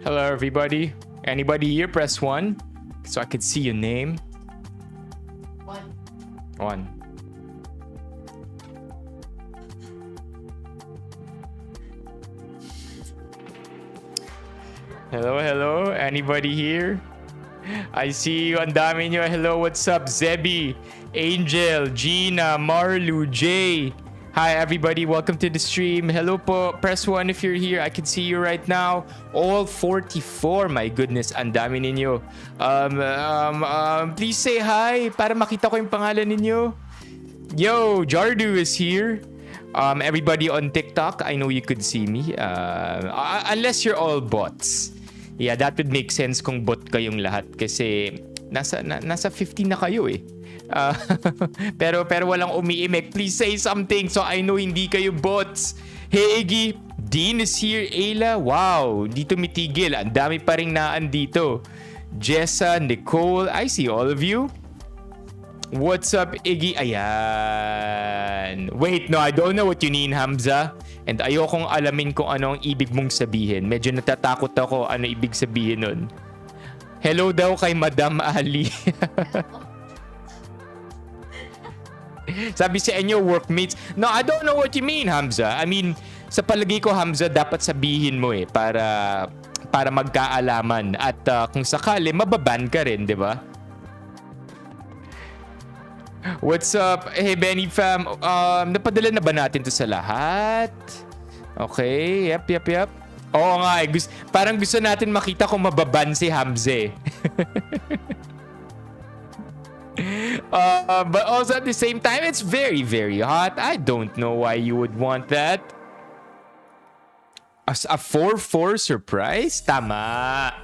Hello, everybody. Anybody here? Press 1 so I could see your name. 1. Hello. Anybody here? I see you. Ang dami nyo. Hello, what's up? Zebby, Angel, Gina, Marlu, Jay. Hi, everybody. Welcome to the stream. Hello po. Press 1 if you're here. I can see you right now. All 44. My goodness, ang dami ninyo. Please say hi para makita ko yung pangalan ninyo. Yo, Jardu is here. Everybody on TikTok, I know you could see me. Unless you're all bots. Yeah, that would make sense kung bot kayong lahat kasi nasa 15 na kayo eh. pero walang umiimik. Please say something so I know hindi kayo bots. Hey Iggy, Dean is here. Ayla, wow, dito mitigil. Ang dami pa ring naan dito. Jessa, Nicole, I see all of you. What's up, Iggy? Ayan. Wait, no, I don't know what you mean, Hamza. And ayokong alamin kung ano ang ibig mong sabihin. Medyo natatakot ako ano ibig sabihin nun. Hello daw kay Madam Ali. Sabi sa inyo, workmates. No, I don't know what you mean, Hamza. I mean, sa palagi ko, Hamza, dapat sabihin mo para magkaalaman. At kung sakali, mababan ka rin, di ba? What's up? Hey, Benny fam. Napadala na ba natin to sa lahat? Okay, yep. Oo nga, parang gusto natin makita kung mababan si Hamza. But also at the same time, it's very, very hot. I don't know why you would want that. As a 4-4 surprise? Tama,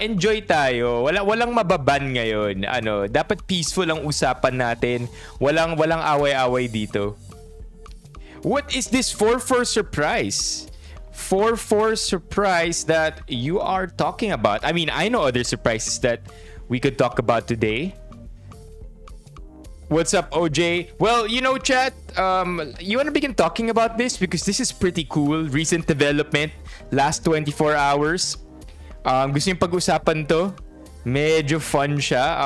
enjoy tayo. Walang mababan ngayon. Dapat peaceful ang usapan natin. Walang away-away dito. What is this 4-4 surprise? 4-4 surprise that you are talking about. I mean, I know other surprises that we could talk about today. What's up, OJ? Well, chat, you want to begin talking about this? Because this is pretty cool. Recent development. Last 24 hours. Gusto yung pag-usapan to? Medyo fun siya.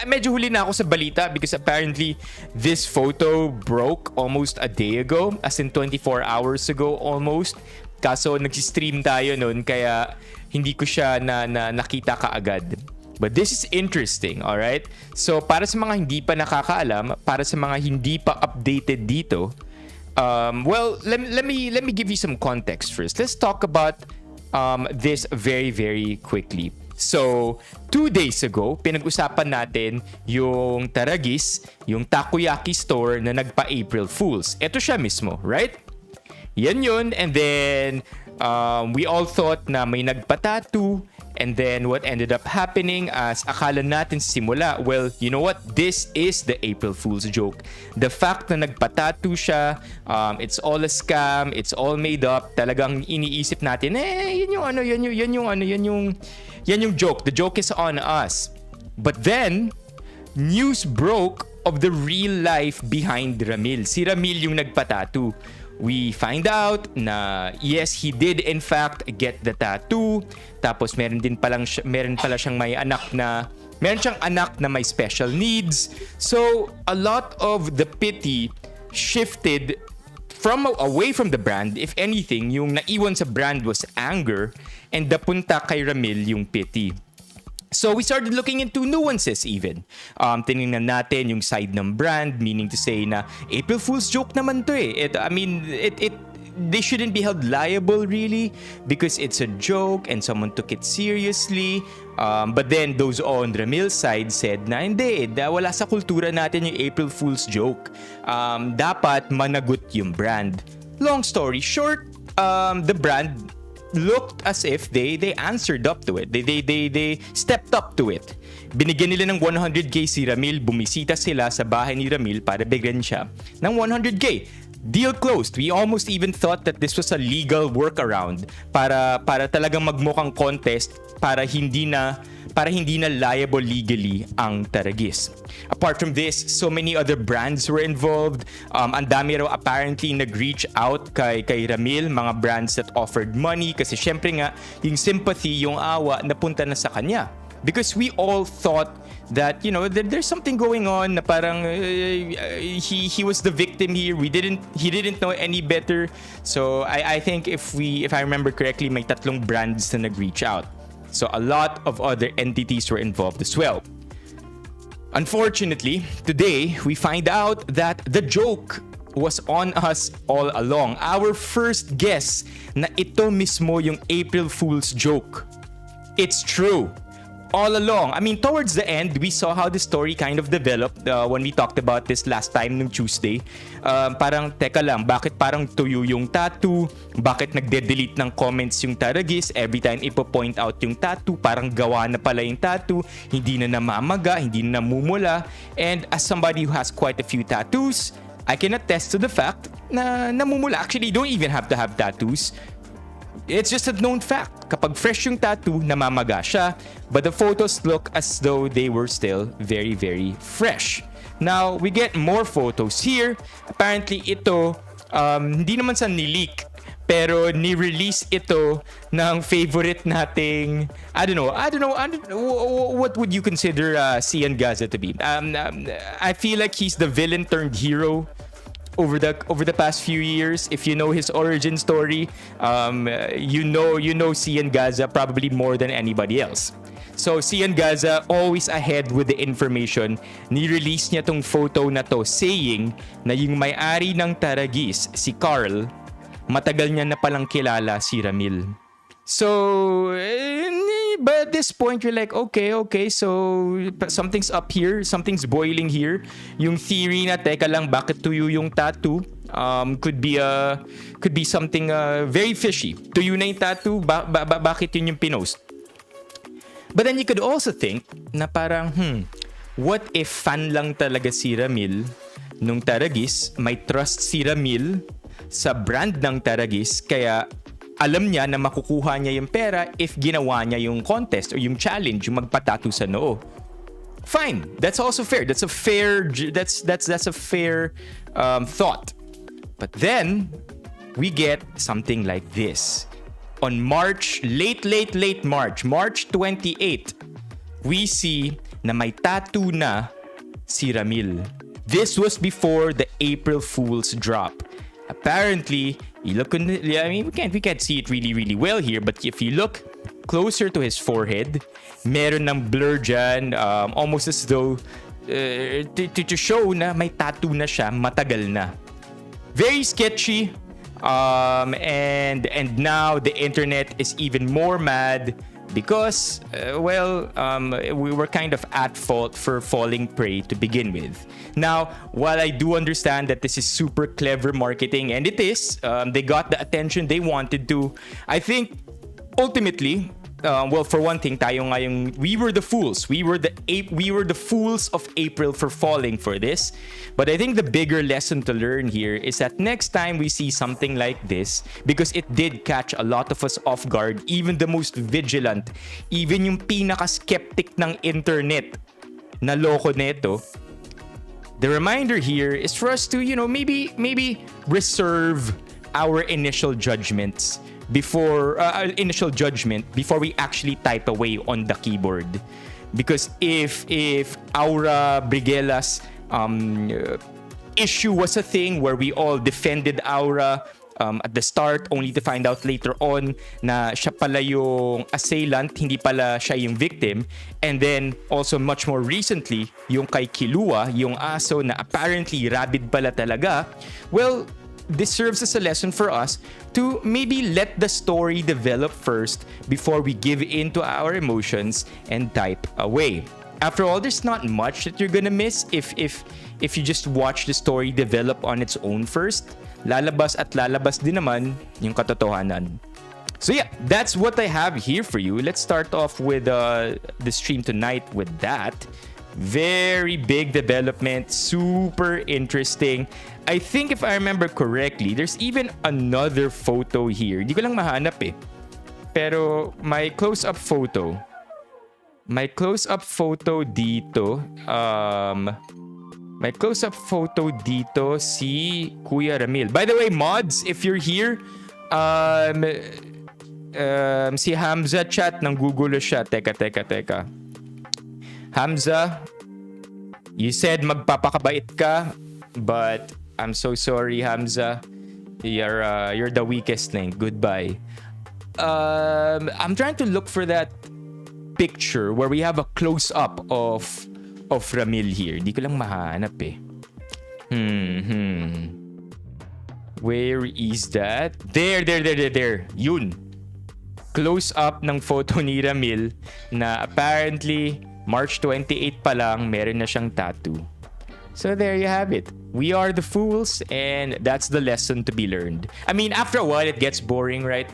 Medyo huli na ako sa balita because apparently this photo broke almost a day ago. As in 24 hours ago almost. Kaso nag-stream tayo nun kaya hindi ko siya nakita kaagad. But this is interesting, alright? So para sa mga hindi pa nakakaalam, para sa mga hindi pa updated dito, let me give you some context first. Let's talk about this very, very quickly. So, 2 days ago, pinag-usapan natin yung Taragis, yung takoyaki store na nagpa-April Fools. Ito siya mismo, right? Yan yun. And then, we all thought na may nagpa-tattoo. And then, what ended up happening as akala natin simula, well, you know what? This is the April Fool's joke. The fact na nagpa-tattoo siya, it's all a scam, it's all made up. Talagang iniisip natin, yan yung joke. The joke is on us. But then, news broke of the real life behind Ramil. Si Ramil yung nagpa-tattoo. We find out na yes, he did in fact get the tattoo. Tapos meron pala siyang meron siyang anak na may special needs. So a lot of the pity shifted away from the brand. If anything, yung naiwan sa brand was anger and napunta kay Ramil yung pity. So we started looking into nuances even. Tinignan natin yung side ng brand, meaning to say na April Fool's joke naman to eh. They shouldn't be held liable really because it's a joke and someone took it seriously. But then those on Ramil's side said na hindi, wala sa kultura natin yung April Fool's joke. Dapat managot yung brand. Long story short, the brand looked as if they answered up to it. They stepped up to it. Binigyan nila ng 100k si Ramil. Bumisita sila sa bahay ni Ramil para bigyan siya ng 100k. deal closed. We almost even thought that this was a legal workaround para talagang magmukhang contest para hindi na liable legally ang Taragis. Apart from this, so many other brands were involved. Ang dami raw apparently nag-reach out kay Ramil, mga brands that offered money kasi syempre nga yung sympathy, yung awa napunta na sa kanya. Because we all thought that, you know, there's something going on na parang he was the victim here. He didn't know any better. So I think if I remember correctly, may 3 brands na nag-reach out. So a lot of other entities were involved as well. Unfortunately, today we find out that the joke was on us all along. Our first guess na ito mismo yung April Fool's joke. It's true. All along. I mean, towards the end, we saw how the story kind of developed when we talked about this last time nung Tuesday. Parang, teka lang, bakit parang tuyo yung tattoo? Bakit nagde-delete ng comments yung Taragis? Every time ipo-point out yung tattoo, parang gawa na pala yung tattoo. Hindi na namamaga, hindi na namumula. And as somebody who has quite a few tattoos, I can attest to the fact na namumula. Actually, you don't even have to have tattoos. It's just a known fact. Kapag fresh yung tattoo, namamaga siya. But the photos look as though they were still very, very fresh. Now, we get more photos here. Apparently, ito, hindi naman sa nileak. Pero ni-release ito ng favorite nating, I don't know, what would you consider Cian Gaza to be? I feel like he's the villain turned hero over the past few years. If you know his origin story, you know Cian Gaza probably more than anybody else. So Cian Gaza always ahead with the information. Ni-release niya tong photo na to saying na yung may-ari ng Taragis, si Carl, matagal niya na palang kilala si Ramil. So, but at this point, you're like, okay, so something's up here, something's boiling here. Yung theory na, teka lang, bakit tuyo yung tattoo? Could be something very fishy. Tuyo na yung tattoo, bakit yun yung pinost? But then you could also think na parang, what if fan lang talaga si Ramil nung Taragis, may trust si Ramil sa brand ng Taragis, kaya alam niya na makukuha niya yung pera if ginawa niya yung contest or yung challenge, yung magpatato sa noo. Fine, that's also fair. That's a fair thought. But then we get something like this. On late March 28, we see na may tattoo na si Ramil. This was before the April Fool's drop. Apparently, you look, I mean, we can't see it really well here, but if you look closer to his forehead, meron ng blur dyan, almost as though to show na may tattoo na siya, matagal na. Very sketchy, and now the internet is even more mad because, we were kind of at fault for falling prey to begin with. Now, while I do understand that this is super clever marketing, and it is, they got the attention they wanted to, I think, ultimately, for one thing, tayo ngayong, we were the fools. We were the fools of April for falling for this. But I think the bigger lesson to learn here is that next time we see something like this, because it did catch a lot of us off guard, even the most vigilant, even yung pinaka-skeptic ng internet na loko neto, the reminder here is for us to, maybe reserve our initial judgment before we actually type away on the keyboard. Because if Aura Briguela's issue was a thing where we all defended Aura at the start, only to find out later on na siya pala yung assailant, hindi pala siya yung victim. And then also much more recently, yung kay Kilua, yung aso na apparently rabid pala talaga. Well, this serves as a lesson for us to maybe let the story develop first before we give in to our emotions and type away. After all, there's not much that you're gonna miss if you just watch the story develop on its own first. Lalabas at lalabas din naman yung katotohanan. So yeah, that's what I have here for you. Let's start off with the stream tonight with that. Very big development. Super interesting. I think if I remember correctly, there's even another photo here. Hindi ko lang mahanap eh. Pero my close-up photo dito, my close-up photo dito si Kuya Ramil. By the way, mods, if you're here, si Hamza chat ng Google siya. Teka. Hamza, you said magpapakabait ka, but I'm so sorry, Hamza. You're the weakest link. Goodbye. I'm trying to look for that picture where we have a close-up of Ramil here. Di ko lang mahanap eh. Where is that? There. Yun. Close-up ng photo ni Ramil na apparently March 28 pa lang meron na siyang tattoo. So there you have it. We are the fools, and that's the lesson to be learned. I mean, after a while, it gets boring, right?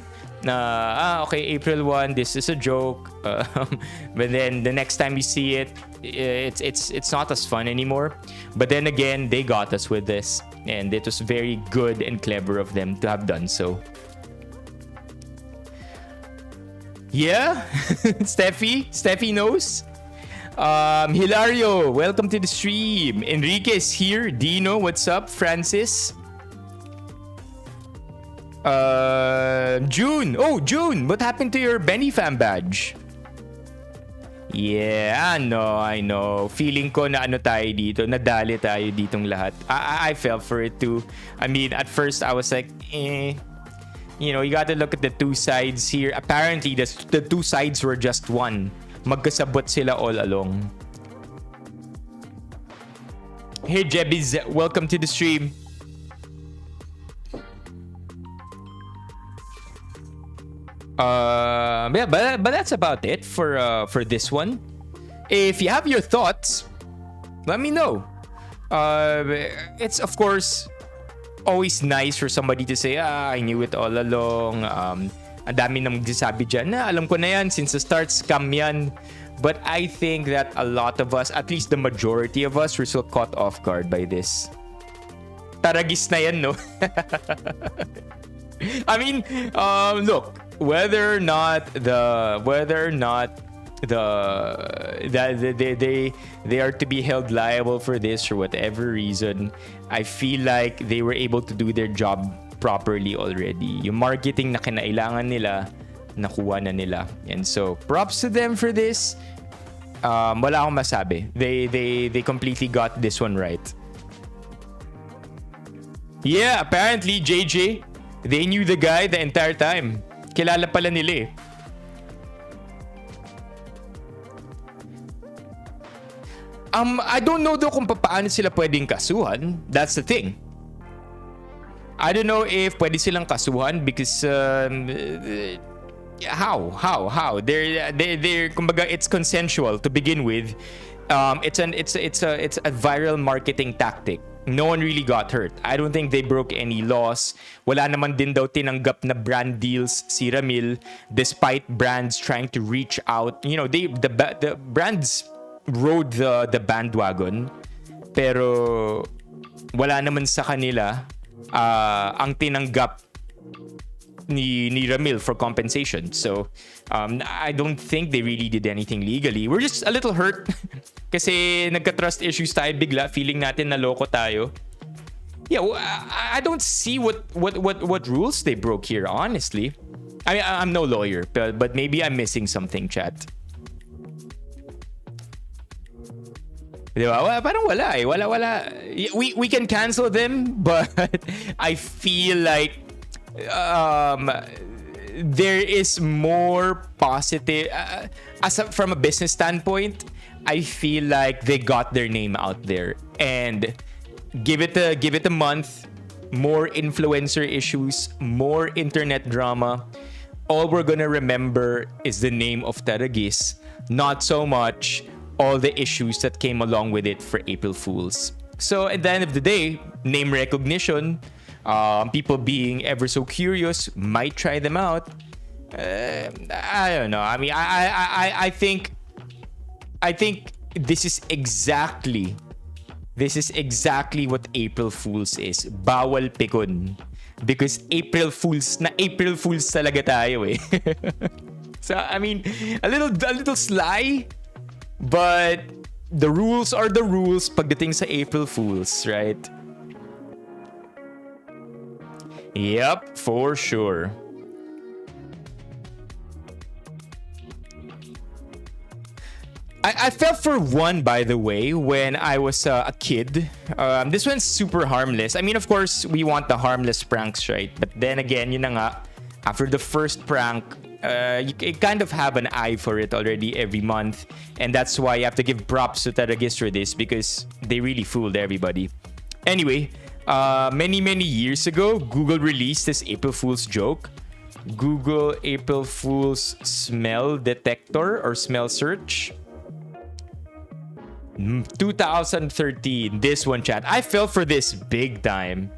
Okay, April 1, this is a joke. But then the next time you see it, it's not as fun anymore. But then again, they got us with this, and it was very good and clever of them to have done so. Yeah, Steffi knows. Hilario, welcome to the stream. Enrique's here. Dino, what's up? Francis. June. Oh, June, what happened to your Benifam badge? Yeah, I know. Feeling ko na tayo dito. Nadali tayo ditong lahat. I fell for it too. I mean, at first I was like, You know, you gotta look at the two sides here. Apparently, the two sides were just one. Magkasabot sila all along. Hey, Jebbies, welcome to the stream. Yeah, but that's about it for this one. If you have your thoughts, let me know. It's of course always nice for somebody to say, I knew it all along. Ang dami nang magsasabi dyan na alam ko na yan since the start, scam yan. But I think that a lot of us, at least the majority of us, were still caught off guard by this. Taragis na yan, no? I mean, look, whether or not they are to be held liable for this for whatever reason, I feel like they were able to do their job properly already. Yung marketing na kinailangan nila, nakuha na nila. And so, props to them for this. Wala akong masabi. They completely got this one right. Yeah, apparently, JJ, they knew the guy the entire time. Kilala pala nila eh. I don't know though kung paano sila pwedeng kasuhan. That's the thing. I don't know if pwede silang kasuhan because how they're kumbaga it's consensual to begin with. It's a viral marketing tactic. No one really got hurt. I don't think they broke any laws. Wala naman din daw tinanggap na brand deals si Ramil despite brands trying to reach out. You know, the brands rode the bandwagon pero wala naman sa kanila ang tinanggap ni Ramil for compensation. So I don't think they really did anything legally. We're just a little hurt kasi nagka-trust issues tayo bigla, feeling natin na loko tayo. Yeah, I don't see what rules they broke here, honestly. I mean, I'm no lawyer, but maybe I'm missing something, chat. Diba? Parang wala eh. Wala. We can cancel them, but I feel like there is more positive. From a business standpoint, I feel like they got their name out there. And give it a month, more influencer issues, more internet drama. All we're gonna remember is the name of Taragis, not so much all the issues that came along with it for April Fools. So at the end of the day, name recognition, people being ever so curious might try them out. I don't know. I mean, I think this is exactly what April Fools is. Bawal pikon. Because April Fools talaga tayo eh. So, I mean, a little sly, but the rules are the rules pagdating sa April Fools, right? Yep, for sure. I fell for one, by the way, when I was a kid. This one's super harmless. I mean, of course, we want the harmless pranks, right? But then again, yun na nga, after the first prank, you kind of have an eye for it already every month. And that's why you have to give props to Taragis for this, because they really fooled everybody. Anyway, many years ago, Google released this April Fool's joke. Google April Fool's smell detector or smell search. 2013, this one, chat. I fell for this big time.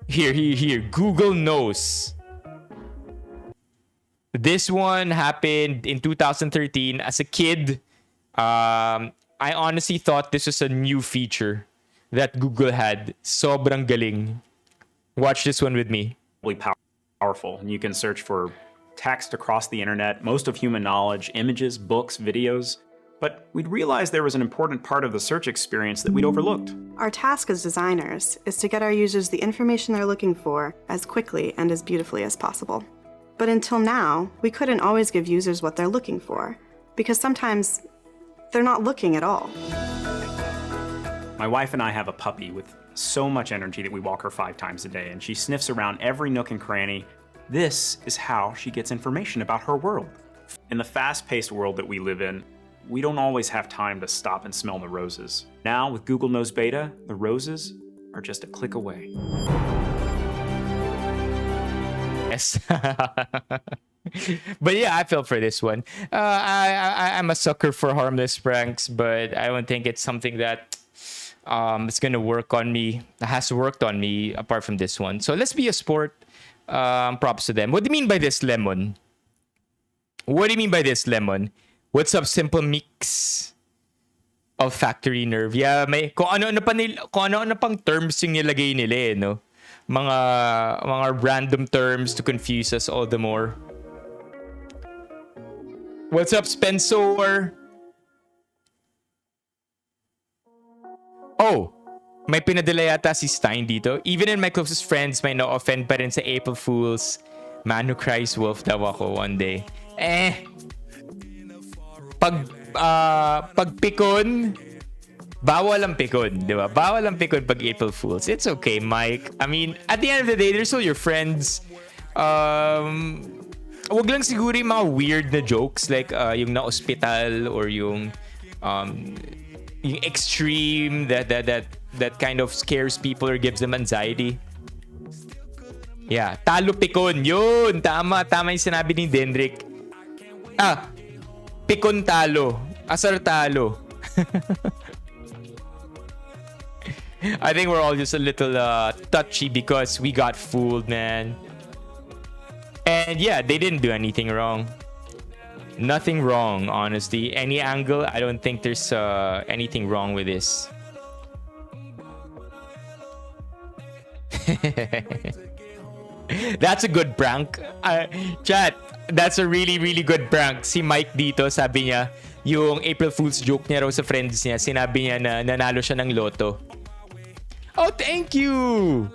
Here. Google knows. This one happened in 2013. As a kid, I honestly thought this was a new feature that Google had. Sobrang galing. Watch this one with me. Powerful. And you can search for text across the internet, most of human knowledge, images, books, videos. But we'd realized there was an important part of the search experience that we'd overlooked. Our task as designers is to get our users the information they're looking for as quickly and as beautifully as possible. But until now, we couldn't always give users what they're looking for, because sometimes they're not looking at all. My wife and I have a puppy with so much energy that we walk her 5 times a day, and she sniffs around every nook and cranny. This is how she gets information about her world. In the fast-paced world that we live in, we don't always have time to stop and smell the roses. Now, with Google Knows Beta, the roses are just a click away. Yes. But yeah, I fell for this one. I'm a sucker for harmless pranks, but I don't think it's something that it's gonna work on me. Has worked on me apart from this one. So let's be a sport. Props to them. What do you mean by this, Lemon? What do you mean by this, Lemon? What's up, Simple Mix? Olfactory nerve. Yeah, may kung ano pang terms yung nilagay nila eh, no? Mga random terms to confuse us all the more. What's up, Spencer? Oh, may pinadala yata si Stein dito. Even in my closest friends, may na-offend pa rin sa April Fools. Man who cries wolf daw ako one day. Pag pikon, bawal ang pikon, di ba? Bawal ang pikon pag April Fools. It's okay, Mike. I mean, at the end of the day, they're still your friends. Wag lang siguro yung mga weird na jokes like yung na-hospital or yung extreme that kind of scares people or gives them anxiety. Yeah, talo pikon. Yun, tama yung sinabi ni Dendrick. Pikon talo. Asar talo. I think we're all just a little touchy because we got fooled, man. And yeah, they didn't do anything wrong. Nothing wrong, honestly. Any angle, I don't think there's anything wrong with this. That's a good prank. Chat, that's a really good prank. Si Mike dito, sabi niya, yung April Fool's joke niya raw sa friends niya, sinabi niya na nanalo siya ng loto. Oh, thank you!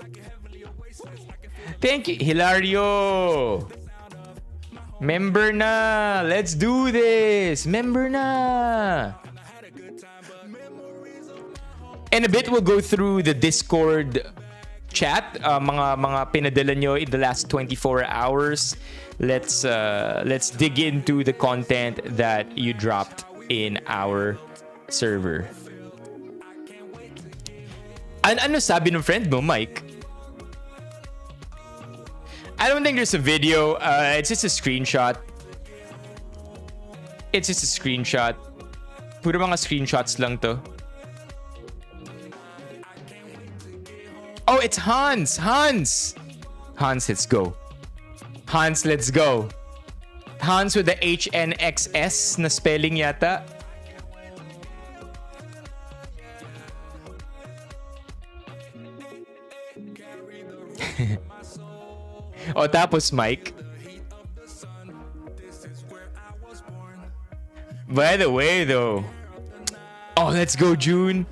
Thank you, Hilario! Member na! Let's do this! Member na! In a bit, we'll go through the Discord chat, mga pinadala nyo in the last 24 hours. Let's dig into the content that you dropped in our server. Ano sabi ng friend mo, Mike? I don't think there's a video. It's just a screenshot. It's just a screenshot. Puro mga screenshots lang to. Oh, it's Hans! Hans, let's go. Hans, let's go. Hans with the HNXS na spelling yata. O tapos, Mike. By the way, though. Oh, let's go, June.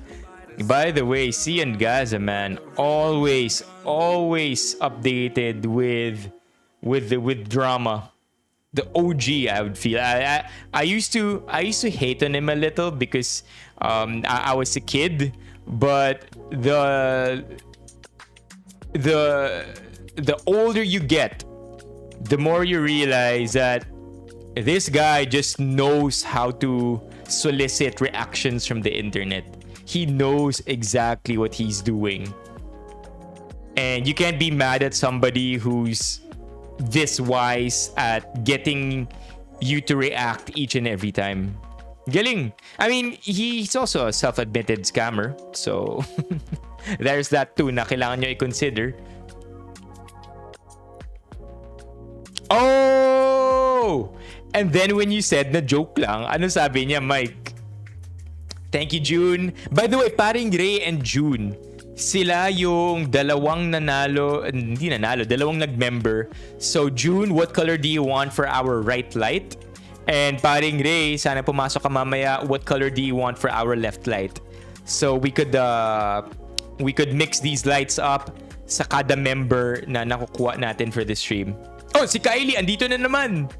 By the way, Cian Gaza, man, always updated with drama. The OG, I would feel. I used to hate on him a little because I was a kid, but the older you get, the more you realize that this guy just knows how to solicit reactions from the internet. He knows exactly what he's doing. And you can't be mad at somebody who's this wise at getting you to react each and every time. Galing. I mean, he's also a self-admitted scammer. So, there's that too na kailangan nyo i-consider. Oh! And then when you said na joke lang, ano sabi niya, Mike? Thank you, June. By the way, paring Ray and June, sila yung dalawang dalawang nag-member. So, June, what color do you want for our right light? And paring Ray, sana pumasok ka mamaya, what color do you want for our left light? So, we could mix these lights up sa kada member na nakukuha natin for this stream. Oh, si Kylie, andito na naman.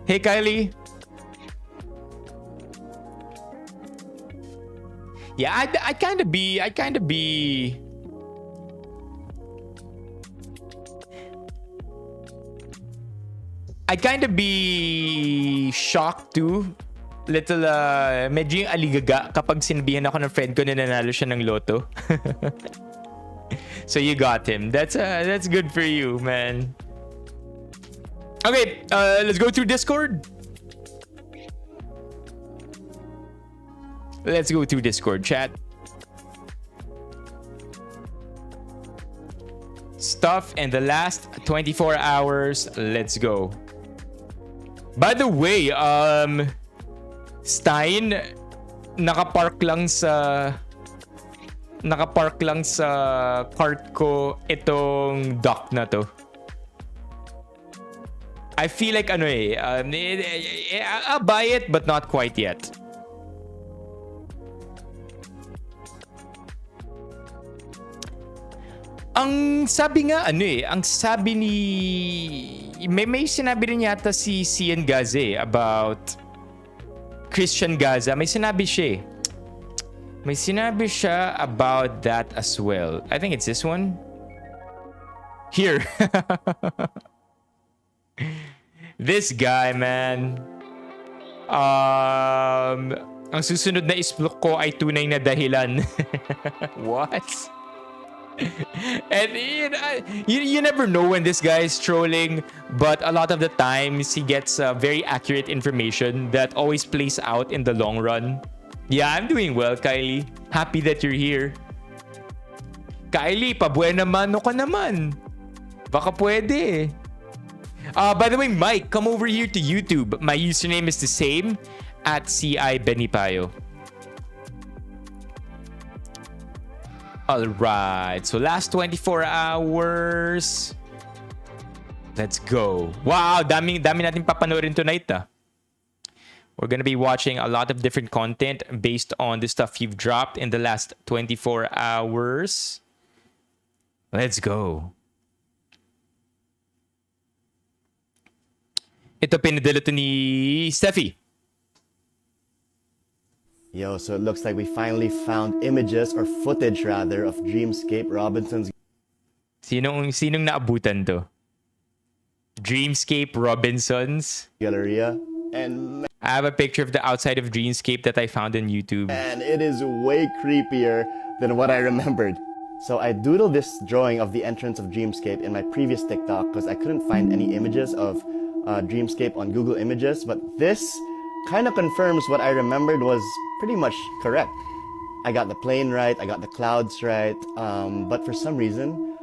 Hey, Kylie. Yeah, I kind of be shocked too. Little medyo yung aligaga kapag sinabihan ako ng friend ko na nanalo siya ng loto. So you got him. That's good for you, man. Okay, let's go through Discord. Let's go through Discord chat. Stuff in the last 24 hours. Let's go. By the way, Stein, nakapark lang sa cart ko itong dock na to. I feel like I'll buy it but not quite yet. Ang sabi ni may sinabi rin yata si Cian Gaze about Christian Gaza. May sinabi siya about that as well. I think it's this one. Here. This guy, man. Ang susunod na isplok ko ay tunay na dahilan. What? And you never know when this guy is trolling, but a lot of the times he gets very accurate information that always plays out in the long run. Yeah, I'm doing well, Kylie. Happy that you're here. Kylie, pabuena mano ka naman. Baka pwede. By the way, Mike, come over here to YouTube. My username is the same, @CI Benipayo. Alright, so last 24 hours. Let's go. Wow, dami natin papanoorin tonight. We're gonna be watching a lot of different content based on the stuff you've dropped in the last 24 hours. Let's go. Ito pinadala to ni Steffi. Yo, so it looks like we finally found images or footage rather of Dreamscape Robinson's Sinong naabutan to? Dreamscape Robinsons. Galleria. And I have a picture of the outside of Dreamscape that I found on YouTube. man, it is way creepier than what I remembered. So I doodled this drawing of the entrance of Dreamscape in my previous TikTok because I couldn't find any images of Dreamscape on Google Images, but this kind of confirms what I remembered was pretty much correct. I got the plane right, I got the clouds right, but for some reason,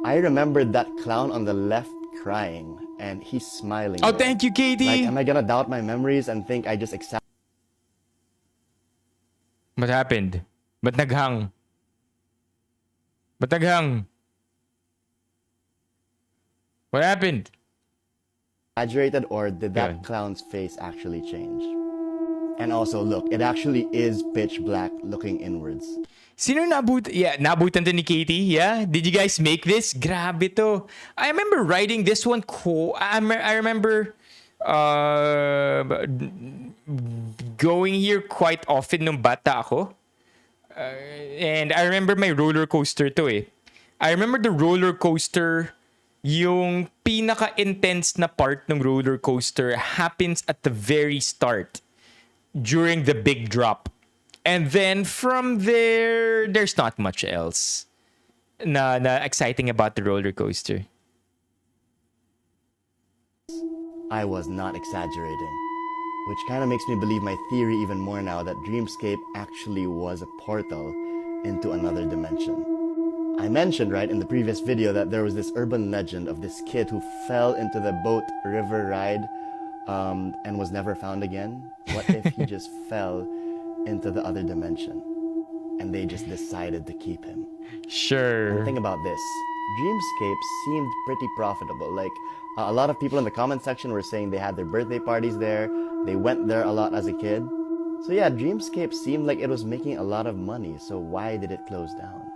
I remembered that clown on the left crying, and he's smiling. Oh, there. thank you, Katie! Like, am I gonna doubt my memories and think I just accept? What happened? Ba't naghang? What happened? Exaggerated, or did that Yun. clown's face actually change? And also, look, it actually is pitch black looking inwards. Sino nabutan to ni Katie? Yeah? Did you guys make this? Grabe to. I remember writing this one. I remember going here quite often nung bata ako. And I remember my roller coaster to eh. I remember the roller coaster, yung pinaka-intense na part ng roller coaster happens at the very start during the big drop. And then from there, there's not much else na exciting about the roller coaster. I was not exaggerating. Which kind of makes me believe my theory even more now that Dreamscape actually was a portal into another dimension. I mentioned, right, in the previous video that there was this urban legend of this kid who fell into the boat river ride and was never found again. What if he just fell into the other dimension and they just decided to keep him? Sure. Think about this. Dreamscape seemed pretty profitable. Like, a lot of people in the comment section were saying they had their birthday parties there. They went there a lot as a kid. So yeah, Dreamscape seemed like it was making a lot of money. So why did it close down?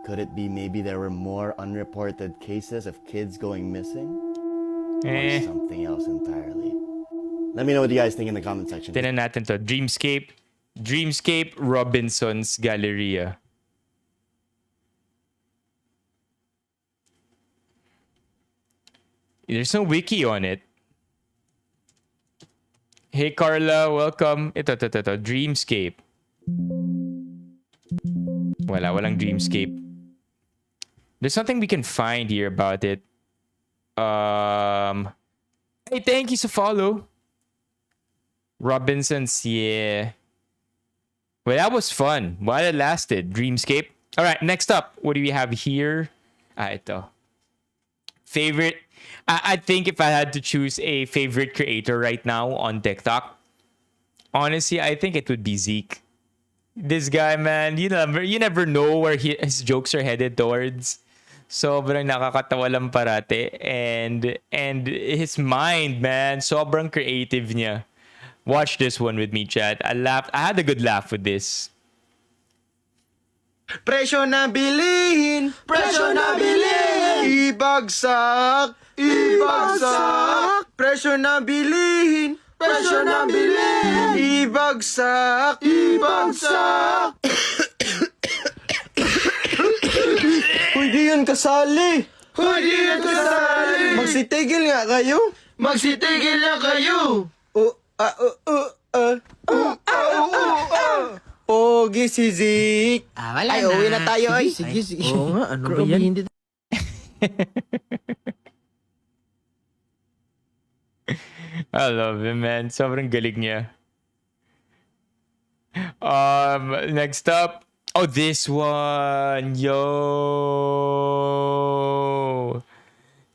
Could it be maybe there were more unreported cases of kids going missing? Or something else entirely? Let me know what you guys think in the comment section. Tinan natin to. Dreamscape Robinson's Galleria. There's no wiki on it. Hey Carla, welcome. Ito. Dreamscape. Walang Dreamscape. There's nothing we can find here about it. Hey, thank you sa follow. Robinson's, yeah. Well, that was fun while it lasted. Dreamscape. All right, next up, what do we have here? Ito. Favorite. I think if I had to choose a favorite creator right now on TikTok, honestly, I think it would be Zeke. This guy, man, you never know where his jokes are headed towards. Sobrang nakakatawa lang parate. And his mind, man, sobrang creative niya. Watch this one with me, chat. I laughed. I had a good laugh with this. Presyo na bilihin, presyo na bilihin, ibagsak, ibagsak. Presyo na bilihin, presyo na bilihin, ibagsak, ibagsak. Hoy, di yan kasali. Hoy, di yan kasali. Magsitigil nga kayo. Magsitigil nga kayo. Pogi si Zik. Wala Ay, na. uwi na tayo ay. Sige, sige. Oo nga, ano ba Grabe, yan? hindi I love him, man. Sobrang galing niya. Next up. Oh, this one. Yo.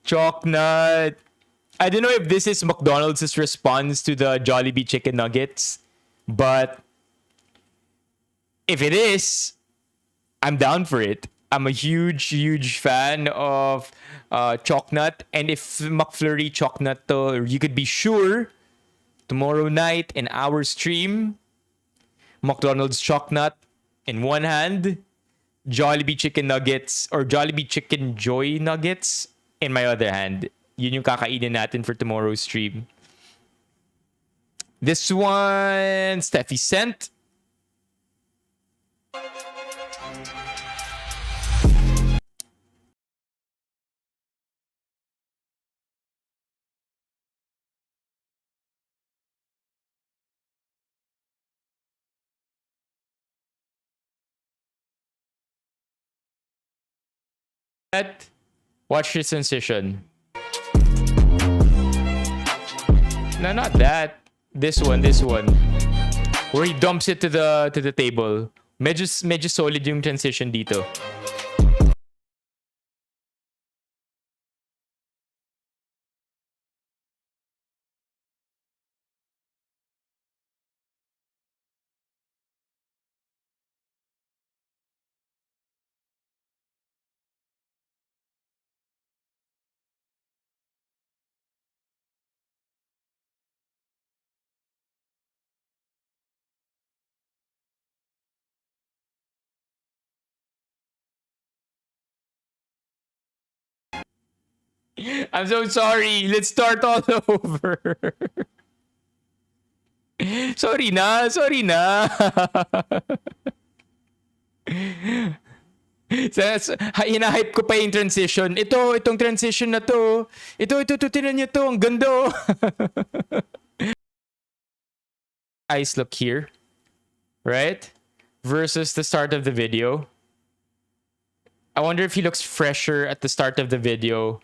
Chalknut. I don't know if this is McDonald's response to the Jollibee chicken nuggets, but if it is, I'm down for it. I'm a huge fan of Chalknut, and if McFlurry Chalknut to, you could be sure tomorrow night in our stream, McDonald's Chalknut in one hand, Jollibee chicken nuggets or Jollibee chicken joy nuggets in my other hand. Yun yung kakainin natin for tomorrow's stream. This one, Steffi sent. Watch this transition. No, not that. This one. Where he dumps it to the table. Medyo solid yung transition dito. I'm so sorry. Let's start all over. Sorry na. Hinahype ko pa yung transition. Itong transition na to. Ito, tinan nyo to. Ang ganda oh. Eyes look here. Right? Versus the start of the video. I wonder if he looks fresher at the start of the video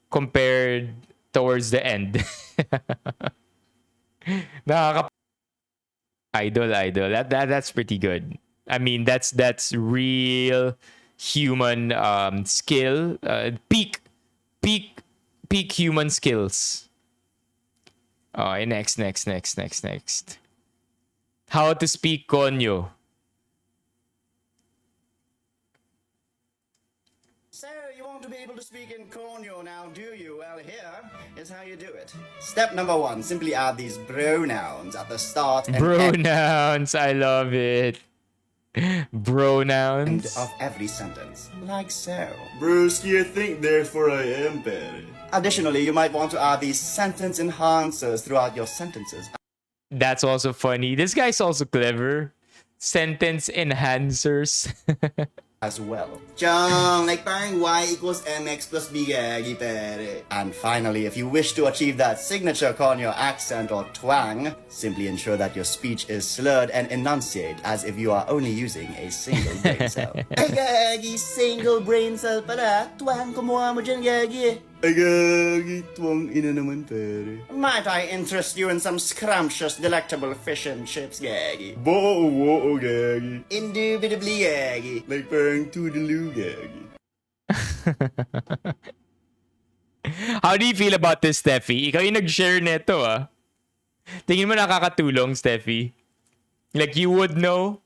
compared towards the end. Idol. That's pretty good. I mean, that's real human skill. Peak human skills. Oh, next. How to speak Konyo. So, you want to be able to speak in Konyo now, do you? Well, here is how you do it. Step number 1, simply add these pronouns at the start and Pronouns, I love it. end Pronouns. of every sentence, like so. Broski, I think therefore I am better. Additionally, you might want to add these sentence enhancers throughout your sentences That's also funny. This guy's also clever. Sentence enhancers. as well. Chong, like parang y equals mx plus b gagi pere. And finally, if you wish to achieve that signature Konyo accent or twang, simply ensure that your speech is slurred and enunciate as if you are only using a single brain cell. Ay gagi, single brain cell pala. Twang, kumuha mo dyan gagi. Ay gagi, twang ina naman pere. Might I interest you in some scrumptious, delectable fish and chips gagi? Bo gagi. Indubitably gagi. Like parang toodaloo gagi. How do you feel about this, Steffi? Ikaw yung nag-share neto ah. Tingin mo nakakatulong, Steffi? Like you would know?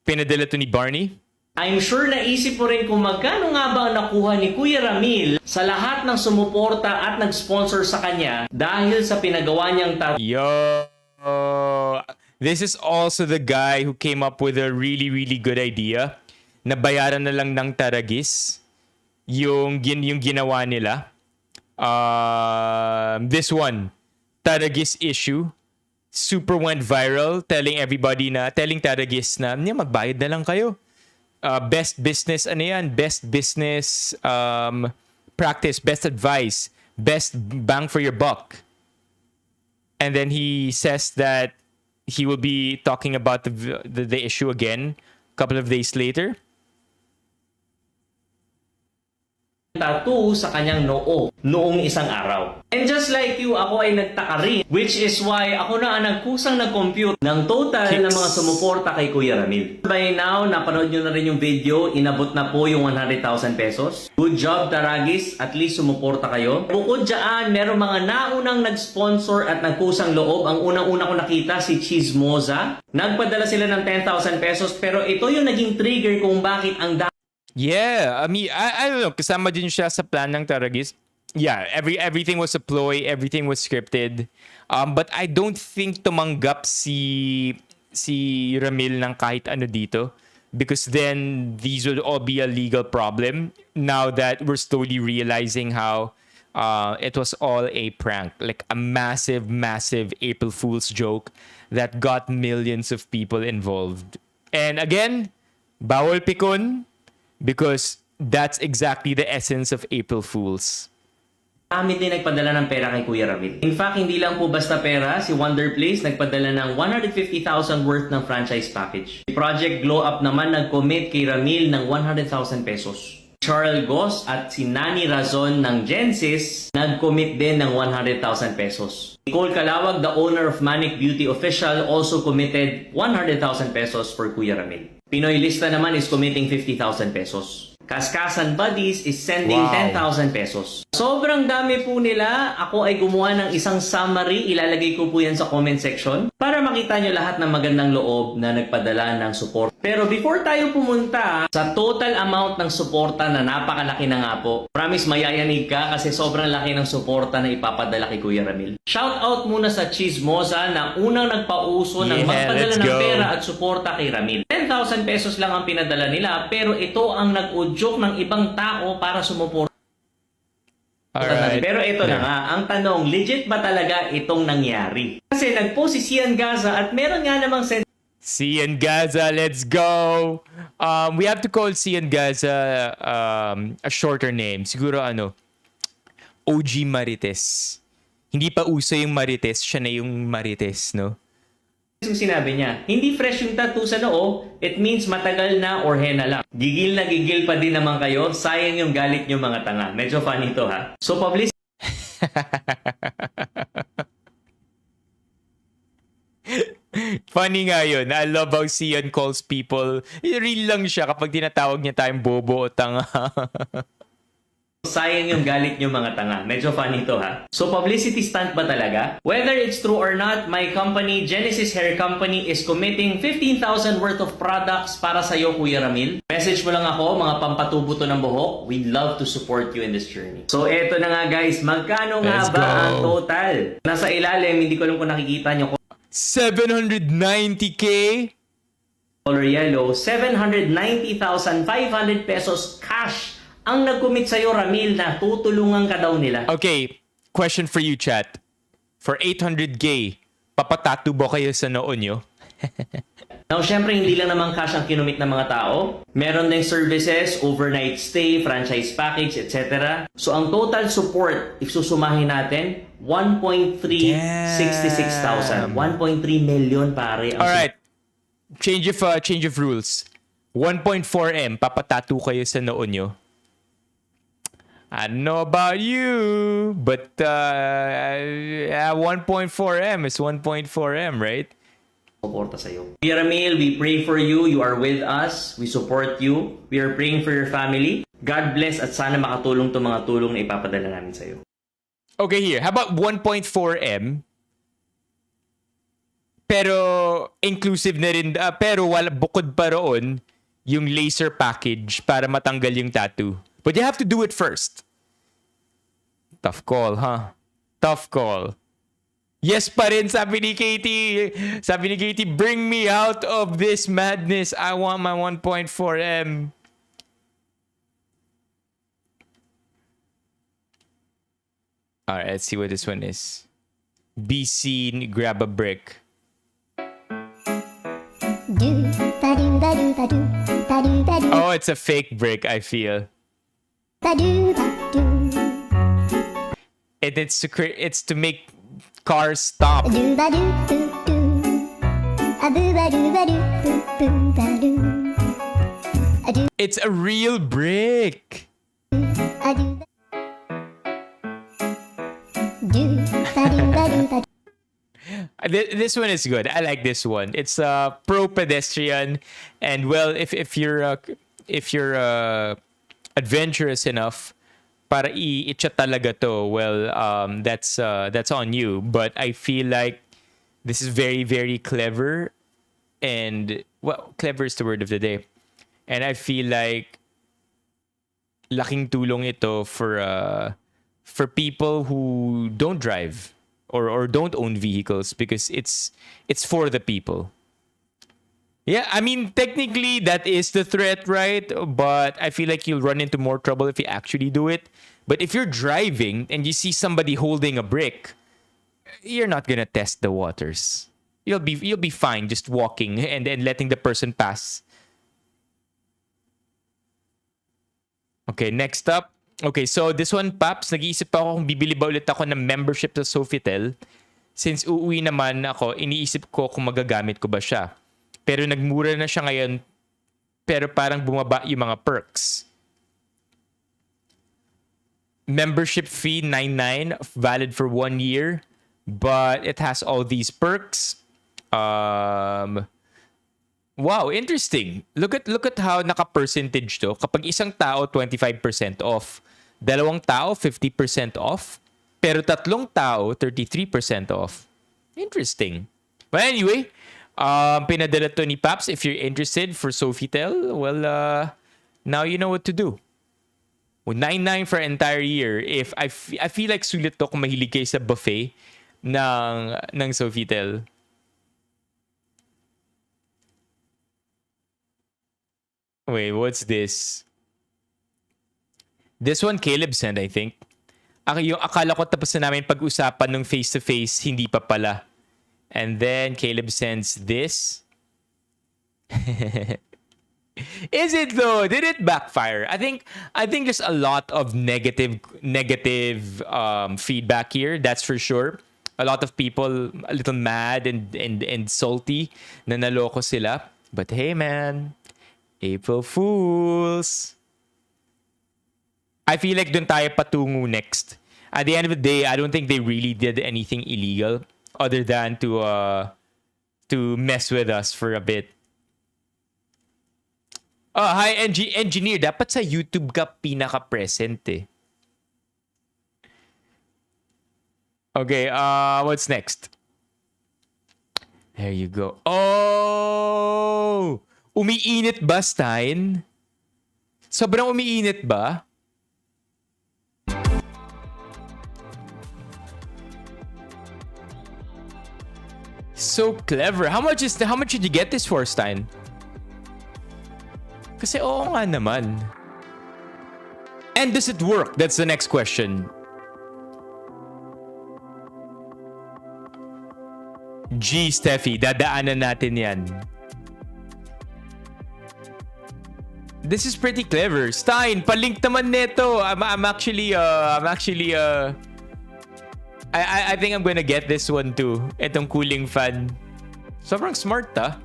Pinadala to ni Barney? I'm sure naisip mo rin kung magkano nga ba ang nakuha ni Kuya Ramil sa lahat ng sumuporta at nag-sponsor sa kanya dahil sa pinagawa niyang Yo! This is also the guy who came up with a really, really good idea. Nabayaran na lang ng Taragis yung ginawa nila. This one, Taragis issue. Super went viral, telling Taragis na, magbayad na lang kayo. Best business practice, best advice, best bang for your buck. And then he says that he will be talking about the issue again a couple of days later. tattoo sa kanyang noo noong isang araw. And just like you, ako ay nagtaka rin, which is why ako na ang nagkusang nag-compute ng total ng mga sumuporta kay Kuya Ramil. By now, napanood nyo na rin yung video, inabot na po yung 100,000 pesos. Good job, Taragis, at least sumuporta kayo. Bukod dyan, meron mga naunang nag-sponsor at nagkusang loob. Ang unang-una ko nakita, si Chismosa. Nagpadala sila ng 10,000 pesos, pero ito yung naging trigger kung bakit ang Yeah, I mean, I don't know, kasama din siya sa plan ng Taragis. Yeah, everything was a ploy, everything was scripted. But I don't think tumanggap si Ramil ng kahit ano dito, because then these would all be a legal problem now that we're slowly realizing how it was all a prank, like a massive April Fool's joke that got millions of people involved. And again, bawal pikon, because that's exactly the essence of April Fools. Kami din nagpadala ng pera kay Kuya Ramil. In fact, hindi lang po basta pera, si Wonder Place nagpadala ng 150,000 worth ng franchise package. Si Project Glow Up naman nag-commit kay Ramil ng 100,000 pesos. Charles Goss at si Nani Razon ng Genesis nag-commit din ng 100,000 pesos. Nicole Calawag, the owner of Manic Beauty Official, also committed 100,000 pesos for Kuya Ramil. Pinoy Lista naman is committing 50,000 pesos. Kaskasan Buddies is sending Wow. 10,000 pesos. Sobrang dami po nila. Ako ay gumawa ng isang summary. Ilalagay ko po yan sa comment section para makita nyo lahat ng magandang loob na nagpadala ng support. Pero before tayo pumunta sa total amount ng suporta na napakalaki na nga po, promise mayayanig ka kasi sobrang laki ng suporta na ipapadala kay Kuya Ramil. Shout out muna sa Chismosa na unang nagpauso ng Yeah, magpadala let's ng go. pera at suporta kay Ramil. 10,000 pesos lang ang pinadala nila pero ito ang nag-udyok ng ibang tao para sumuporta. Alright. Pero ito na nga, ang tanong, legit ba talaga itong nangyari? Kasi nag-post si Sian Gaza at meron nga namang Cian Gaza, let's go! We have to call Cian Gaza a shorter name. Siguro OG Marites. Hindi pa uso yung Marites, siya na yung Marites, no? yung sinabi niya. Hindi fresh yung tattoo sa noo, it means matagal na or henna lang. Gigil na gigil pa din naman kayo, sayang yung galit nyo mga tanga. Medyo funny to ha. So publicity Funny nga yun. I love how Cian calls people. Real lang siya kapag tinatawag niya tayong bobo o tanga. sayang yung galit nyo mga tanga. Medyo funny to ha. So publicity stunt ba talaga? Whether it's true or not, my company, Genesis Hair Company, is committing 15,000 worth of products para sa'yo, Kuya Ramil. Message mo lang ako, mga pampatubo to ng buhok. We'd love to support you in this journey. So eto na nga guys, magkano nga Let's ba go. ang total? Nasa ilalim, hindi ko alam kung nakikita nyo. 790K? Color yellow, 790,500 pesos cash ang nag-commit sa'yo, Ramil, na tutulungan ka daw nila. Okay, question for you, chat. For 800K, papatato ba kayo sa noo nyo? Now, syempre, hindi lang naman cash ang kinumit ng mga tao. Meron ding services, overnight stay, franchise package, etc. So, ang total support, if susumahin natin, 1.366,000. 1.3 million, pare. Ang Alright, change of rules. 1.4M, papatato kayo sa noo nyo. I don't know about you, but 1.4M is 1.4M, right? suporta sa'yo. Kuya Ramil, we pray for you. You are with us. We support you. We are praying for your family. God bless at sana makatulong to mga tulong na ipapadala namin sa'yo. Okay, here. How about 1.4M? Pero inclusive na rin, pero bukod pa roon yung laser package para matanggal yung tattoo. But you have to do it first. Tough call, huh? Tough call. Yes pa rin, sabi ni Katie. Sabi ni Katie, bring me out of this madness. I want my 1.4M. Alright, let's see what this one is. BC, grab a brick. Oh, it's a fake brick, I feel. And it's to make cars stop. It's a real brick. This one is good. I like this one. It's pro pedestrian, and well, if you're adventurous enough para i-itcha talaga to, well, that's on you. But I feel like this is very, very clever, and well, clever is the word of the day. And I feel like laking tulong ito for people who don't drive or don't own vehicles, because it's for the people. Yeah, I mean, technically that is the threat, right? But I feel like you'll run into more trouble if you actually do it. But if you're driving and you see somebody holding a brick, you're not gonna test the waters. You'll be fine just walking and then letting the person pass. Okay, next up. Okay, so this one, Paps, nag-iisip pa ako kung bibili ba ulit ako ng membership sa Sofitel. Since uuwi naman ako, iniisip ko kung magagamit ko ba siya. Pero nagmura na siya ngayon, pero parang bumaba yung mga perks. Membership fee, $99, valid for 1 year. But it has all these perks. Wow, interesting. Look at how naka-percentage to. Kapag isang tao 25% off, dalawang tao 50% off, pero tatlong tao 33% off. Interesting. But anyway, pinadala to ni Paps. If you're interested for Sofitel, well, now you know what to do. 9.9 for an entire year. If I feel like sulit to kung mahilig kayo sa buffet ng Sofitel. Wait, what's this? This one Caleb sent, I think. Yung akala ko tapos na namin pag-usapan ng face-to-face, hindi pa pala. And then Caleb sends this. Is it though? Did it backfire? I think there's a lot of negative feedback here. That's for sure. A lot of people a little mad and salty na naloko sila. But hey man, April Fools. I feel like dun tayo patungo next. At the end of the day, I don't think they really did anything illegal other than to mess with us for a bit. Oh, hi, engineer. Dapat sa YouTube ka pinaka-present eh. Okay, what's next? There you go. Oh! Umiinit ba, Stein? Sobrang umiinit ba? So clever. How much did you get this for, Stein? Kasi oo nga naman. And does it work? That's the next question. G, Steffi, dadaanan natin yan. This is pretty clever. Stein, palink naman nito. I'm actually I think I'm gonna get this one too. Itong cooling fan. Sobrang smart ah.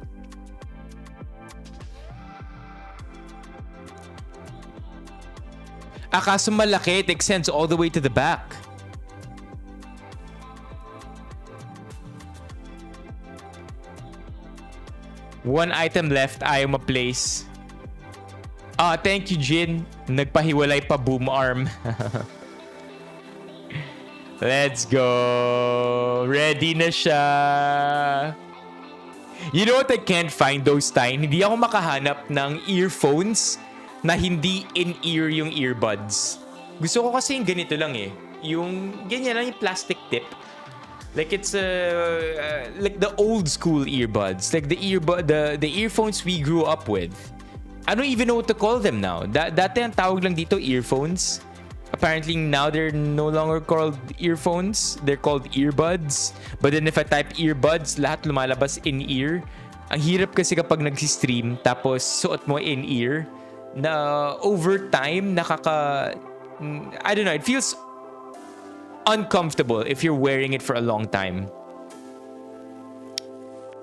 Kaso malaki, it extends all the way to the back. One item left, ayaw ma-place. Thank you, Jin. Nagpahiwalay pa boom arm. Let's go. Ready na siya. You know what I can't find those time? Hindi ako makahanap ng earphones na hindi in-ear yung earbuds. Gusto ko kasi yung ganito lang eh. Yung ganyan lang yung plastic tip. Like it's like the old school earbuds. Like the earphones we grew up with. I don't even know what to call them now. Dati ang tawag lang dito earphones. Apparently now they're no longer called earphones. They're called earbuds. But then if I type earbuds, lahat lumalabas in-ear. Ang hirap kasi kapag nag-stream tapos suot mo in-ear na over time I don't know, it feels uncomfortable if you're wearing it for a long time.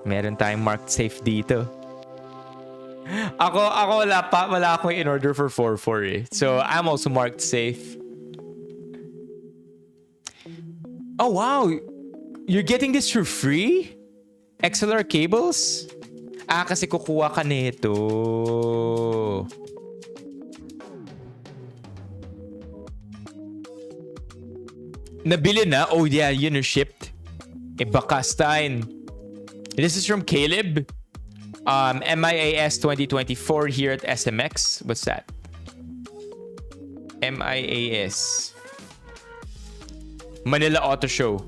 Meron tayong marked safe dito. Ako wala akong in order for 4-4 eh. So I'm also marked safe. Oh wow, you're getting this for free? XLR cables? Kasi kukuha ka nito. Nabili na? Oh yeah, yun are shipped. Baka Stein. This is from Caleb. MIAS 2024 here at SMX. What's that? MIAS. Manila Auto Show.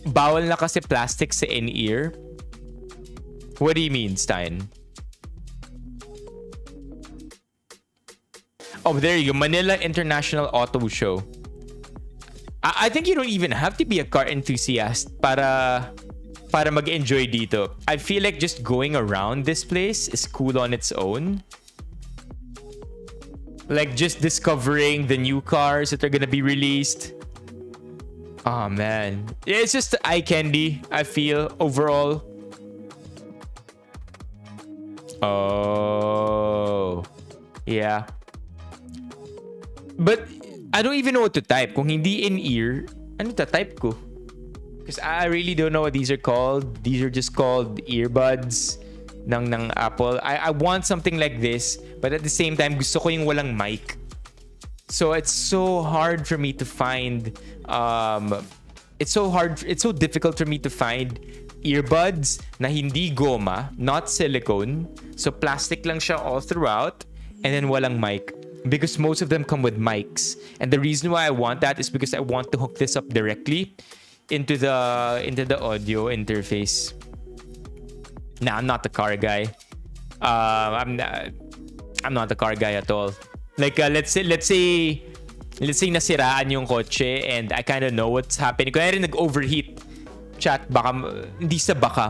Bawal na kasi plastic sa in-ear. What do you mean, Stein? Oh, there you go. Manila International Auto Show. I think you don't even have to be a car enthusiast para mag-enjoy dito. I feel like just going around this place is cool on its own. Like just discovering the new cars that are gonna be released. Oh man. It's just eye candy, I feel, overall. Oh. Yeah. But I don't even know what to type. Kung hindi in-ear, ano ta-type ko? Because I really don't know what these are called. These are just called earbuds ng Apple. I want something like this, but at the same time, gusto ko yung walang mic. So it's so hard for me to find. It's so difficult for me to find earbuds na hindi goma, not silicone. So plastic lang siya all throughout, and then walang mic. Because most of them come with mics. And the reason why I want that is because I want to hook this up directly into the audio interface. Nah, I'm not the car guy. I'm not the car guy at all. Like let's say nasiraan yung kotse and I kind of know what's happening. Kaya rin nag-overheat. Chat, baka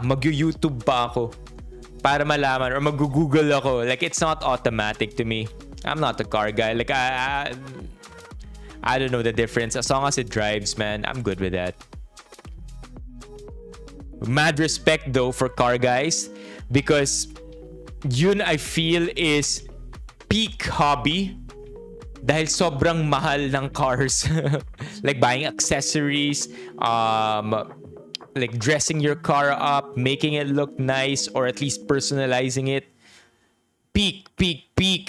mag-YouTube pa ako para malaman, or mag-Google ako. Like, it's not automatic to me. I'm not the car guy. Like, I don't know the difference. As long as it drives, man, I'm good with that. Mad respect though for car guys, because yun I feel is peak hobby dahil sobrang mahal ng cars. Like buying accessories, like dressing your car up, making it look nice, or at least personalizing it. Peak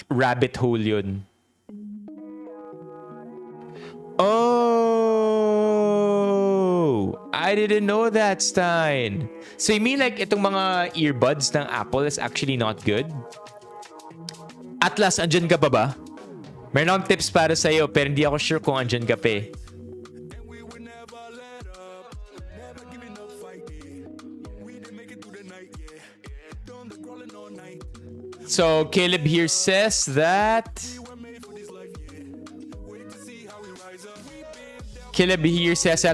rabbit hole yun. Oh, I didn't know that, Stein. So you mean like itong mga earbuds ng Apple is actually not good? Atlas, andyan ka pa ba? Meron akong tips para sa'yo, pero hindi ako sure kung andyan ka pa eh. So Caleb here says that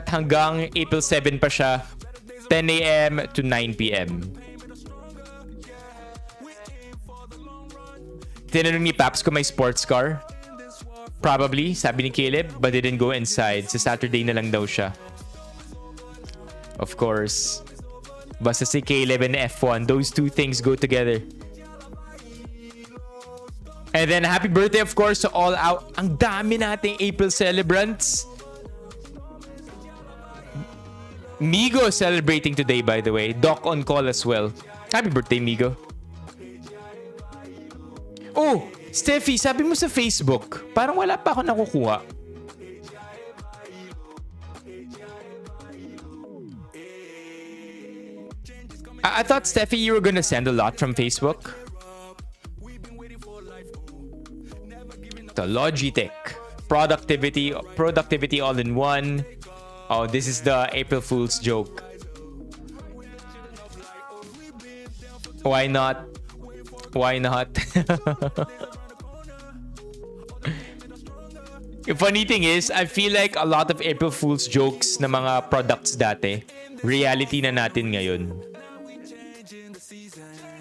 hanggang April 7 pa siya, 10 a.m. to 9 p.m. Tinanong ni Paps kung may sports car. Probably, sabi ni Caleb, but didn't go inside. Sa Saturday na lang daw siya. Of course. Basta si Caleb and F1, those two things go together. And then happy birthday of course to all out. Ang dami nating April celebrants. Migo celebrating today, by the way. Doc on call as well. Happy birthday, Migo. Oh, Steffi, sabi mo sa Facebook, parang wala pa ako nakukuha. I thought, Steffi, you were gonna send a lot from Facebook. The Logitech. Productivity all in one. Oh, this is the April Fool's joke. Why not? Why not? The funny thing is, I feel like a lot of April Fool's jokes na mga products dati, reality na natin ngayon.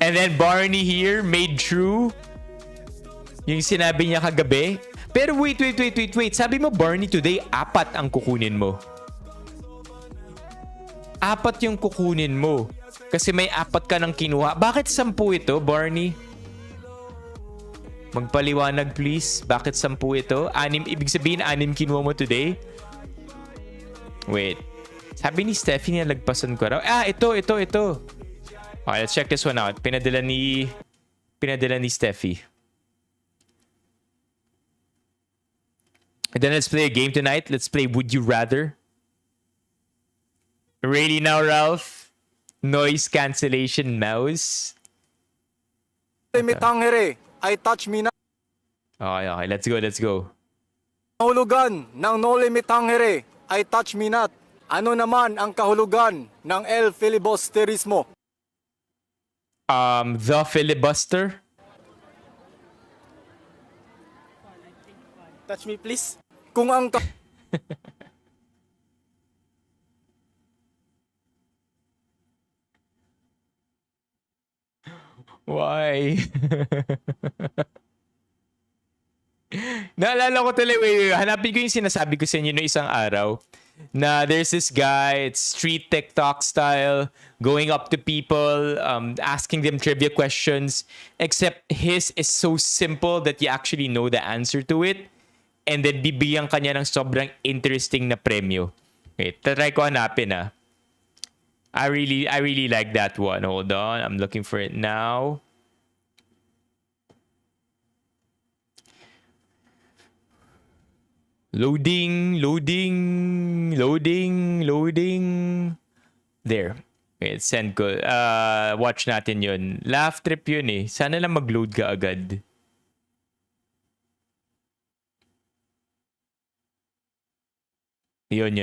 And then Barney here made true yung sinabi niya kagabi. Pero wait. Sabi mo, Barney, today, 4 ang kukunin mo. 4 yung kukunin mo. Kasi may 4 ka nang kinuha. Bakit 10 ito, Barney? Magpaliwanag, please. Bakit 10 ito? 6, ibig sabihin, 6 kinuha mo today? Wait. Sabi ni Stephanie na lagpasan ko raw. Ito. Okay, let's check this one out. Pinadala ni Steffi. And then let's play a game tonight. Let's play Would You Rather. Really now, Ralph? Noise cancellation mouse? Limitangere, I touch me na. Okay. Let's go. Kahulugan ng no limitangere, I touch me not. Ano naman ang kahulugan ng el filibusterismo? The filibuster? Touch me please. Kung ang Why? Naalala ko tuloy, wait, hanapin ko yung sinasabi ko sa inyo no isang araw na there's this guy, it's street TikTok style, going up to people, asking them trivia questions, except his is so simple that you actually know the answer to it, and then bibigyan kanya ng sobrang interesting na premyo. Wait, try ko hanapin . I really like that one. Hold on, I'm looking for it now. Loading. There. Wait, send ko. Watch natin yun. Laugh trip yun eh. Sana lang mag-load ka agad. Yun.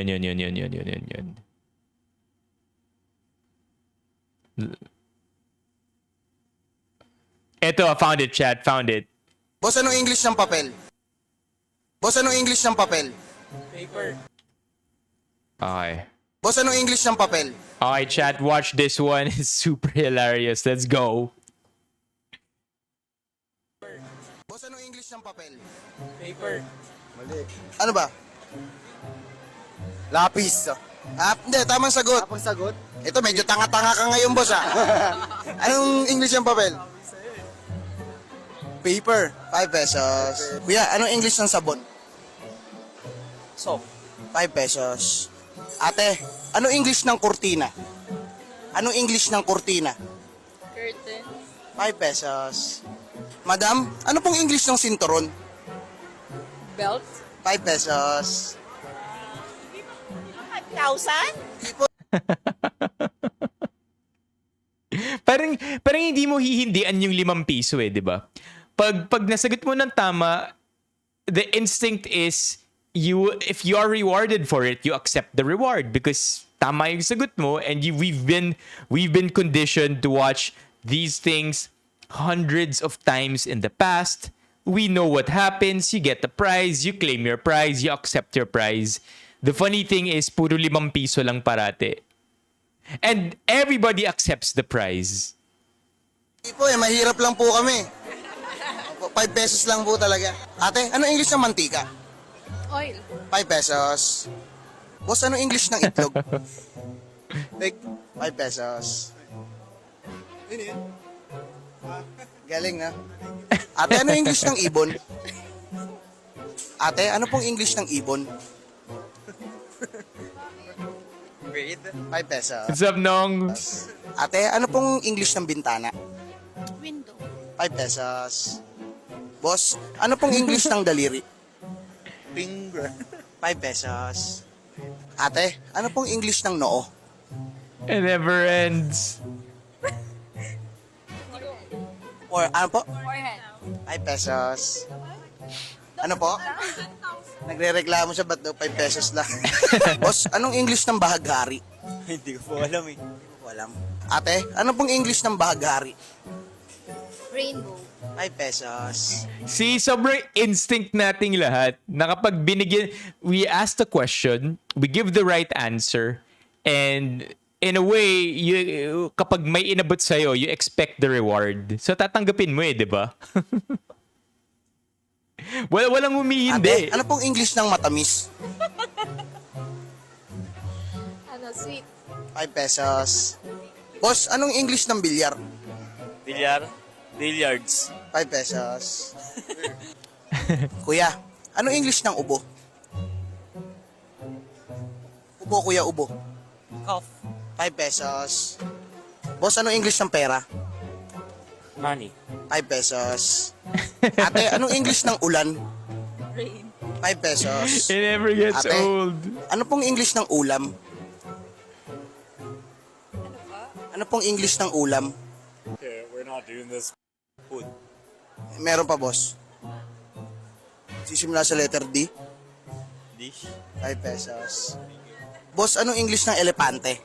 Eto, found it, chat. Found it. Boss, anong English ng papel? Boss, anong English ng papel? Okay. Boss, anong English ng papel? Okay, chat. Watch this one. It's super hilarious. Let's go. Boss, anong English ng papel? Paper. Mali. Ano ba? Lapis. Hindi, tamang sagot. Tamang sagot? Ito, medyo tanga-tanga ka ngayon, boss, Anong English ng papel? Paper. 5 pesos. Kuya, anong English ng sabon? Soap. 5 pesos. Ate, anong English ng kurtina? Anong English ng kurtina? Curtain. 5 pesos. Madam, ano pong English ng sinturon? Belt. 5 pesos. 5,000? Parang hindi mo hihindian yung 5 piso eh, di ba? Pag nasagot mo ng tama, the instinct is if you are rewarded for it, you accept the reward because tama yung sagot mo and we've been conditioned to watch these things hundreds of times in the past. We know what happens. You get the prize, you claim your prize, you accept your prize. The funny thing is, puro 5 piso lang parate. And everybody accepts the prize. Hindi po mahirap lang po kami. 5 pesos lang po talaga. Ate, ano English ng mantika? Oil. 5 pesos. Boss, ano English ng itlog? Egg. 5 pesos. Galing na. Ate, ano English ng ibon? Ate, ano pong English ng ibon? 5 pesos. What's up, Nong? Ate, ano pong English ng bintana? Window. 5 pesos. Boss, ano pong English ng daliri? Finger. 5 pesos. Ate, ano pong English ng noo? It never ends. Or ano po? Forehead. 5 pesos. Ano po? Nagre-reklamo siya, ba't daw 5 pesos lang? Boss, anong English ng bahaghari? Hindi ko po alam eh. Hindi ko alam. Ate, ano pong English ng bahaghari? Rainbow. 5 pesos. See, sobrang instinct nating lahat na kapag we ask the question, we give the right answer, and in a way, kapag may inabot sa'yo, you expect the reward. So tatanggapin mo eh, di ba? Walang humihindi. Ate, ano pong English ng matamis? Ano, sweet. 5 pesos. Boss, anong English ng bilyar? Billiards. 5 pesos. Kuya, anong English ng ubo? Ubo, kuya, ubo. Cough. 5 pesos. Boss, anong English ng pera? Money. 5 pesos. Ate, anong English ng ulan? Rain. 5 pesos. It never gets Ate, old. ano pong English ng ulam? Ano pong English ng ulam? Okay, we're not doing this. Food. Meron pa, boss. Sisimula sa letter D. Dish. 5 pesos. Boss, anong English ng elepante?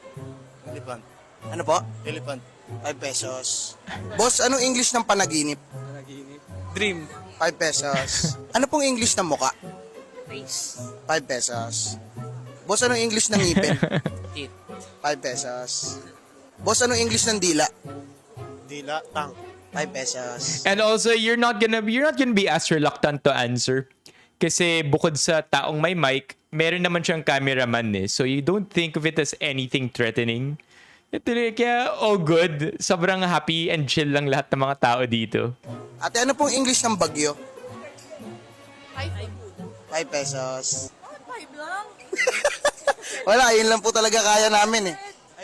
Elephant. Ano po? Elephant. 5 pesos. Boss, anong English ng panaginip? Dream. 5 pesos. Ano pong English ng muka? Face. 5 pesos. Boss, anong English ng ngipin? Teeth. 5 pesos. Boss, anong English ng dila? Dila. Tang. 5 pesos. And also, you're not gonna be as reluctant to answer. Kasi bukod sa taong may mic, meron naman siyang cameraman eh. So you don't think of it as anything threatening. Kaya all good. Sobrang happy and chill lang lahat ng mga tao dito. Ate, ano pong English ng bagyo? Typhoon. 5 pesos. Bakit 5 lang? Wala, yun lang po talaga kaya namin eh.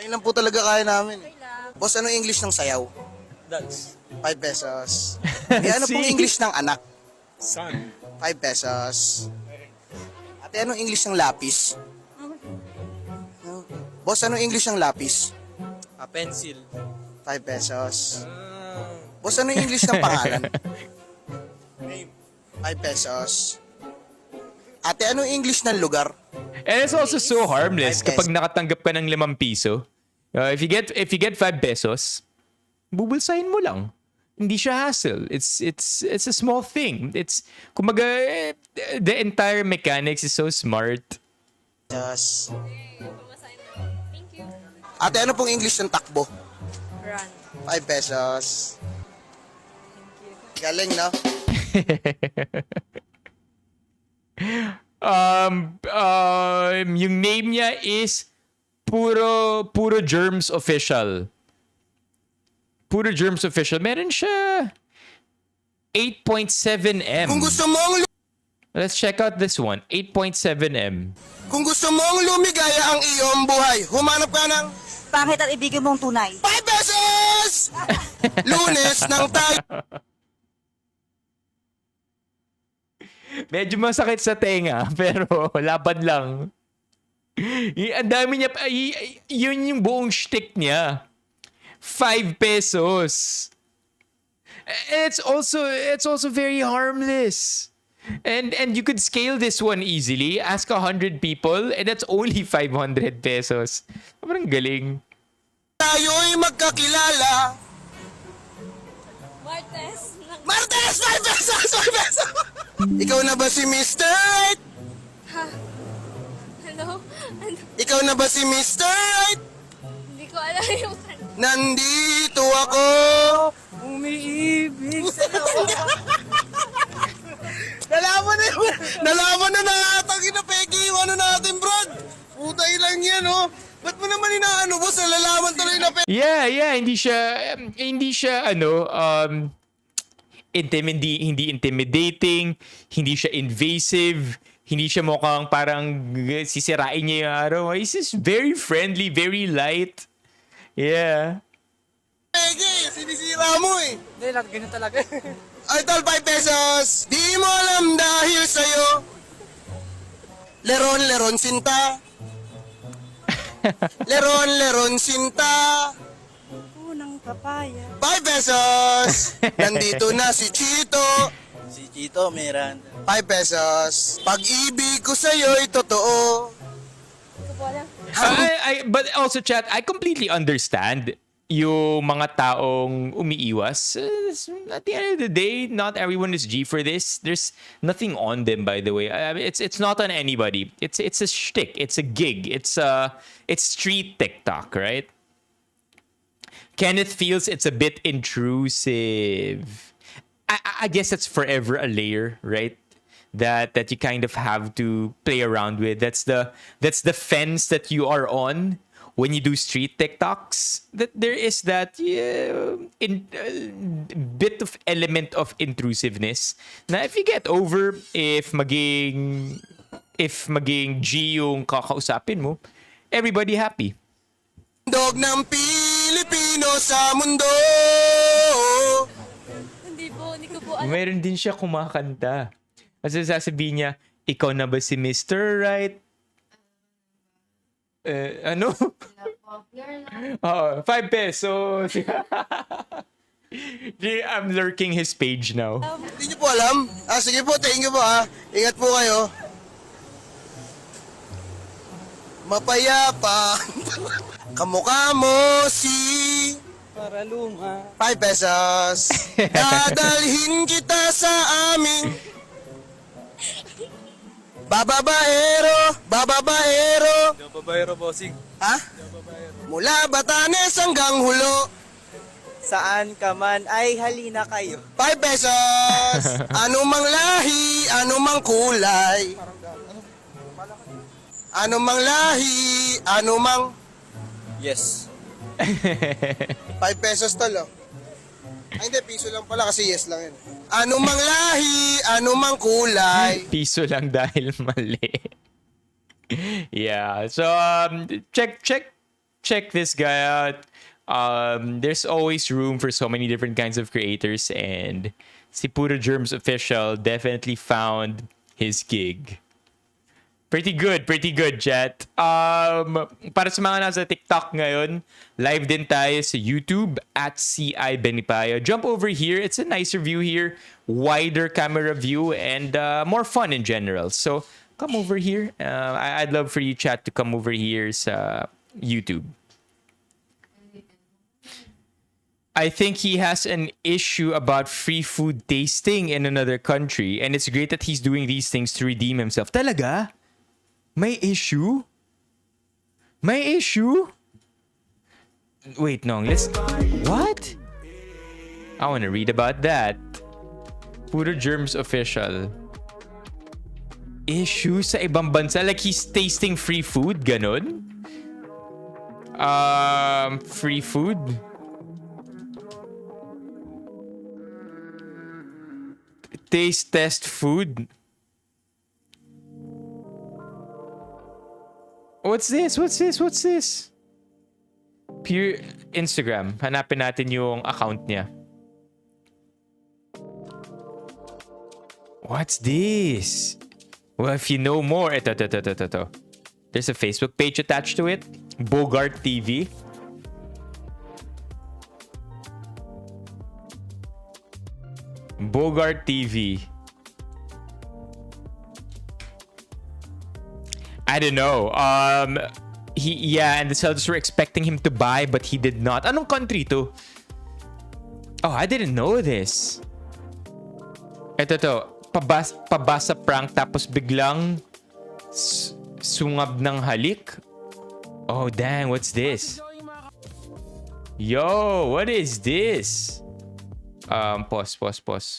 Ayun lang po talaga kaya namin. Boss, ano English ng sayaw? Dance. 5 pesos. Ano pong See? English ng anak? Sun. 5 pesos. Ate, anong English ng lapis? Boss, anong English ng lapis? Pencil. 5 pesos. Boss, anong English ng pangalan? Name. 5 pesos. Ate, anong English ng lugar? And it's also so harmless 5 pesos. kapag nakatanggap ka ng 5 piso. If you get 5 pesos, bubulsahin mo lang. Hindi siya hassle. It's a small thing. It's kumaga the entire mechanics is so smart. Pesos. Thank you. Ate, ano pong English ng takbo? Run. 5 pesos. Galing, no? Yung name niya is Puro Germs Official. Puro Germs Official. Meron siya 8.7M. Kung gusto mong Let's check out this one. 8.7M. Kung gusto mong lumigaya ang iyong buhay, humanap ka ng Pangit at ibigin mong tunay. 5 pesos! Lunes ng tayo. Medyo masakit sa tenga, pero laban lang. Ang dami niya, yun yung buong shtick niya. 5 pesos. And it's also very harmless. And you could scale this one easily. Ask 100 people, and that's only 500 pesos. Sobrang galing. Tayo'y magkakilala. Martes. Martes! 5 pesos! 5 pesos! Ikaw na ba si Mr. Right? Hello? Ano? Ikaw na ba si Mr. Right? Hindi ko alam yung Nandito ako. Umiibig sa'yo. Nalaman na nakatangin na pegi yung ano natin, Brad. Putay lang yan, oh. Ba't mo naman inaano, boss? Nalalaman tuloy na pegi. Yeah, hindi siya hindi intimidating, hindi siya invasive, hindi siya mukhang parang sisirain niya yung araw. He's just very friendly, very light. Yeah. Pegi, sinisira mo eh. Hindi, ganyan talaga. Ay, tol, 5 pesos. Di mo alam dahil sa'yo. Leron sinta. Leron sinta. Unang papaya. 5 pesos. Nandito na si Chito. Si Chito, meron. 5 pesos. Pag-ibig ko sa'yo'y totoo. But also, chat, I completely understand yung mga taong umiiwas. At the end of the day, not everyone is G for this. There's nothing on them, by the way. It's not on anybody. It's a shtick. It's a gig. It's street TikTok, right? Kenneth feels it's a bit intrusive. I guess that's forever a layer, right? That you kind of have to play around with. That's the fence that you are on when you do street TikToks. That there is that bit of element of intrusiveness. Na if you get over, if maging G yung kakausapin mo, everybody happy. Dog ng Pilipino sa mundo. Hindi ko po alam. Meron din siya kumakanta. Kasi sasabihin niya, ikaw na ba si Mr. Right? Ano? 5 pesos. I'm lurking his page now. Hindi niyo po alam? Sige po, thank you po Ingat po kayo. Mapayapa. Kamukha mo si... Para luma. 5 pesos. Dadalhin kita sa aming... Bababaero. Nababayro, bossing. Ha? Mula Batanes hanggang Hulo. Saan ka man ay halina kayo. 5 pesos. Anumang lahi, anumang kulay. Anumang lahi, anumang... Yes. 5 pesos tol, Ay, hindi, piso lang pala kasi yes lang yun. Anumang lahi, anumang kulay. Piso lang dahil mali. Yeah. So check check this guy out. There's always room for so many different kinds of creators, and si Puro Germs Official definitely found his gig. Pretty good, chat. Para sa mga nasa TikTok ngayon, live din tayo sa YouTube at CI Benipayo. Jump over here. It's a nicer view here, wider camera view, and more fun in general. So come over here. I'd love for you, chat, to come over here sa YouTube. I think he has an issue about free food tasting in another country, and it's great that he's doing these things to redeem himself. Talaga? May issue? May issue? Wait, no. What? I want to read about that. Puro Germs Official. Issue sa ibang bansa? Like he's tasting free food? Ganon? Free food? Taste test food? What's this? Pure Instagram. Hanapin natin yung account niya. What's this? Well, if you know more, ito. There's a Facebook page attached to it. Bogart TV. Bogart TV. I don't know. And the sellers were expecting him to buy, but he did not. Anong country to? Oh, I didn't know this. Ito. Pabasa prank tapos biglang sungab ng halik. Oh, dang. What's this? Yo, what is this? Pause.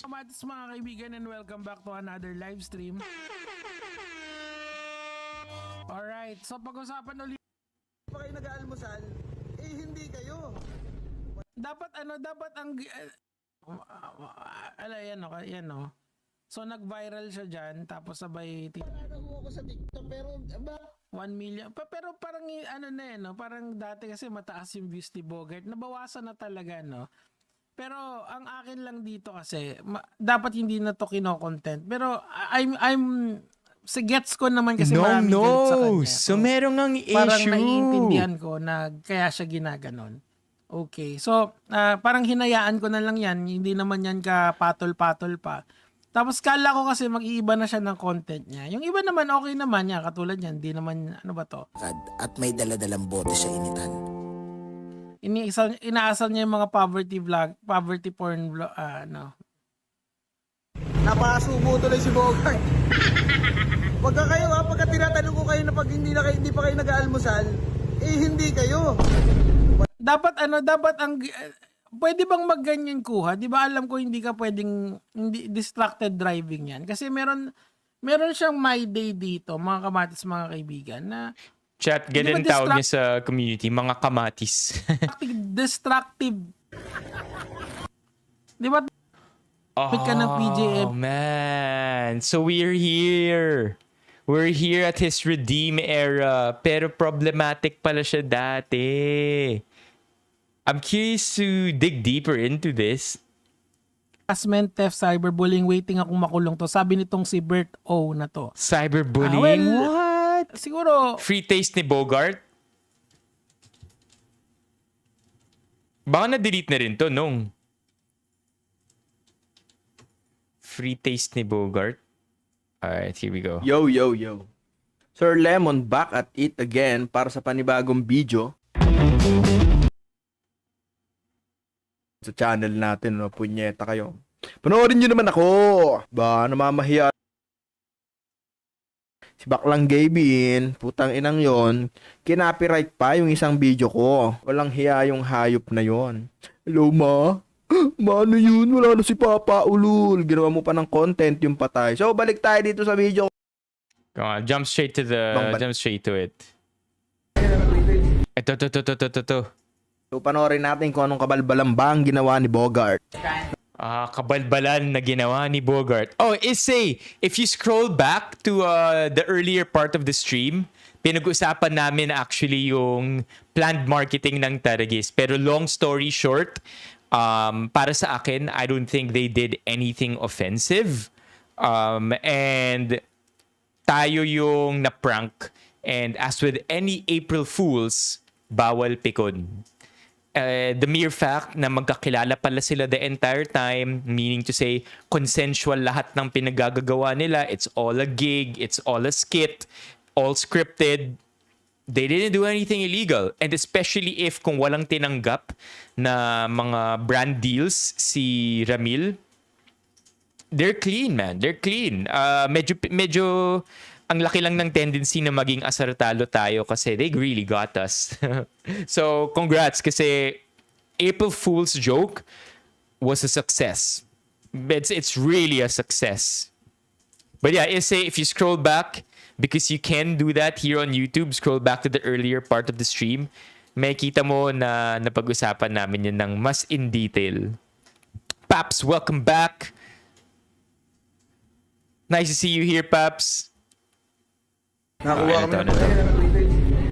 Mga kaibigan, and welcome back to another live stream. Alright, so pag-usapan ulit. Pa kayo nag-aalmusal, hindi kayo. Dapat ang yan o. So nag-viral siya dyan, tapos sabay Ako sa TikTok, pero 1 million. Pero parang parang dati kasi mataas yung views ni Bogart. Nabawasan na talaga, no? Pero ang akin lang dito kasi, dapat hindi na to kino-content. Pero I'm sa gets ko naman kasi maraming galit sa kanya. So merong ang issue. Parang naiintindihan ko na kaya siya ginaganon. Okay. So, parang hinayaan ko na lang yan. Hindi naman yan ka patol-patol pa. Tapos kala ko kasi mag-iiba na siya ng content niya. Yung iba naman okay naman niya. Katulad yan. Hindi naman, ano ba to? At may dala-dalang bote sa initan. Inaasal niya yung mga poverty porn vlog, napasubo tuloy si Bogart. Pagka kayo pagka tinatanong ko kayo na pag hindi pa kayo nag-aalmusal, hindi kayo. Dapat ang pwede bang magganyan kuha? 'Di ba alam ko hindi ka pwedeng distracted driving 'yan kasi meron siyang my day dito, mga kamatis, mga kaibigan, na chat, ganun tawag niya sa community, mga kamatis. Destructive. 'Di ba? Ka ng PJM. Oh man, so we're here at his redeem era, pero problematic pala siya dati. I'm curious to dig deeper into this. Harassment, theft, cyberbullying, waiting akong makulong to. Sabi nitong si Bert O na to. Cyberbullying? What? Siguro. Free taste ni Bogart? Baka na-delete na rin to, nung. Free taste ni Bogart. Alright, here we go. Yo. Sir Lemon back at it again para sa panibagong video. Sa channel natin, no, punyeta kayo. Panoorin nyo naman ako. Ba, namamahiya. Si Baklang Gavin, putang inang yon, kinopyright pa yung isang video ko. Walang hiya yung hayop na yon. Hello, ma? Ano yun? Wala na si Papa Ulul. Ginawa mo pa ng content yung patay. So, balik tayo dito sa video. Go on, jump straight to it. Ito. So, panoorin natin kung anong kabalbalang bang ginawa ni Bogart. Kabalbalan na ginawa ni Bogart. Oh, if you scroll back to the earlier part of the stream, pinag-usapan namin actually yung planned marketing ng Taragis. Pero long story short, para sa akin, I don't think they did anything offensive. And tayo yung na-prank. And as with any April Fools, bawal pikon. The mere fact na magkakilala pala sila the entire time, meaning to say, consensual lahat ng pinagagagawa nila, it's all a gig, it's all a skit, all scripted, they didn't do anything illegal. And especially if kung walang tinanggap na mga brand deals si Ramil, they're clean, man. They're clean. Medyo ang laki lang ng tendency na maging asartalo tayo kasi they really got us. So, congrats kasi April Fool's joke was a success. It's really a success. But yeah, if you scroll back, because you can do that here on YouTube, scroll back to the earlier part of the stream, makikita mo na napag-usapan namin yun ng mas in detail. Paps, welcome back. Nice to see you here, Paps. Nakuha kami.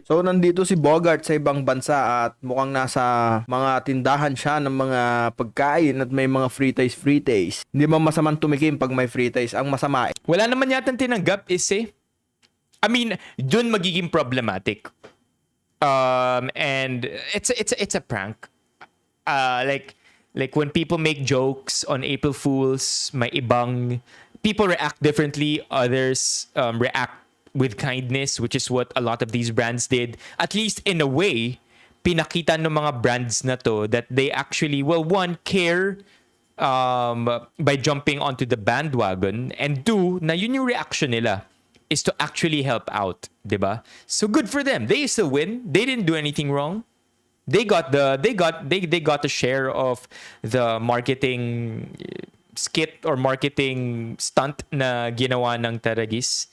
So, nandito si Bogart sa ibang bansa at mukhang nasa mga tindahan siya ng mga pagkain at may mga free taste. Hindi man masamang tumikim pag may free taste. Ang masama, Wala naman yata tinanggap I mean, dun magiging problematic. And it's a prank. Like when people make jokes on April Fools, may ibang people react differently. Others react with kindness, which is what a lot of these brands did. At least in a way, pinakita ng mga brands na to that they actually, one, care by jumping onto the bandwagon, and two, na yun yung reaction nila is to actually help out, diba? So good for them. They still win. They didn't do anything wrong. They got a share of the marketing skit or marketing stunt na ginawa ng Taragis.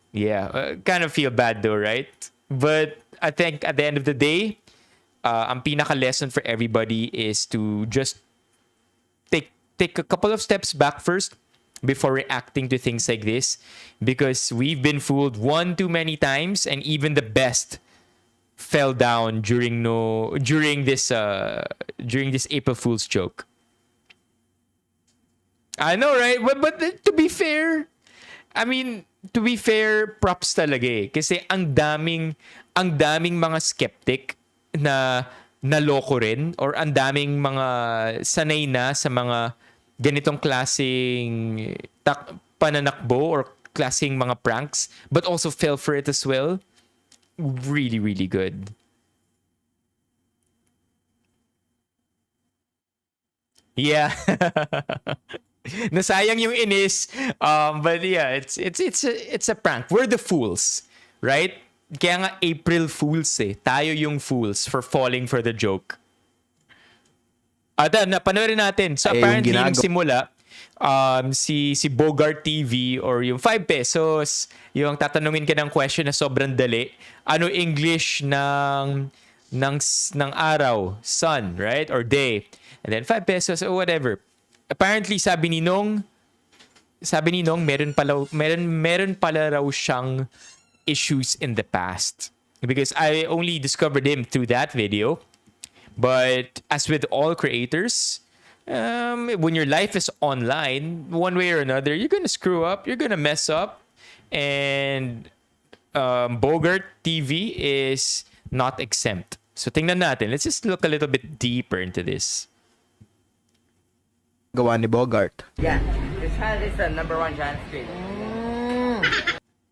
Yeah, kind of feel bad though, right? But I think at the end of the day, ang pinaka lesson for everybody is to just take a couple of steps back first before reacting to things like this, because we've been fooled one too many times, and even the best fell down during this April Fool's joke. I know, right? But to be fair, props talaga kasi ang daming mga skeptic na naloko rin, or ang daming mga sanay na sa mga ganitong klaseng pananakbo or klaseng mga pranks, but also fell for it as well. Really, really good. Yeah. Nasayang yung inis. But yeah, it's a prank. We're the fools, right? Kaya nga April Fools Tayo yung fools for falling for the joke. Panoorin natin. So apparently yung simula, si Bogart TV or yung 5 pesos, yung tatanungin ka ng question na sobrang dali. Ano English ng araw, sun, right? Or day. And then 5 pesos or whatever. Apparently sabi ni Nong meron pala raw siyang issues in the past, because I only discovered him through that video. But as with all creators, when your life is online, one way or another, you're gonna screw up, you're gonna mess up, and Bogart TV is not exempt. So tingnan natin. Let's just look a little bit deeper into this. gawa ni Bogart. Yeah, this is the #1 giant squid.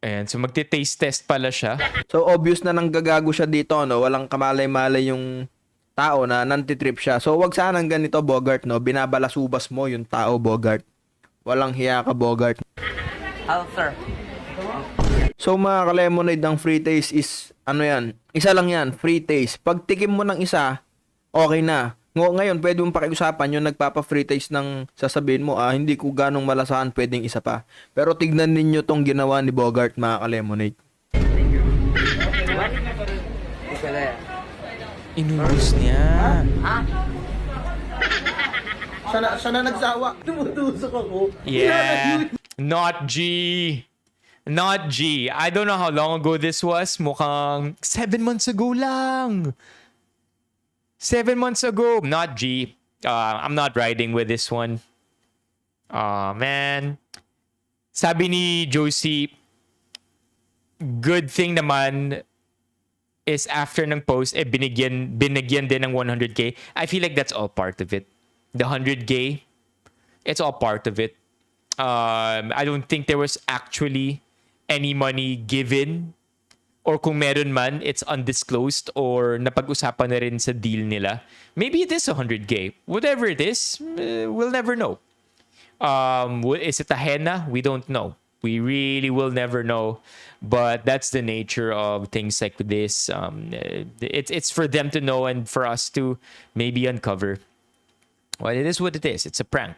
Ayan, so magti-taste test pala siya. So obvious na nanggagago siya dito, no? Walang kamalay-malay yung tao na nantitrip siya. So wag sanang ganito, Bogart, no? Binabalasubas mo yung tao, Bogart. Walang hiya ka, Bogart. Sir. So mga ka-lemonade ng free taste is, ano yan? Isa lang yan, free taste. Pag tikim mo ng isa, okay na. Ngayon, pwede mong pakiusapan yung nagpapa-free taste ng sasabihin mo, hindi ko ganong malasahan, pwedeng isa pa. Pero tignan ninyo tong ginawa ni Bogart, mga ka-lemonade. Inubos niya. Sana nagsawa. Tumutusok ako. Yeah. Not G. Not G. I don't know how long ago this was. Mukhang 7 months ago lang. 7 months ago. Not G. I'm not riding with this one. Man. Sabi ni Josie, good thing naman is after ng post, binigyan din ng 100k. I feel like that's all part of it. The 100k, it's all part of it. I don't think there was actually any money given, or kung meron man, it's undisclosed or napag-usapan na rin sa deal nila. Maybe it is 100k. Whatever it is, we'll never know. Is it a henna? We don't know. We really will never know. But that's the nature of things like this. It's for them to know and for us to maybe uncover. Well, it is what it is. It's a prank.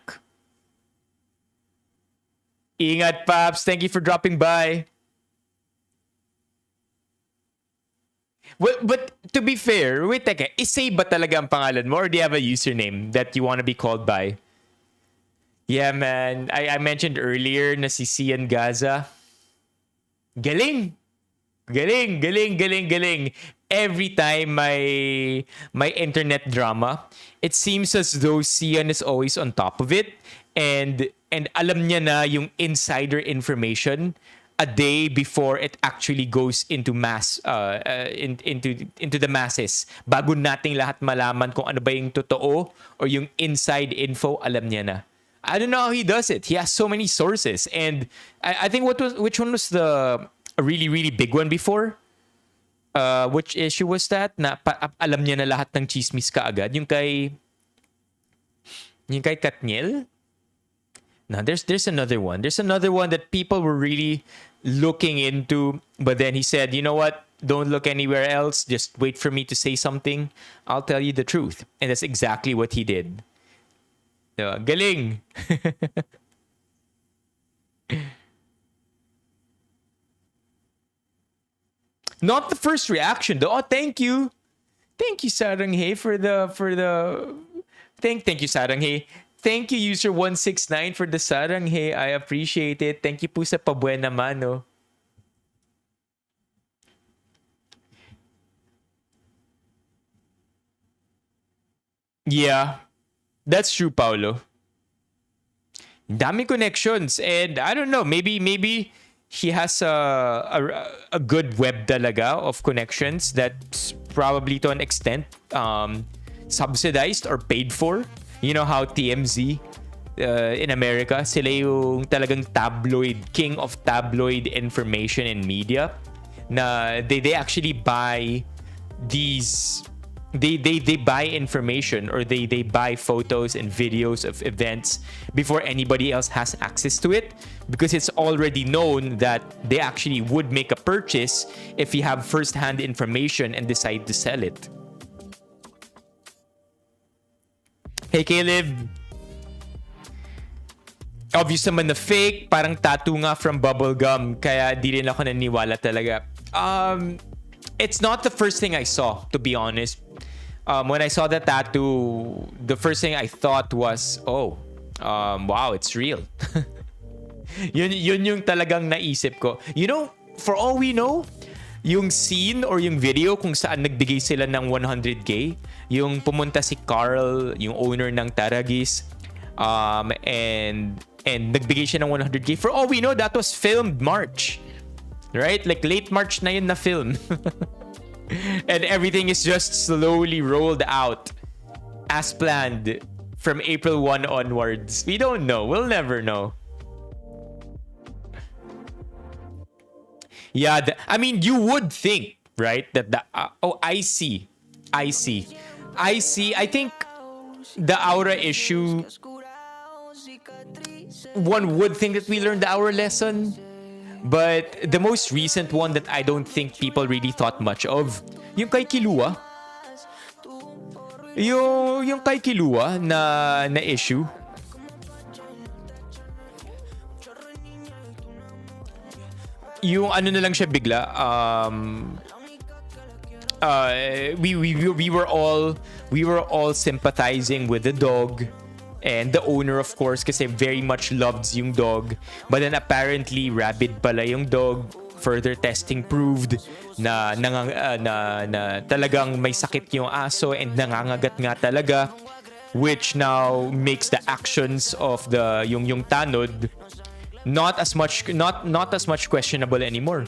Ingat, Paps. Thank you for dropping by. Well, but to be fair, wait, teka, isay ba talaga ang pangalan mo or do you have a username that you want to be called by? Yeah, man. I mentioned earlier na si Cian Gaza. Galing! Galing, galing, galing, galing. Every time my internet drama, it seems as though Cian is always on top of it. And alam niya na yung insider information a day before it actually goes into into the masses. Bago nating lahat malaman kung ano ba yung totoo or yung inside info, alam niya na. I don't know how he does it. He has so many sources. And I think which one was a really, really big one before? Which issue was that? Na alam niya na lahat ng chismis kaagad. Yung kay Katniel? No, there's another one. There's another one that people were really looking into, but then he said, you know what? Don't look anywhere else. Just wait for me to say something. I'll tell you the truth. And that's exactly what he did. Galing. Not the first reaction though. Oh, thank you. Thank you, Saranghe, for the thank you, Saranghe. Thank you, user 169 for the Saranghe. I appreciate it. Thank you po sa pabuena mano. Yeah. That's true, Paolo. Dami connections and I don't know, maybe he has a good web talaga of connections that's probably to an extent subsidized or paid for. You know how TMZ in America, sila yung talagang king of tabloid information and media na they actually buy these they buy information or they buy photos and videos of events before anybody else has access to it because it's already known that they actually would make a purchase if you have first-hand information and decide to sell it. Hey Caleb, obvious naman na fake, parang tattoo nga from bubblegum kaya di rin ako naniwala talaga. It's not the first thing I saw, to be honest. When I saw the tattoo, the first thing I thought was, wow, it's real. yun yung talagang naisip ko. You know, for all we know, yung scene or yung video kung saan nagbigay sila ng 100k, yung pumunta si Carl, yung owner ng Taragis, and nagbigay siya ng 100k. For all we know, that was filmed March. Right? Like late March na yun na film. And everything is just slowly rolled out as planned from April 1 onwards. We don't know. We'll never know. Yeah, I mean, you would think, right? That I see. I think the aura issue, one would think that we learned our lesson. But the most recent one that I don't think people really thought much of, yung kay Kilua. Yung kay Kilua na issue. Yung ano na lang siya bigla, we were all sympathizing with the dog And the owner, of course, kasi very much loves yung dog. But then apparently, rabid pala yung dog. Further testing proved na talagang may sakit yung aso and nangangagat nga talaga, which now makes the actions of the yung tanod not as much questionable anymore.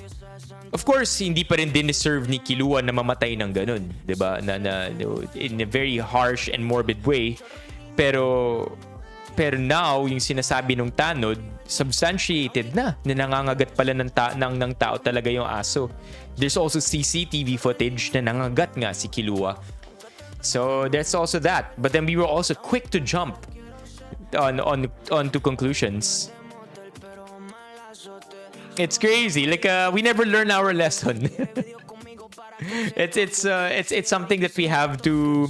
Of course, hindi pa rin din-deserve ni Kilua na mamatay ng ganun, 'di ba? Na in a very harsh and morbid way. Pero now, yung sinasabi ng tanod, substantiated na nangangagat pala ng tao talaga yung aso. There's also CCTV footage na nangagat nga si Kilua. So, there's also that. But then we were also quick to jump on to conclusions. It's crazy. Like, we never learn our lesson. It's something that we have to...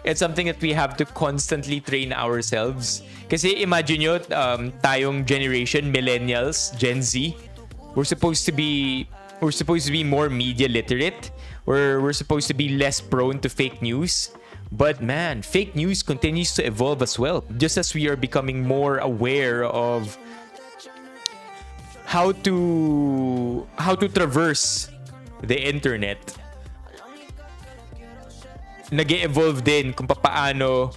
It's something that we have to constantly train ourselves. Kasi imagine nyo, tayong generation, millennials, Gen Z, we're supposed to be more media literate. We're supposed to be less prone to fake news. But man, fake news continues to evolve as well. Just as we are becoming more aware of how to traverse the internet, nag-evolve din kung papaano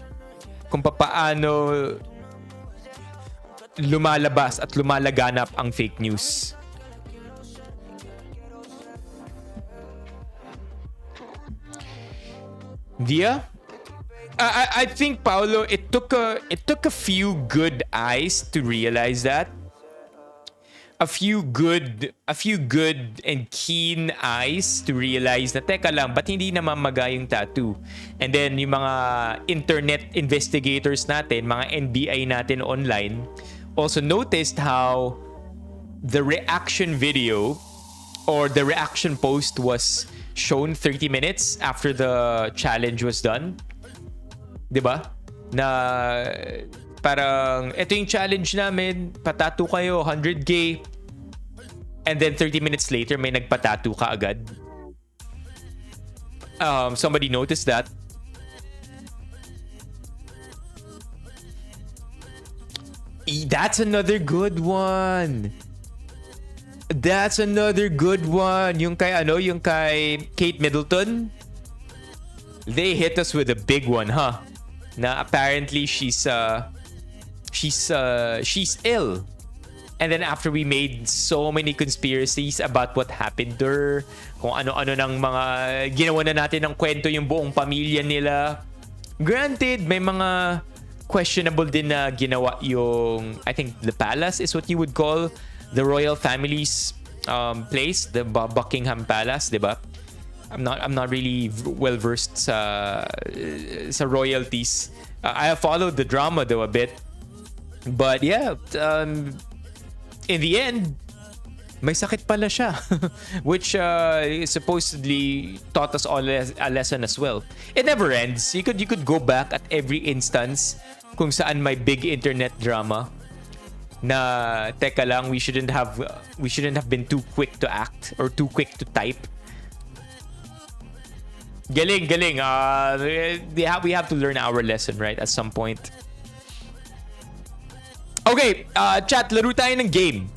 lumalabas at lumalaganap ang fake news. Dia? I think, Paolo, it took a few good eyes to realize that. A few good and keen eyes to realize na teka lang, ba't hindi namamaga yung tattoo? And then yung mga internet investigators natin, mga NBI natin online, also noticed how the reaction video or the reaction post was shown 30 minutes after the challenge was done. 'Di ba? Na parang ito yung challenge namin, patatu kayo 100K, and then 30 minutes later may nagpatatu ka agad. Somebody noticed that. That's another good one. That's another good one. Yung kay Kate Middleton, they hit us with a big one, huh? Na apparently she's ill. And then after we made so many conspiracies about what happened to her, kung ano-ano ng mga ginawa na natin ng kwento yung buong pamilya nila. Granted, may mga questionable din na ginawa yung, I think the palace is what you would call the royal family's place, the Buckingham Palace, 'di ba? I'm not really well versed sa royalties. I have followed the drama though a bit. But yeah, in the end, may sakit pala siya. Which supposedly taught us all a lesson as well. It never ends. You could go back at every instance kung saan may big internet drama na teka lang, we shouldn't have been too quick to act or too quick to type. Galing. We have to learn our lesson, right? At some point. Okay, chat, laro tayo ng game.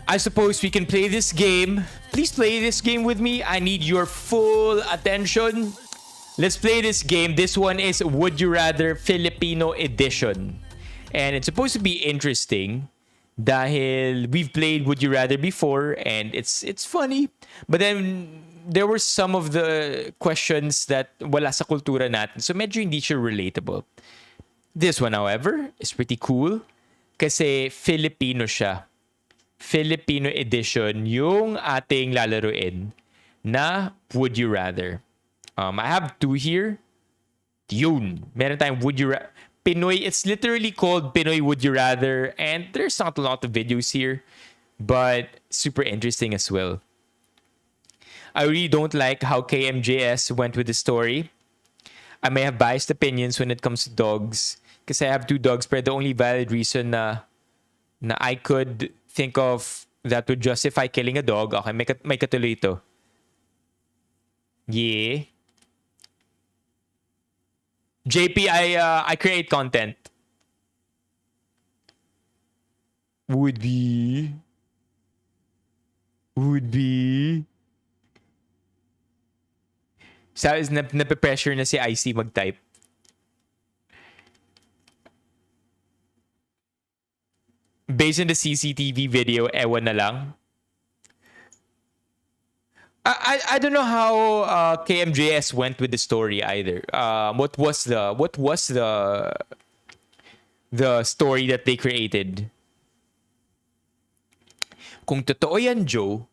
I suppose we can play this game. Please play this game with me. I need your full attention. Let's play this game. This one is Would You Rather Filipino Edition. And it's supposed to be interesting dahil we've played Would You Rather before and it's funny. But then there were some of the questions that wala sa kultura natin. So medyo hindi siya relatable. This one, however, is pretty cool kasi Filipino siya. Filipino edition yung ating lalaruin na Would You Rather. I have two here. Yun. Meron tayong Would You Rather. Pinoy, it's literally called Pinoy Would You Rather and there's not a lot of videos here but super interesting as well. I really don't like how KMJS went with the story. I may have biased opinions when it comes to dogs kasi I have two dogs but the only valid reason na I could think of that would justify killing a dog. Okay, may katuloy ito. Yeah. JP, I create content. Would be. Sabi, nape-pressure na si IC mag-type. Based on the CCTV video, ewan na lang. I don't know how KMJS went with the story either. What was the story that they created? Kung totoo yan, Joe,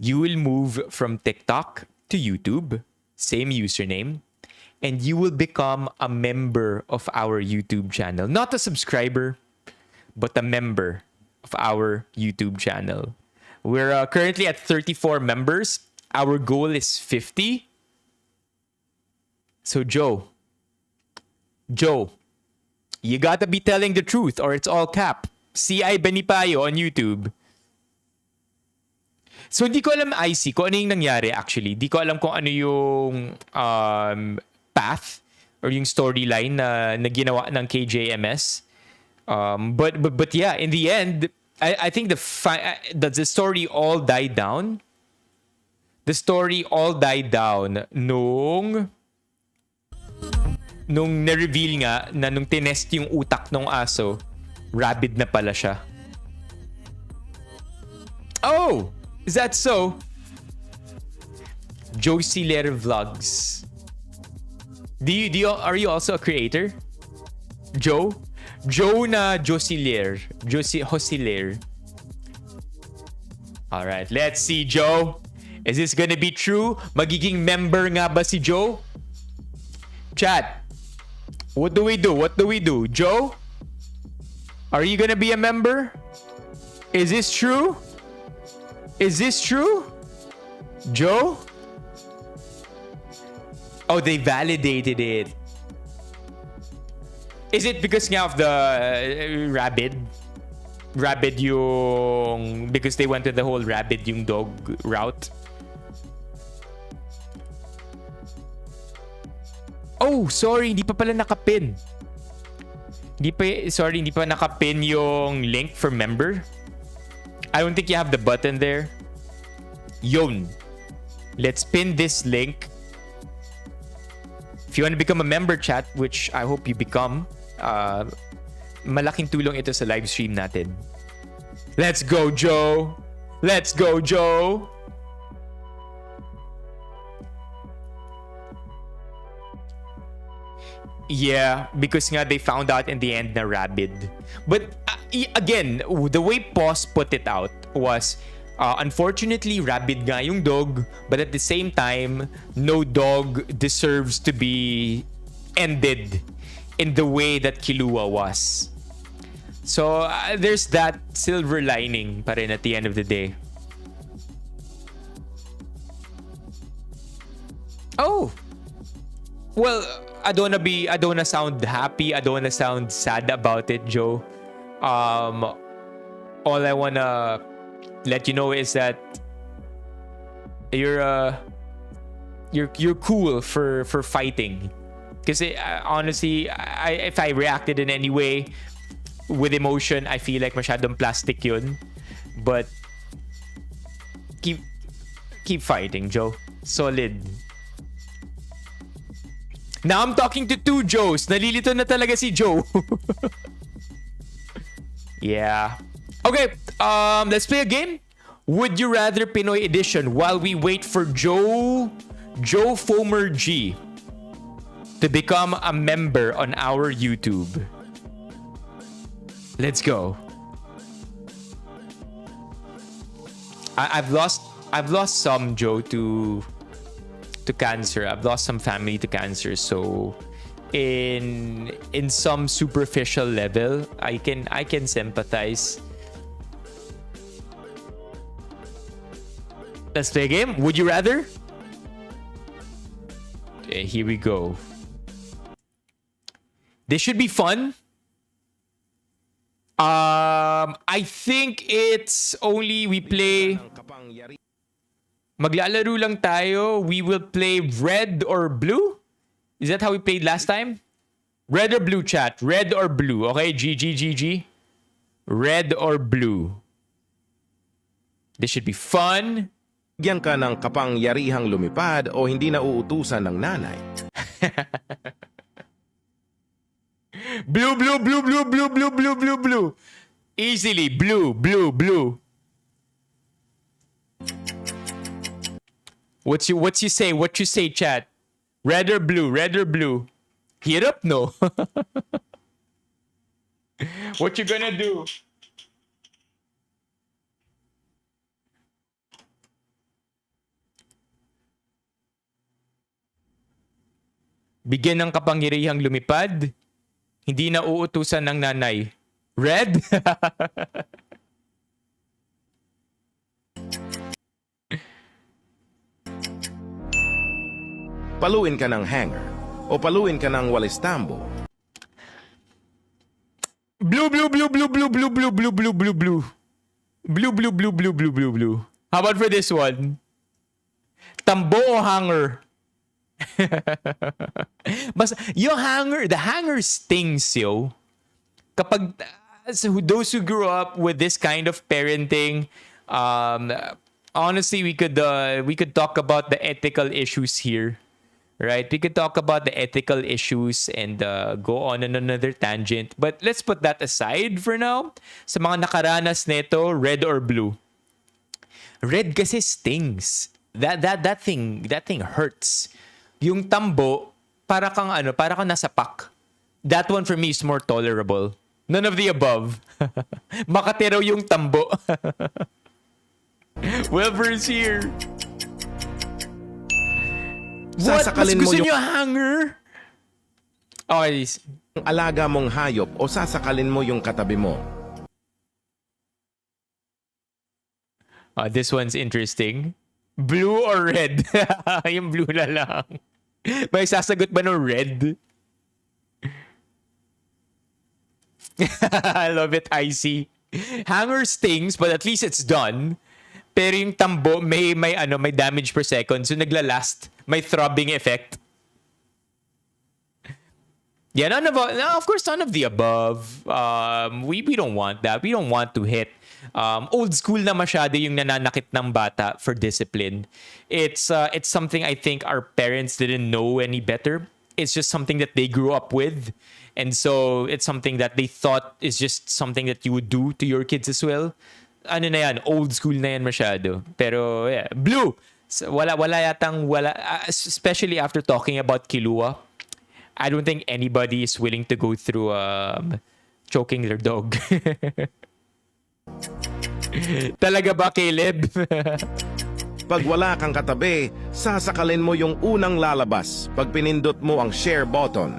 you will move from TikTok to YouTube, same username, and you will become a member of our YouTube channel. Not a subscriber, but a member of our YouTube channel. We're currently at 34 members. Our goal is 50. So Joe, you gotta be telling the truth or it's all cap. CI Benipayo on YouTube. So hindi ko alam, IC, kung ano yung nangyari actually. Hindi ko alam kung ano yung path or yung storyline na ginawa ng KJMS. But yeah, in the end, I think the story all died down. The story all died down nung na-reveal nga na nung tinest yung utak ng aso, rabid na pala siya. Oh! Is that so? Josie Lair Vlogs. Are you also a creator? Joe na Josie Lair. Josie Lair. Alright, let's see, Joe. Is this gonna be true? Magiging member nga ba si Joe? Chat. What do we do? Joe? Are you gonna be a member? Is this true? Joe? Oh, they validated it. Is it because nga of the rabid? Rabid yung... Because they went to the whole rabid yung dog route? Oh, sorry. Hindi pa pala nakapin. Hindi pa nakapin yung link for member. I don't think you have the button there. Yun. Let's pin this link. If you want to become a member, chat, which I hope you become, malaking tulong ito sa live stream natin. Let's go, Joe! Let's go, Joe! Yeah, because nga they found out in the end na rabid. But again, the way Poss put it out was, unfortunately, rabid nga yung dog, but at the same time, no dog deserves to be ended in the way that Kilua was. So there's that silver lining pa rin at the end of the day. Oh! Well, I don't wanna sound happy. I don't wanna sound sad about it, Joe. All I wanna let you know is that you're cool for fighting. Kasi honestly, if I reacted in any way with emotion, I feel like masyadong plastic yun. But keep fighting, Joe. Solid. Now I'm talking to two Joes. Nalilito na talaga si Joe. Yeah. Okay, let's play a game. Would you rather Pinoy edition while we wait for Joe Fomer G to become a member on our YouTube. Let's go. I've lost some Joe to cancer. I've lost some family to cancer, so in some superficial level, I can sympathize. Let's play a game. Would you rather? Okay, here we go. This should be fun. I think it's only we play. Maglalaro lang tayo. We will play red or blue. Is that how we played last time? Red or blue, chat? Red or blue? Okay, G. Red or blue? This should be fun. Bigyan ka ng kapangyarihang lumipad o hindi na uutusan ng nanay. Blue. Easily, blue. What you say, chat? Red or blue? Hit up, no? What you gonna do? Bigyan ng kapangyarihang lumipad, hindi na uutusan ng nanay. Red? Paluin ka ng hanger o paluin ka ng walis tambo. Blue. How about for this one? Tambo o hanger? Mas the hanger stings, yo. Kapag so those who grew up with this kind of parenting, honestly, we could talk about the ethical issues here, right? We could talk about the ethical issues and go on another tangent. But let's put that aside for now. Sa mga nakaranas nito, red or blue? Red kasi stings. That thing hurts. Yung tambo, para kang nasa pack. That one for me is more tolerable. None of the above. Makatero yung tambo. Wilbur's here. What? Mas Sasakalin mo gusto yung niyo hanger? Okay. alaga mong hayop o sasakalin mo yung katabi mo. This one's interesting. Blue or red? Yung blue na lang. May sasagot ba ng red? I love it, icy. Hanger stings, but at least it's done. Pero yung tambo, may damage per second. So naglalast. May throbbing effect. Yeah, of course, none of the above. We don't want that. We don't want to hit. Old school na masyado yung nananakit ng bata for discipline. It's something I think our parents didn't know any better. It's just something that they grew up with. And so it's something that they thought is just something that you would do to your kids as well. Ano na yan? Old school na yan masyado. Pero yeah, blue. So, wala especially after talking about Kilua. I don't think anybody is willing to go through choking their dog. Talaga ba, Caleb? Pag wala kang katabi, sasakalin mo yung unang lalabas pag pinindot mo ang share button.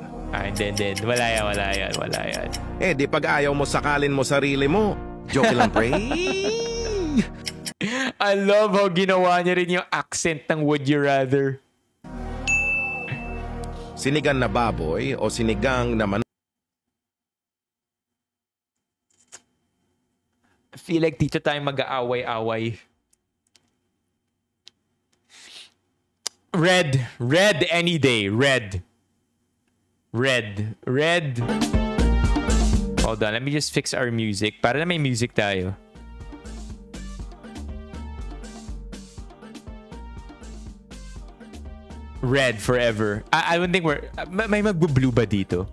Then. Wala yan. Eh di pag ayaw mo sakalin mo sarili mo, joke lang pre. I love how ginawa niya rin yung accent ng Would You Rather. Sinigang na baboy o sinigang na manok? I feel like dito tayo mag-aaway-away. Red any day. Red. Hold on, let me just fix our music. Para na may music tayo. Red forever. I don't think may magbo-blue ba dito?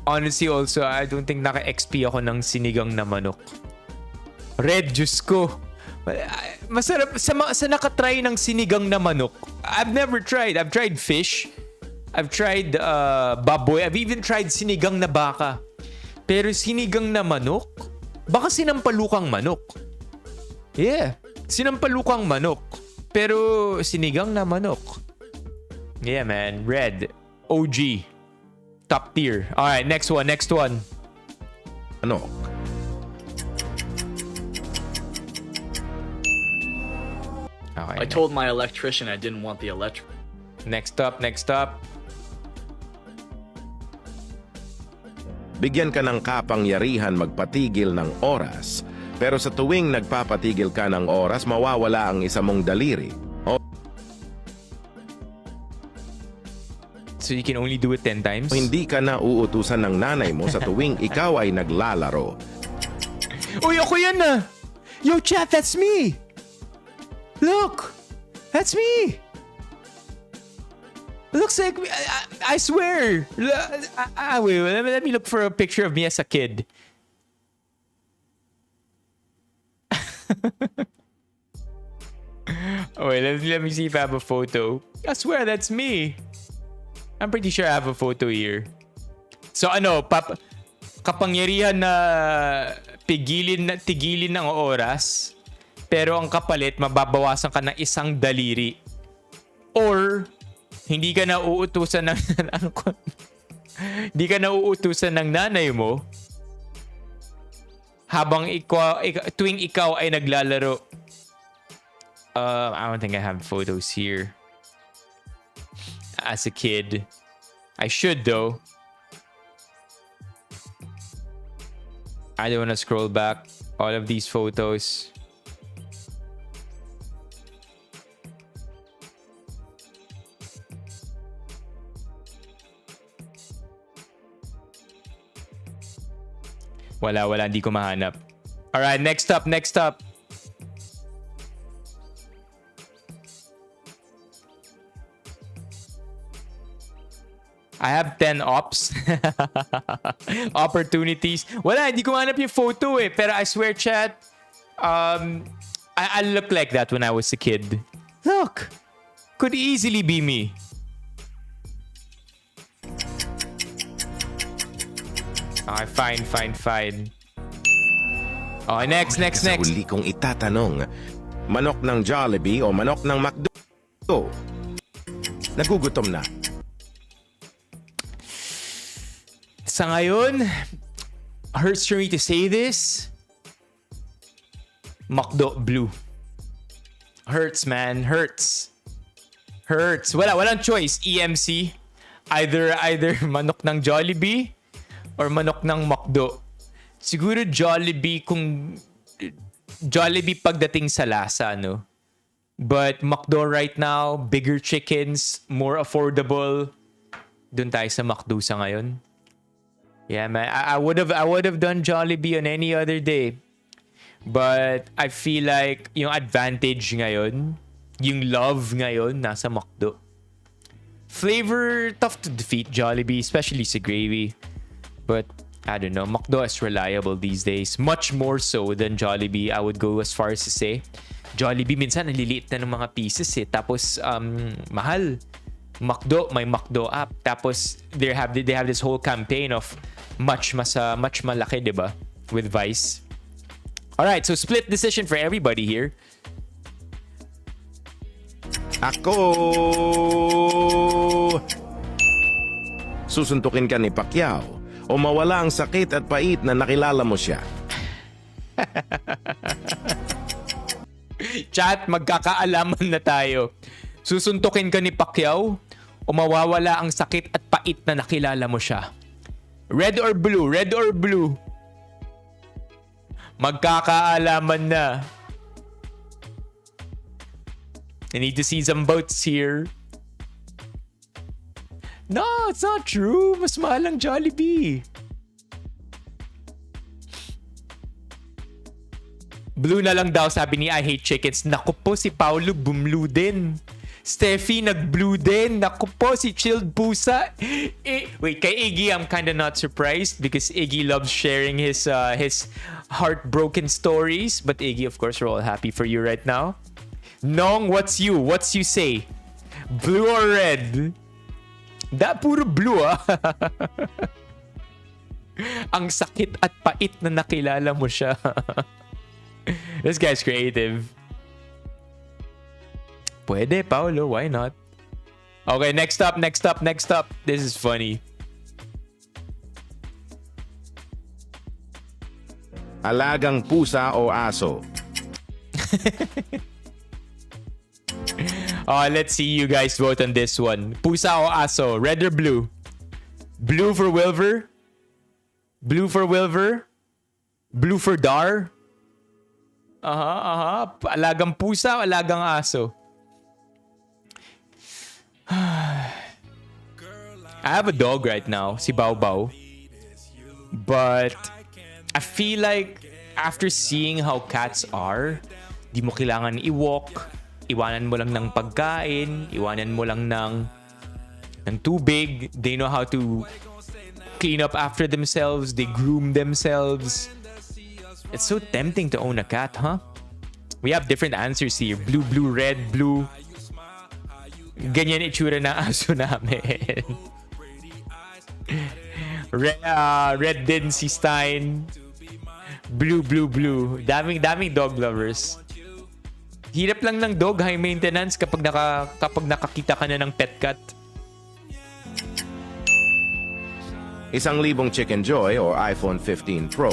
Honestly also, I don't think naka-XP ako ng sinigang na manok. Red, Diyos ko. Masarap. Sa nakatry ng sinigang na manok, I've never tried. I've tried fish. I've tried baboy. I've even tried sinigang na baka. Pero sinigang na manok? Baka sinampalukang manok. Yeah. Sinampalukang manok. Pero sinigang na manok. Yeah, man. Red. OG. Top tier. Alright, next one. Manok. Okay. I told my electrician I didn't want the electric. Next up. Bigyan ka ng kapangyarihan magpatigil ng oras. Pero sa tuwing nagpapatigil ka ng oras, mawawala ang isa mong daliri. So you can only do it 10 times? Hindi ka na uutusan ng nanay mo sa tuwing ikaw ay naglalaro. Uy, ako yan na! Yo, chat, that's me! Look! That's me! Looks like me. I swear! Wait, let me look for a picture of me as a kid. Oh, wait, let me see if I have a photo. I swear, that's me. I'm pretty sure I have a photo here. So ano, kapangyarihan na tigilin ng oras, pero ang kapalit, mababawasan ka ng isang daliri. Or, hindi ka na uutusan ng hindi ka na uutusan ng nanay mo habang tuwing ikaw ay naglalaro. I don't think I have photos here. As a kid. I should though. I don't want to scroll back all of these photos. Wala, hindi ko mahanap. Alright, next up. I have 10 ops. Opportunities. Wala, hindi ko mahanap yung photo eh. Pero I swear, chat, I look like that when I was a kid. Look! Could easily be me. Okay, fine. Okay, next. Sa huli kong itatanong, manok ng Jollibee o manok ng McDo? Nagugutom na. Sa ngayon, hurts for me to say this. McDo Blue. Hurts, man. Hurts. Walang choice. EMC. Either manok ng Jollibee or manok ng McDo. Siguro Jollibee pagdating sa lasa, no? But McDo right now, bigger chickens, more affordable. Doon tayo sa McDo sa ngayon. Yeah, man. I would have done Jollibee on any other day. But I feel like yung advantage ngayon, yung love ngayon, nasa McDo. Flavor, tough to defeat Jollibee, especially sa gravy. But I don't know, McDo is reliable these days. Much more so than Jollibee. I would go as far as to say. Jollibee minsan naliliit na ng mga pieces eh. Tapos mahal. McDo, may McDo app. Tapos they have this whole campaign of much malaki, diba? With Vice. Alright, so split decision for everybody here. Ako! Susuntukin ka ni Pacquiao o mawala ang sakit at pait na nakilala mo siya? Chat, magkakaalaman na tayo. Susuntukin ka ni Pacquiao o mawawala ang sakit at pait na nakilala mo siya? Red or blue? Magkakaalaman na. I need to see some votes here. No, it's not true. Mas mahal ang Jollibee. Blue na lang daw, sabi ni I Hate Chickens. Naku po, si Paolo bumblue din. Steffi nag-blue din. Naku po, si Chilled Pusa. Wait, kay Iggy, I'm kinda not surprised because Iggy loves sharing his heartbroken stories. But Iggy, of course, we're all happy for you right now. Nong, what's you say? Blue or red? Puro blue, ah. Ang sakit at pait na nakilala mo siya. This guy's creative. Pwede, Paolo. Why not? Okay, next up. This is funny. Alagang pusa o aso? Let's see you guys vote on this one. Pusa o aso? Red or blue? Blue for Wilver? Blue for Dar? Alagang pusa o alagang aso? I have a dog right now, si Bao Bao. But I feel like after seeing how cats are, di mo kailangan i-walk, iwanan mo lang ng pagkain, iwanan mo lang ng tubig. They know how to clean up after themselves, they groom themselves. It's so tempting to own a cat, huh? We have different answers here. Blue, blue, red, blue. Ganyan itsura na aso namin. Red din si Stein. Blue, blue, blue. Daming dog lovers. Hirap lang ng dog, high maintenance kapag nakakita ka na ng pet cat. 1,000 Chicken Joy o iPhone 15 Pro.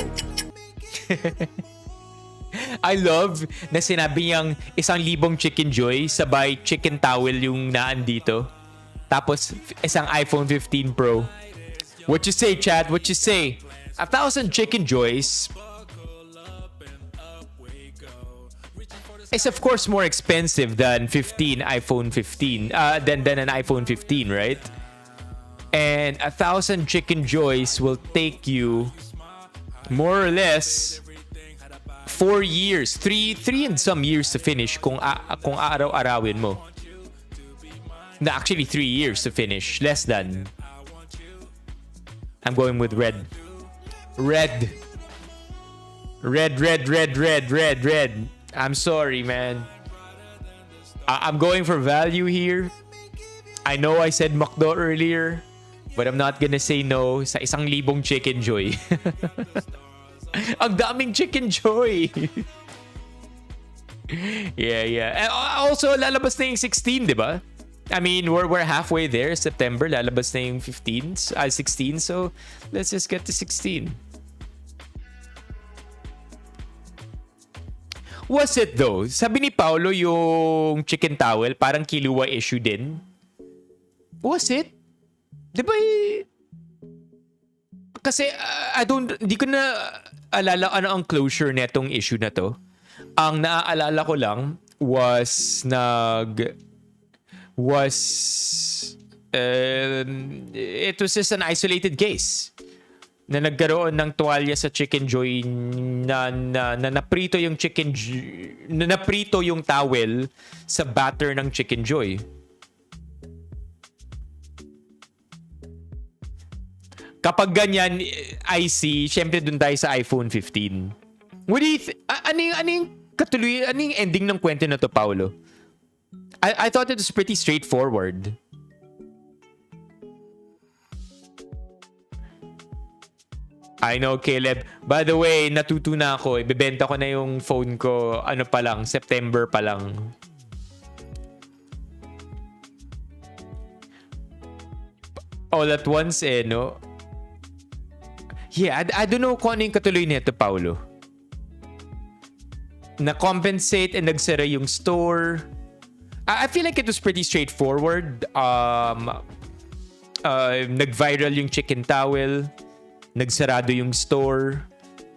I love na sinabi niyang 1,000 Chicken Joy sabay chicken towel yung naan dito. Tapos isang iPhone 15 Pro. What you say, chat? What you say? 1,000 Chicken Joys is of course more expensive than iPhone 15 than an iPhone 15, right? And 1,000 Chicken Joys will take you more or less 4 years, 3 and some years to finish kung araw-arawin mo. No, actually 3 years to finish, less than. I'm going with red. Red. I'm sorry, man. I'm going for value here. I know I said McDo earlier, but I'm not gonna say no sa 1,000 Chicken Joy. Ang daming Chicken Joy. Yeah. And also, lalabas na yung 16, di ba? I mean, we're halfway there. September, lalabas na yung 16, 16. So, let's just get to 16. Was it though? Sabi ni Paolo yung chicken towel, parang Kilua issue din. Was it? Di ba kasi hindi ko na alala ano ang closure netong issue na to. Ang naaalala ko lang was it was just an isolated case na nagkaroon ng tuwalya sa Chicken Joy na naprito yung naprito yung towel sa batter ng Chicken Joy. Kapag ganyan, I see, syempre dun tayo sa iPhone 15. What do you ano yung katuloy, ano yung ending ng kwento na to, Paolo? I thought it was pretty straightforward. I know, Caleb. By the way, natuto na ako. Ibebenta ko na yung phone ko, ano pa lang, September pa lang. All at once, no? Yeah, I don't know kung ano yung katuloy nito, Paolo. Na-compensate and nagsara yung store. I feel like it was pretty straightforward. Nag-viral yung chicken towel. Nagsarado yung store.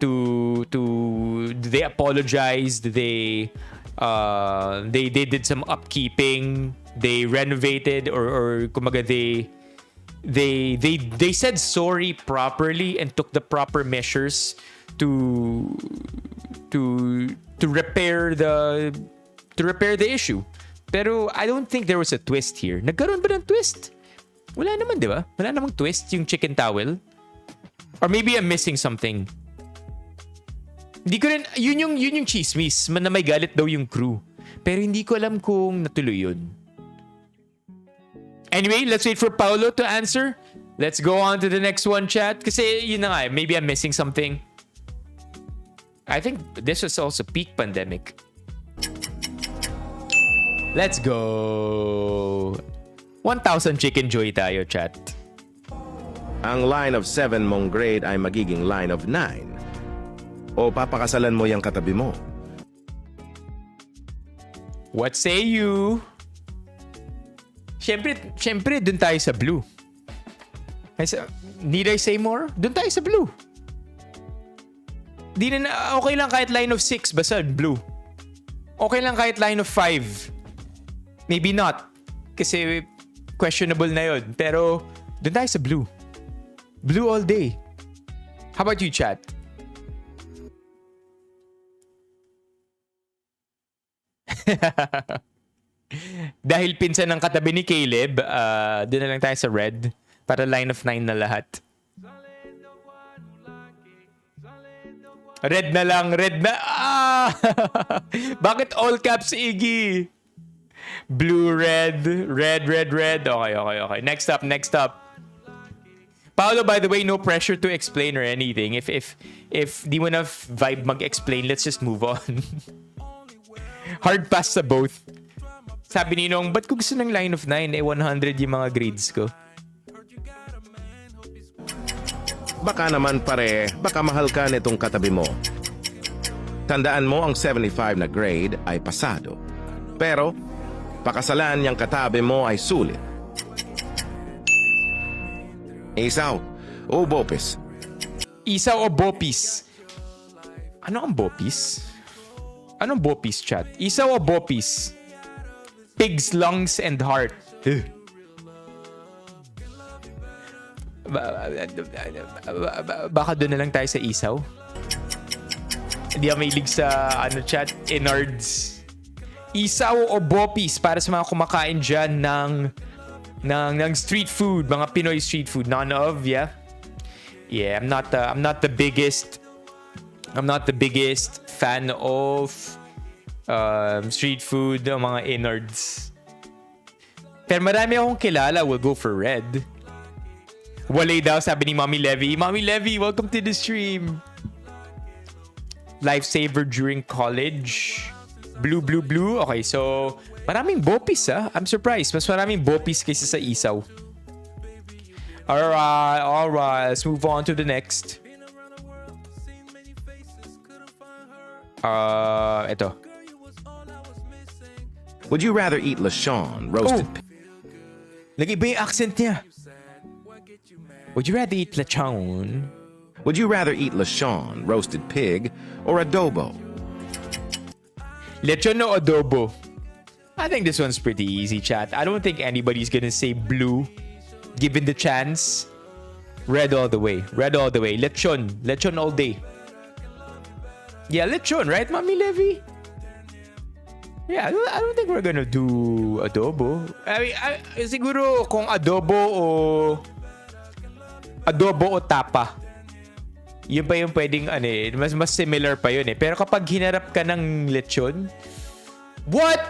They apologized. They did some upkeeping. They renovated or kumaga they said sorry properly and took the proper measures to repair the issue. Pero I don't think there was a twist here. Nagkaroon ba ng twist? Wala naman, di ba? Wala namang twist yung chicken towel. Or maybe I'm missing something. Hindi ko rin, yun yung chismis na may galit daw yung crew. Pero hindi ko alam kung natuloy yun. Anyway, let's wait for Paolo to answer. Let's go on to the next one, chat. Kasi yun na nga, maybe I'm missing something. I think this was also peak pandemic. Let's go. 1,000 Chicken Joy tayo, chat. Ang line of 7 mong grade ay magiging line of 9. O papakasalan mo yung katabi mo? What say you? Siyempre, dun tayo sa blue. Need I say more? Dun tayo sa blue. Okay lang kahit line of 6, basta blue. Okay lang kahit line of 5. Maybe not. Kasi questionable na yun. Pero Doon tayo sa blue. Blue all day. How about you, chat? Dahil pinsan ng katabi ni Caleb, doon na lang tayo sa red. Para line of 9 na lahat. Red na lang, red na. Bakit all caps, Iggy? Blue, red, red, red, red. Okay. Next up. Paolo, by the way, no pressure to explain or anything. If di mo na vibe mag-explain, let's just move on. Hard pass sa both. Sabi ni Nong, ba't ko gusto ng line of 9? 100 yung mga grades ko. Baka naman pare, baka mahal ka nitong katabi mo. Tandaan mo ang 75 na grade ay pasado. Pero, pakasalan niyang katabi mo ay sulit. Isaw o bopis? Isaw o bopis? Ano ang bopis? Anong bopis, chat? Isaw o bopis? Pig's lungs and heart. Baka doon na lang tayo sa isaw. Hindi ako mahilig sa chat, innards. Isaw o bopis para sa mga kumakain dyan ng street food, mga Pinoy street food. None of, yeah. Yeah, I'm not the biggest fan of street food, mga innards. Pero marami akong kilala will go for red. Walay daw, sabi ni Mommy Levy. Mommy Levy, welcome to the stream. Lifesaver during college. Blue. Okay, so maraming bopis, ah. I'm surprised. Mas maraming bopis kaysa sa isaw. Alright. Let's move on to the next. Ito. Would you rather eat lechon roasted pig? Nag-iba yung accent niya. Would you rather eat lechon? Would you rather eat lechon roasted pig or adobo? Lechon o adobo? I think this one's pretty easy, chat. I don't think anybody's gonna say blue given the chance. Red all the way. Lechon all day. Yeah, lechon, right, Mommy Levy? Yeah, I don't think we're gonna do adobo. I mean, siguro kung adobo o tapa. Yun pa yung pwedeng mas similar pa yun eh. Pero kapag hinarap ka ng lechon, what?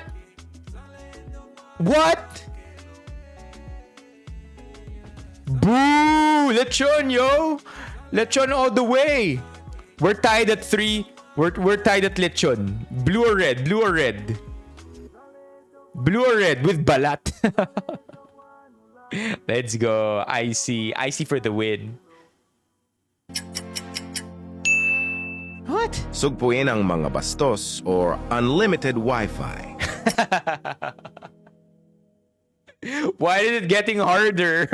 Boo! Lechon, yo! Lechon all the way. We're tied at 3. We're tied at lechon. Blue or red? Blue or red with balat. Let's go. Icy for the win. What? Sugpuin ang mga bastos or unlimited Wi-Fi? Why is it getting harder?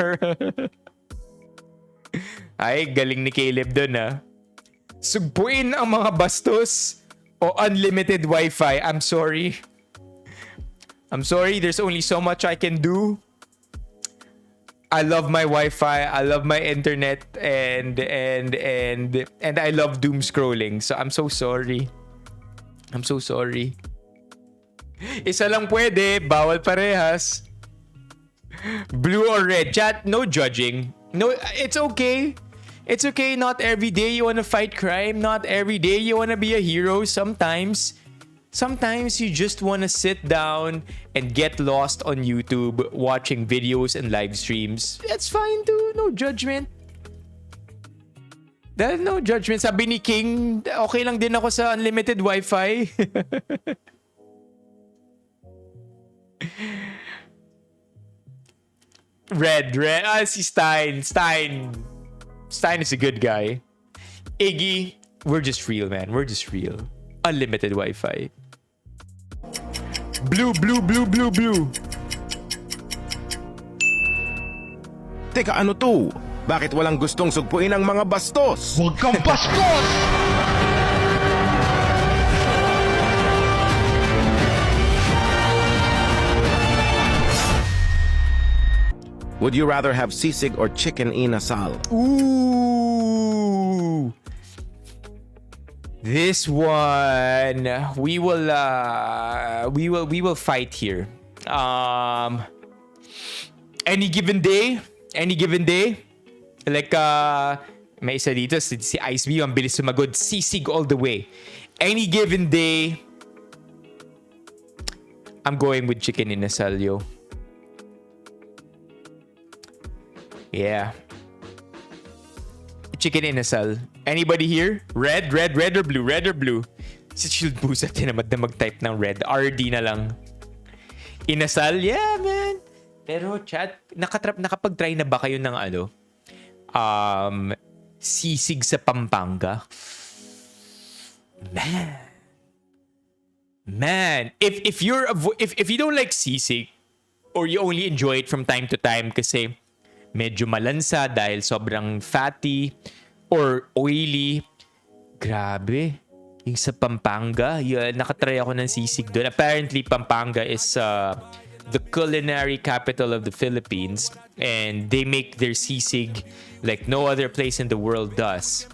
Ay, galing ni Caleb dun, ah. Sugpuin ang mga bastos o unlimited Wi-Fi. I'm sorry. There's only so much I can do. I love my Wi-Fi. I love my internet, and I love doom scrolling. So I'm so sorry. Isa lang pwede, bawal parehas. Blue or red? Chat, no judging. No, it's okay. It's okay. Not every day you want to fight crime. Not every day you want to be a hero. Sometimes you just want to sit down and get lost on YouTube watching videos and live streams. That's fine too. No judgment. There's no judgment. Sabi ni King, okay lang din ako sa unlimited Wi-Fi. Red. Si Stein is a good guy. Iggy, we're just real, man. We're just real. Unlimited Wi-Fi. Blue. Teka, ano to? Bakit walang gustong sugpuin ang mga bastos? Huwag kang bastos! Would you rather have sisig or chicken inasal? Ooh. This one we will fight here. Any given day. Like may isa dito si Ice B, ang bilis sumagot. Sisig all the way. Any given day, I'm going with chicken inasal, yo. Yeah. Chicken inasal. Anybody here? Red or blue? Red or blue? Si Shield Busa tinamad na mag-type ng red. RD na lang. Inasal? Yeah, man. Pero chat, nakapag-try na ba kayo ng sisig sa Pampanga? Man, if you don't like sisig or you only enjoy it from time to time kasi medyo malansa dahil sobrang fatty or oily, grabe. Yung sa Pampanga, nakatry ako ng sisig doon. Apparently, Pampanga is the culinary capital of the Philippines and they make their sisig like no other place in the world does.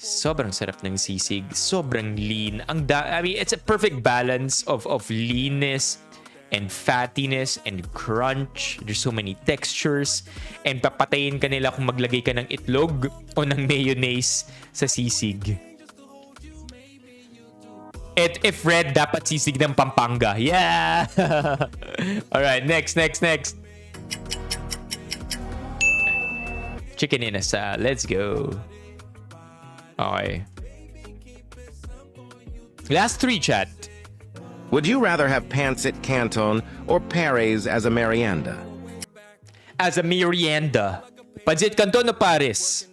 Sobrang sarap ng sisig. Sobrang lean. I mean, it's a perfect balance of leanness and fattiness and crunch. There's so many textures. And papatayin ka nila kung maglagay ka ng itlog o ng mayonnaise sa sisig. If red, dapat sisig ng Pampanga. Yeah! Alright, next. Chicken inasal. Let's go. Okay. Last 3, chat. Would you rather have pancit canton or pares as a merienda? As a merienda. Pancit canton o pares?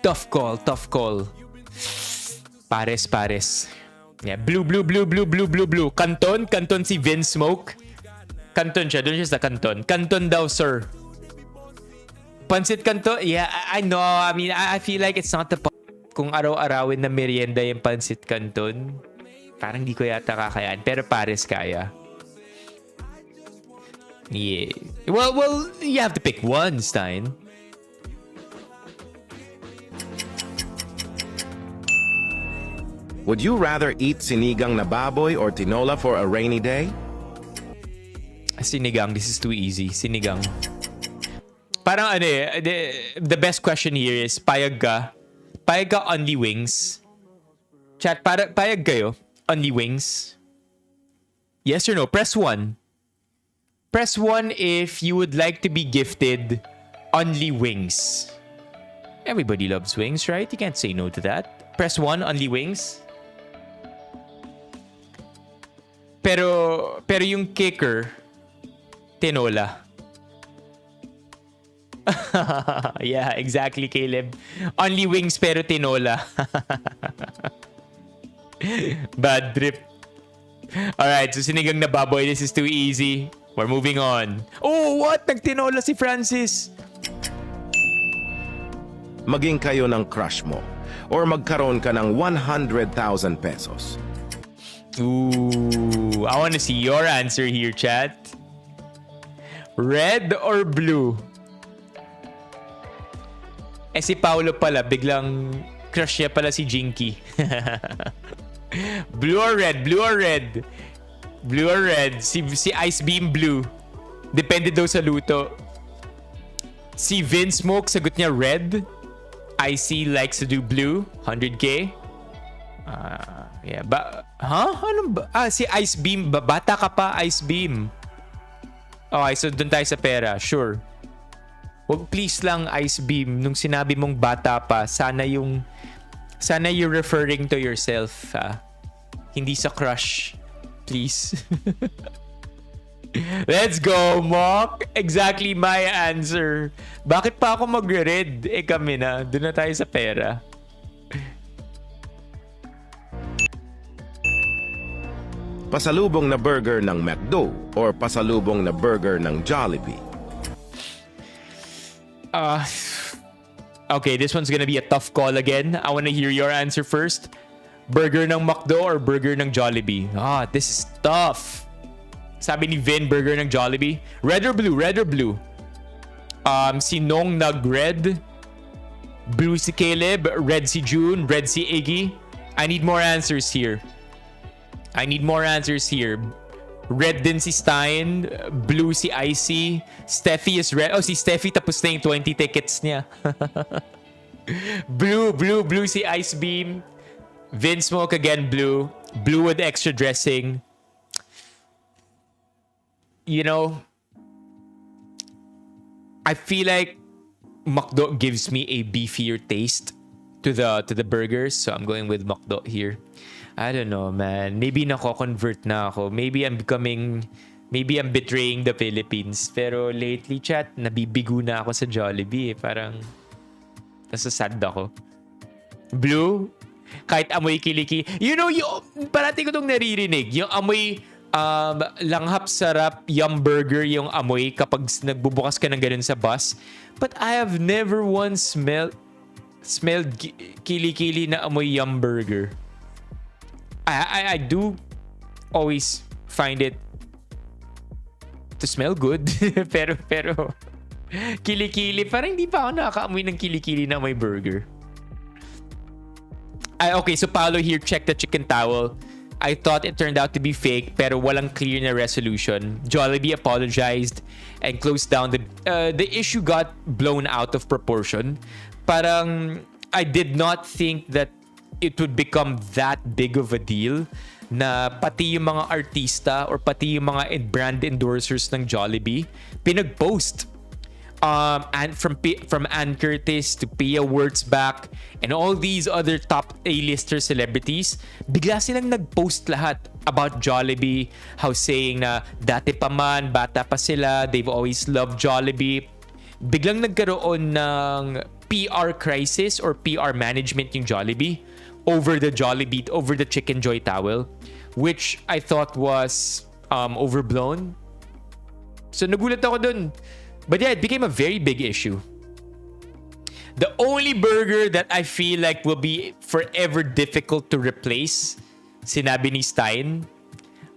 Tough call. Pares. Yeah, blue. Canton si Vince Smoke. Canton siya. Doon siya sa Canton. Canton daw, sir. Pancit canton? Yeah, I know. I mean, I feel like it's not the kung araw-arawin na merienda yung pancit canton. Parang di ko yata kakayan. Pero pares kaya. Yeah. Well, you have to pick one, Stein. Would you rather eat sinigang na baboy or tinola for a rainy day? Sinigang. This is too easy. Sinigang. Parang the best question here is payag ka only wings? Chat, payag kayo only wings? Yes or no? Press 1. Press 1 if you would like to be gifted only wings. Everybody loves wings, right? You can't say no to that. Press 1, only wings. Pero yung kicker, tinola. Yeah, exactly, Caleb. Only wings pero tinola. Bad trip. Alright, so sinigang na baboy. This is too easy. We're moving on. Oh, what? Nagtinola si Francis. Maging kayo ng crush mo or magkaroon ka ng 100,000 pesos. Ooh, I want to see your answer here, chat. Red or blue? Si Paolo pala, biglang crush niya pala si Jinky. Blue or red? Si Ice Beam blue. Depende daw sa luto. Si Vince Smoke, sagot niya red. Icy likes to do blue. 100K. Yeah. Ano ba? Si Ice Beam. Bata ka pa, Ice Beam. Okay, so dun tayo sa pera. Sure. Wag please lang, Ice Beam, nung sinabi mong bata pa, sana you're referring to yourself, hindi sa crush. Please. Let's go, Mock. Exactly my answer. Bakit pa ako magre-red? Kami na. Doon na tayo sa pera. Pasalubong na burger ng McDo or pasalubong na burger ng Jollibee? Okay, this one's gonna be a tough call again. I want to hear your answer first. Burger ng McDo or burger ng Jollibee? This is tough. Sabi ni Vin, burger ng Jollibee. Red or blue? Red or blue? Si Nong nag-red. Blue si Caleb. Red si June. Red si Iggy. I need more answers here. Red din si Stein. Blue si Icy. Steffi is red. Oh, si Steffi tapos na yung 20 tickets niya. Blue si Ice Beam. Vin Smoke again, blue. Blue with extra dressing. You know, I feel like McDo gives me a beefier taste to the burgers, so I'm going with McDo here. I don't know, man. Maybe nako-convert na ako. Maybe I'm betraying the Philippines. Pero lately, chat, nabibigo na ako sa Jollibee. Parang nasasad ako. Blue, kahit amoy kiliki. You know, parati ko itong naririnig. Yung amoy langhap sarap, yum burger yung amoy kapag nagbubukas ka ng ganun sa bus. But I have never once smelled kili-kili na amoy yum burger. I do always find it to smell good. pero kili-kili, parang hindi pa ako nakakaamoy ng kili-kili na amoy burger. Okay, so Paolo here, check the chicken towel. I thought it turned out to be fake, pero walang clear na resolution. Jollibee apologized and closed down the issue got blown out of proportion. Parang I did not think that it would become that big of a deal na pati yung mga artista or pati yung mga brand endorsers ng Jollibee pinag-post. And from Ann Curtis to Pia Wurtzbach and all these other top A-lister celebrities, bigla silang nag-post lahat about Jollibee, how saying na dati pa man, bata pa sila, they've always loved Jollibee. Biglang nagkaroon ng PR crisis or PR management yung Jollibee over the Chicken Joy towel, which I thought was overblown. So nagulat ako dun. But yeah, it became a very big issue. The only burger that I feel like will be forever difficult to replace, sinabi ni Stein,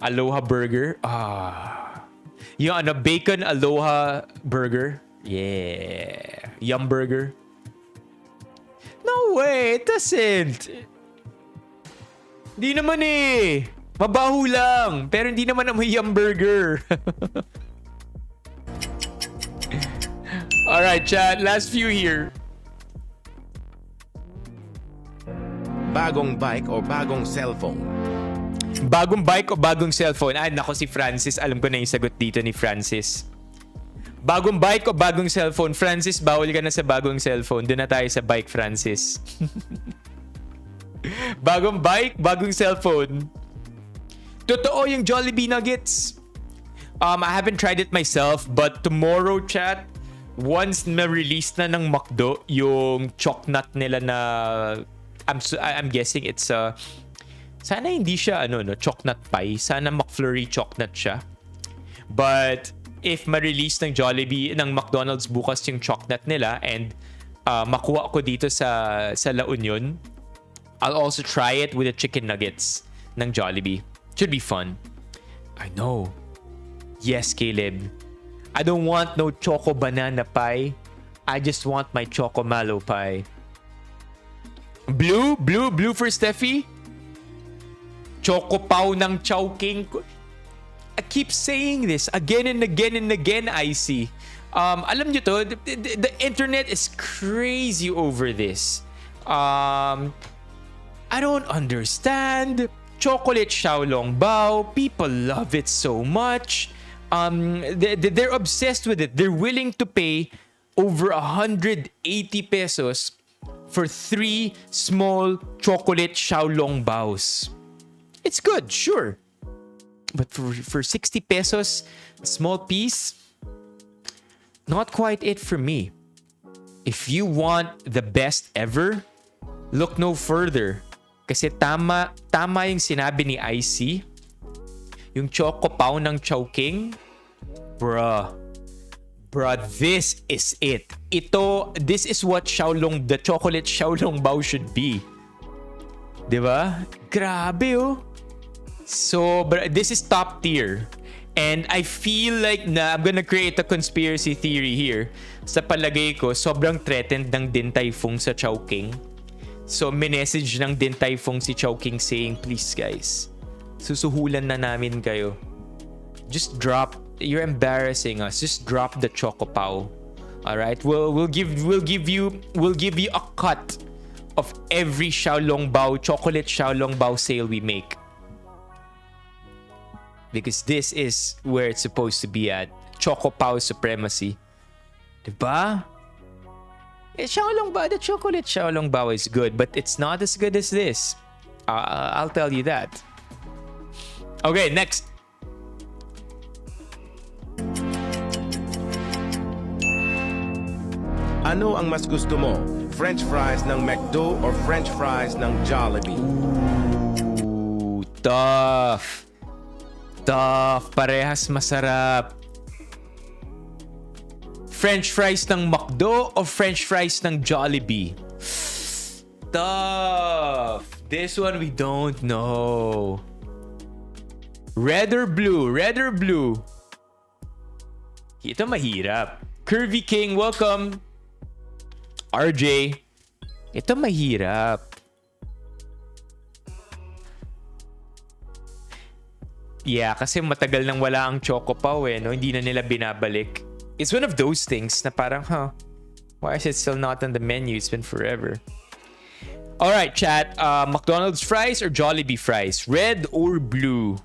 Aloha Burger. Yung bacon Aloha Burger. Yeah. Yum Burger. No way, it doesn't. Di naman eh. Mabaho lang. Pero hindi naman amoy Yum Burger. Alright, chat. Last few here. Bagong bike o bagong cellphone? Bagong bike o bagong cellphone? Ay, nako si Francis. Alam ko na yung sagot dito ni Francis. Bagong bike o bagong cellphone? Francis, bawal ka na sa bagong cellphone. Doon na tayo sa bike, Francis. Bagong bike, bagong cellphone. Totoo yung Jollibee Nuggets. I haven't tried it myself, but tomorrow, chat, once na-release na ng McDo yung chocnut nila na I'm guessing it's sana hindi siya chocnut pie, sana McFlurry chocnut siya. But if ma-release ng Jollibee, ng McDonald's bukas yung chocnut nila and makuha ko dito sa La Union, I'll also try it with the chicken nuggets ng Jollibee. Should be fun. I know. Yes, Caleb. I don't want no choco banana pie. I just want my choco mallow pie. Blue for Steffi. Choco pau ng Chowking. I keep saying this again and again and again, Icy. Alam nyo to, the internet is crazy over this. I don't understand. Chocolate Xiaolongbao. People love it so much. They're obsessed with it. They're willing to pay over 180 pesos for 3 small chocolate Xiaolongbaos. It's good, sure. But for 60 pesos, small piece, not quite it for me. If you want the best ever, look no further. Kasi tama yung sinabi ni IC. Yung Choco Pau ng Chowking. Bruh, this is it. This is what the chocolate Xiaolongbao should be. Diba? Grabe oh. So, this is top tier. And I feel like na I'm gonna create a conspiracy theory here. Sa palagay ko, sobrang threatened ng Din Tai Fung sa Chowking. So, minessage ng Din Tai Fung si Chowking saying, please guys, susuhulan na namin kayo. Just drop. You're embarrassing us. Just drop the Choco Pao. All right? We'll give you a cut of every Xiaolong Bao, chocolate Xiaolong Bao sale we make. Because this is where it's supposed to be at. Choco Pao supremacy. Diba? Xiaolong Bao, the chocolate Xiaolong Bao is good, but it's not as good as this. I'll tell you that. Okay, next. Ano ang mas gusto mo? French fries ng McDo or French fries ng Jollibee? Ooh, tough. Tough. Parehas masarap. French fries ng McDo o French fries ng Jollibee? Tough. This one we don't know. Red or blue? Red or blue? Ito mahirap. Curvy King, welcome. RJ. Ito mahirap. Yeah, kasi matagal nang wala ang Choco Pao no? Hindi na nila binabalik. It's one of those things na parang, why is it still not on the menu? It's been forever. Alright, chat. McDonald's fries or Jollibee fries? Red or blue?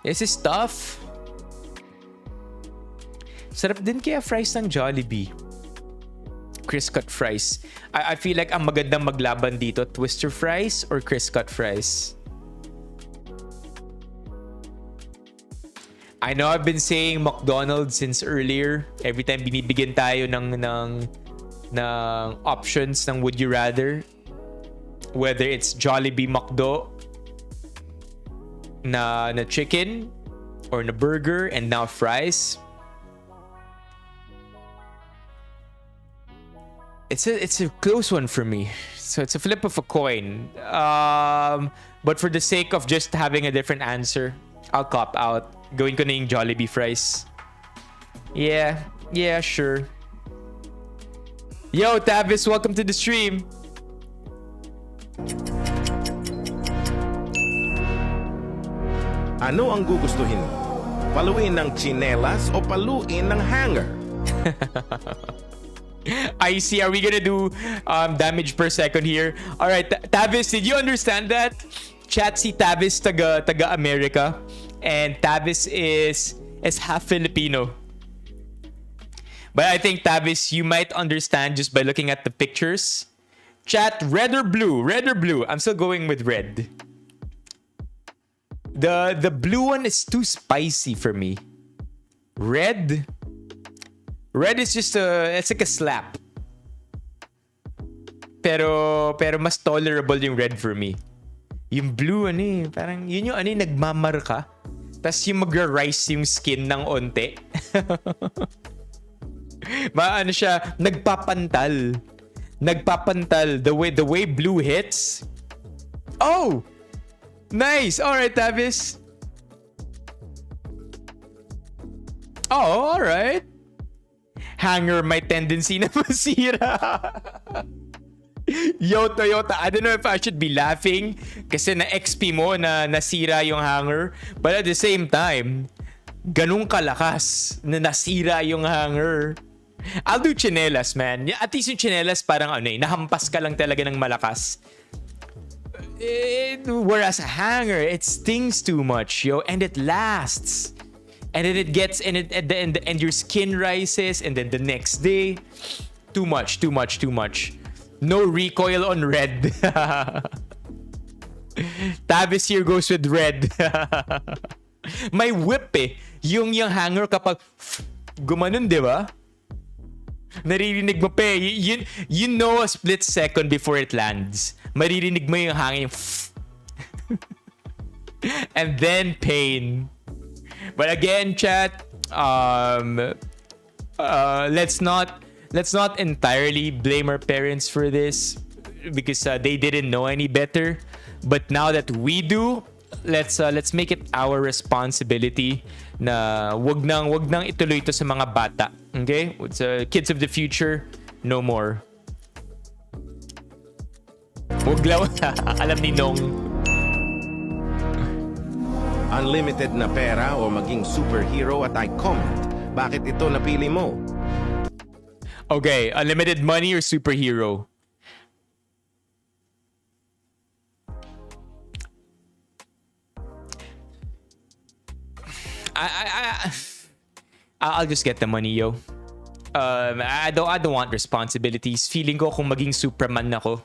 This is tough. Sarap din kaya fries ng Jollibee. Crisp cut fries. I feel like ang magandang maglaban dito, Twister fries or crisp cut fries? I know I've been saying McDonald's since earlier. Every time binibigyan tayo ng options ng would you rather, whether it's Jollibee McDo na chicken or na burger and now fries. It's a close one for me. So it's a flip of a coin. But for the sake of just having a different answer, I'll cop out. Gawin ko na yung Jollibee fries. Yeah, sure. Yo, Tavis, welcome to the stream. Ano ang gugustuhin mo? Paluin ng tsinelas o paluin ng hanger? I see. Are we gonna do damage per second here? All right, Tavis, did you understand that? Chat si Tavis taga America, and Tavis is half Filipino. But I think Tavis, you might understand just by looking at the pictures. Chat, red or blue? Red or blue? I'm still going with red. The blue one is too spicy for me. Red is just it's like a slap. Pero mas tolerable yung red for me. Yung blue parang yun yung nagmamarka. Tas yung magra-rise yung skin ng onte. Siya, nagpapantal. The way blue hits. Oh! Nice! Alright, Tavis. Oh, alright. Hanger, my tendency na masira. Yo, Toyota, I don't know if I should be laughing kasi na-XP mo na nasira yung hanger. But at the same time, ganun kalakas na nasira yung hanger. I'll do chinelas, man. At least yung chinelas parang nahampas ka lang talaga ng malakas. Whereas a hanger, it stings too much, yo, and it lasts. And then it gets, and your skin rises, and then the next day, too much. No recoil on red. Tavis here goes with red. May whip yung hanger kapag gumanon, di ba? Naririnig mo you know a split second before it lands. Maririnig mo yung hangin. And then pain. But again, chat, let's not entirely blame our parents for this because they didn't know any better. But now that we do, let's make it our responsibility na wag nang ituloy ito sa mga bata. Okay? It's kids of the future, no more. Wag lang alam ni Nong. Unlimited na pera o maging superhero at I comment. Bakit ito napili mo? Okay, unlimited money or superhero? I'll just get the money, yo. I don't want responsibilities. Feeling ko kung maging Superman ako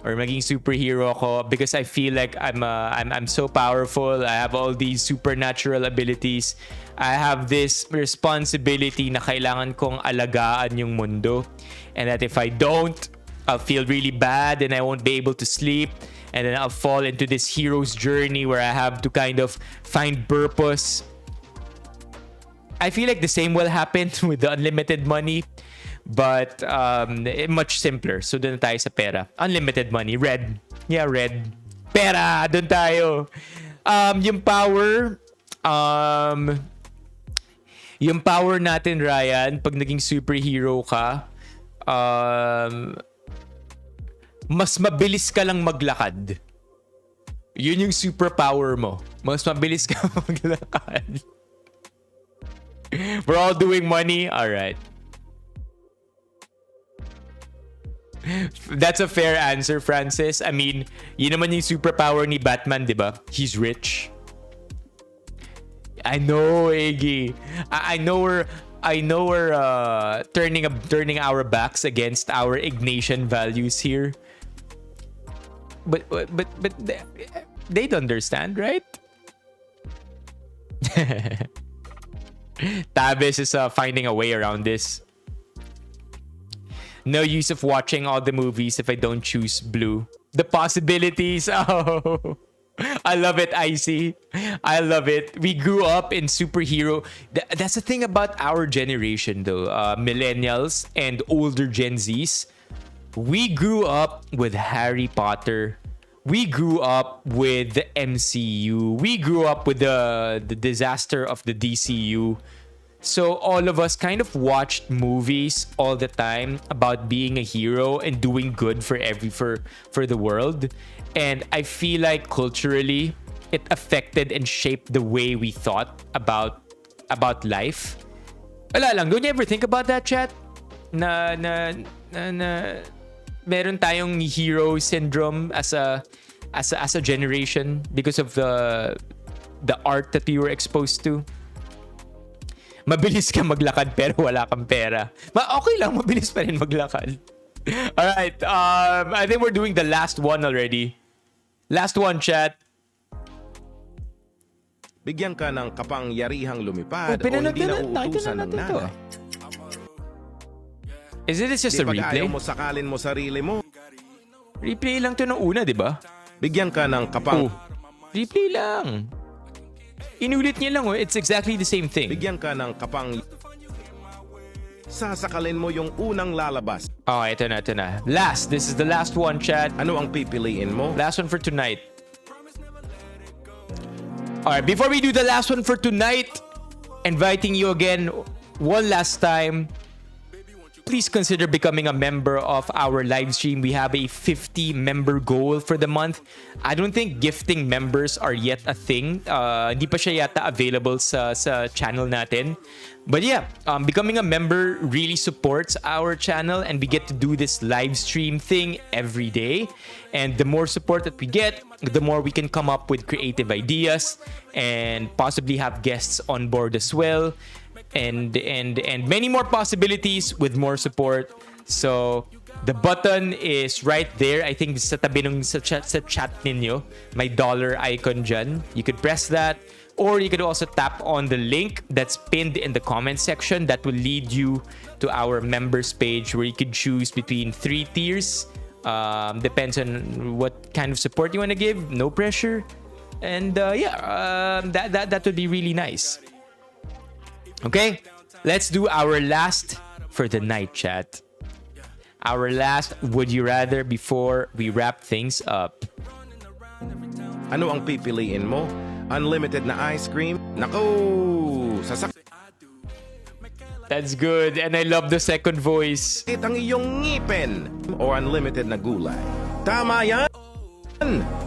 or maging superhero ako, because I feel like I'm so powerful. I have all these supernatural abilities. I have this responsibility na kailangan kong alagaan yung mundo, and that if I don't, I'll feel really bad and I won't be able to sleep, and then I'll fall into this hero's journey where I have to kind of find purpose. I feel like the same will happen with the unlimited money, but much simpler. So doon tayo sa pera. Unlimited money. Red. Yeah, red. Pera! Doon tayo. Yung power natin, Ryan, pag naging superhero ka, mas mabilis ka lang maglakad. Yun yung superpower mo. Mas mabilis ka maglakad. We're all doing money? Alright. That's a fair answer, Francis. I mean, yun naman yung superpower ni Batman, di ba? He's rich. I know, Iggy. I know we're turning our backs against our Ignatian values here. But they'd understand, right? Tabis is finding a way around this. No use of watching all the movies if I don't choose blue. The possibilities. Oh, I love it, Icy. I love it. We grew up in superhero. That's the thing about our generation, though. Millennials and older Gen Zs. We grew up with Harry Potter. We grew up with the MCU. We grew up with the disaster of the DCU. So all of us kind of watched movies all the time about being a hero and doing good for the world. And I feel like culturally it affected and shaped the way we thought about life. Wala lang, don't you ever think about that, chat? Na meron tayong hero syndrome as a generation because of the art that we were exposed to. Mabilis ka maglakad pero wala kang pera. Okay lang, mabilis pa rin maglakad. Alright, I think we're doing the last one already. Last one, chat. Bigyan ka ng kapangyarihang lumipad o hindi na uutusan ng nanay. Is it just a replay? Ayaw mo sakalin mo sarili mo. Replay lang to ng una, di ba? Bigyan ka ng replay lang. Inulit niya lang, it's exactly the same thing. Bigyan ka ng sasakalin mo yung unang lalabas. Oh, ito na. This is the last one, chat. Ano ang pipiliin mo? Last one for tonight. Alright, before we do the last one for tonight, inviting you again one last time. Please consider becoming a member of our live stream. We have a 50 member goal for the month. I don't think gifting members are yet a thing. Hindi pa siya yata available sa channel natin. But yeah, becoming a member really supports our channel, and we get to do this live stream thing every day. And the more support that we get, the more we can come up with creative ideas and possibly have guests on board as well. And many more possibilities with more support. So the button is right there. I think sa tabi nung sa chat ninyo, may dollar icon dyan. You could press that, or you could also tap on the link that's pinned in the comment section. That will lead you to our members page where you could choose between 3 tiers. Depends on what kind of support you want to give. No pressure. And that would be really nice. Okay, let's do our last for the night, chat. Our last would you rather before we wrap things up. Ano ang pipiliin mo? Unlimited na ice cream? Naku! That's good. And I love the second voice. Ang iyong ngipin o unlimited na gulay. Tama yan!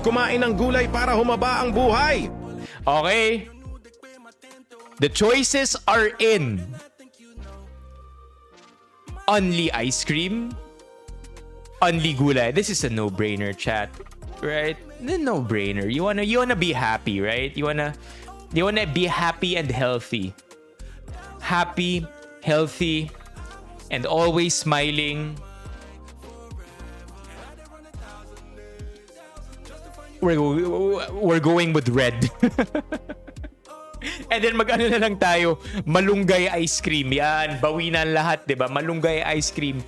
Kumain ng gulay para humaba ang buhay! Okay. The choices are in. Only ice cream. Only gulay. This is a no-brainer, chat. Right? No-brainer. You wanna be happy, right? You wanna be happy and healthy. Happy, healthy, and always smiling. We're going with red. And then mag-ano na lang tayo, malunggay ice cream. Yan, bawi na lahat, 'di ba? Malunggay ice cream.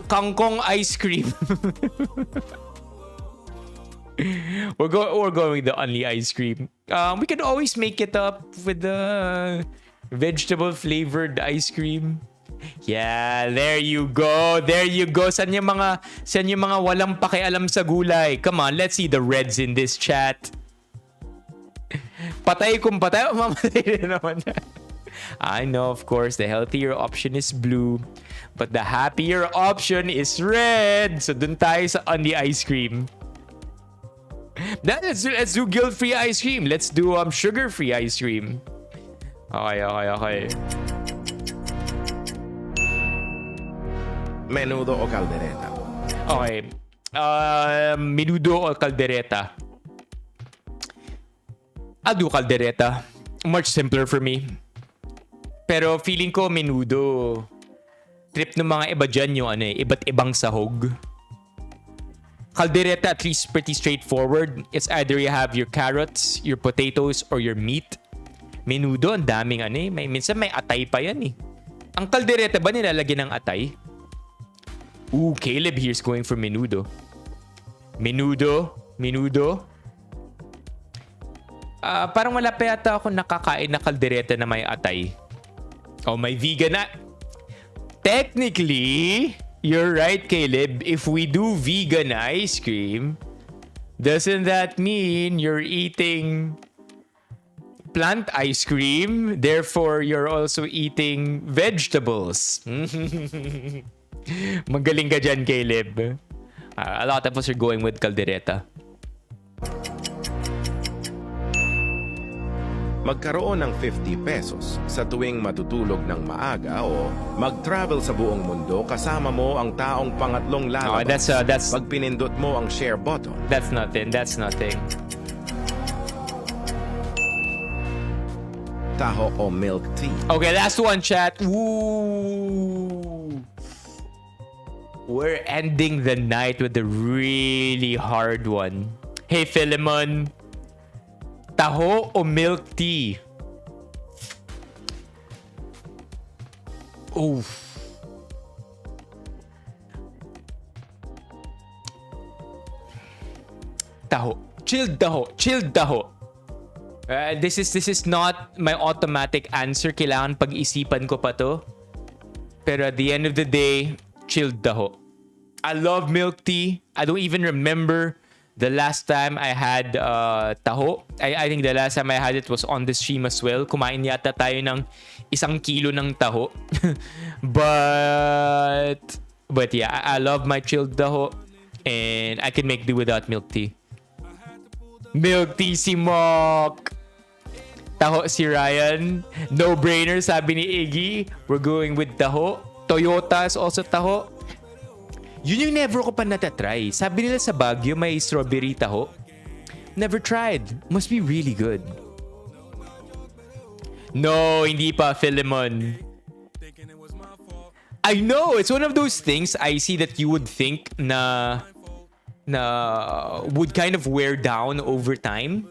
Kangkong ice cream. We're going with the only ice cream. We can always make it up with the vegetable flavored ice cream. Yeah, there you go. There you go. San yung mga walang pakialam sa gulay? Come on, let's see the reds in this chat. Patay kung patay, mamatay rin naman. I know, of course, the healthier option is blue, but the happier option is red. So dun tayo sa on the ice cream. Let's do guilt-free ice cream. Let's do sugar-free ice cream. Okay. Menudo o caldereta? Okay. Menudo o caldereta? I'll do caldereta. Much simpler for me. Pero feeling ko menudo. Trip ng mga iba dyan yung iba't ibang sahog. Caldereta at least pretty straightforward. It's either you have your carrots, your potatoes, or your meat. Menudo, ang daming minsan may atay pa yan eh. Ang caldereta ba nilalagyan ng atay? Ooh, Caleb here's going for menudo. Menudo. Parang wala pa yata ako nakakain na kaldereta na may atay. Oh, may vegan na. Technically, you're right, Caleb. If we do vegan ice cream, doesn't that mean you're eating plant ice cream? Therefore, you're also eating vegetables. Magaling ka dyan, Caleb. A lot of us are going with caldereta. Magkaroon ng 50 pesos sa tuwing matutulog ng maaga o mag-travel sa buong mundo kasama mo ang taong pangatlong lalabas. That's pag pinindot mo ang share button. That's nothing. Taho o milk tea? Okay, last one, chat. Ooh. We're ending the night with a really hard one. Hey, Philemon. Taho o milk tea? Oof. Taho. Chilled taho. This is not my automatic answer. Kailangan pag-isipan ko pa to. Pero at the end of the day, chilled taho. I love milk tea. I don't even remember the last time I had taho. I think the last time I had it was on the stream as well. Kumain yata tayo ng 1 kilo ng taho. But yeah, I love my chilled taho. And I can make do without milk tea. Milk tea si Mok. Taho si Ryan. No brainer, sabi ni Iggy. We're going with taho. Toyota is also taho. Yun yung never ko pa natatry. Sabi nila sa Baguio may strawberry taho. Never tried. Must be really good. No, hindi pa, Philemon. I know, it's one of those things I see that you would think na would kind of wear down over time.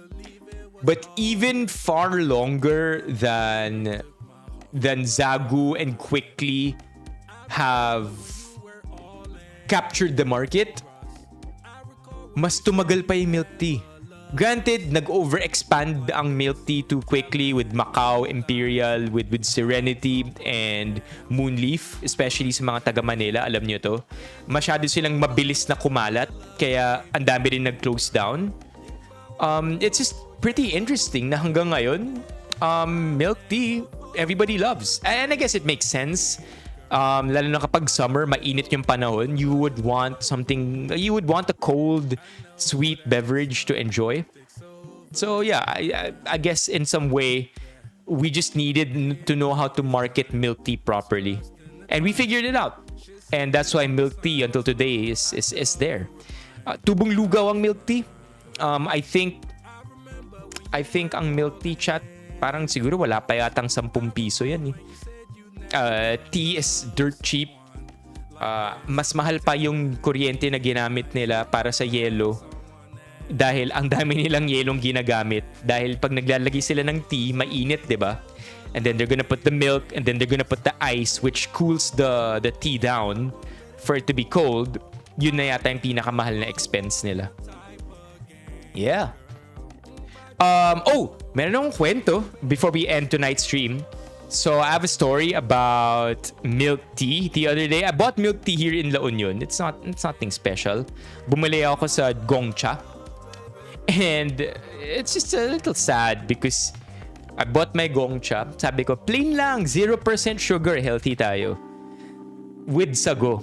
But even far longer than Zagu and Quickly have captured the market, mas tumagal pa yung milk tea. Granted, nag-overexpand ang milk tea too quickly with Macau, Imperial, with Serenity, and Moonleaf, especially sa mga taga Manila, alam nyo to. Masyado silang mabilis na kumalat, kaya ang dami rin nag-close down. It's just pretty interesting na hanggang ngayon, milk tea, everybody loves. And I guess it makes sense. Lalo na kapag summer, mainit yung panahon, you would want a cold, sweet beverage to enjoy. So yeah, I guess in some way, we just needed to know how to market milk tea properly. And we figured it out. And that's why milk tea until today is there. Tubong lugaw ang milk tea. I think ang milk tea, chat, parang siguro wala pa yatang 10 piso yan eh. Tea is dirt cheap. Mas mahal pa yung kuryente na ginamit nila para sa yelo dahil ang dami nilang yelong ginagamit. Dahil pag naglalagay sila ng tea, mainit, diba? And then they're gonna put the milk and then they're gonna put the ice which cools the tea down for it to be cold. Yun na yata yung pinakamahal na expense nila. Yeah. Meron akong kwento before we end tonight's stream. So I have a story about milk tea. The other day, I bought milk tea here in La Union. It's nothing special. Bumili ako sa Gongcha. And it's just a little sad because I bought my Gongcha. Sabi ko, plain lang, 0% sugar, healthy tayo. With sago.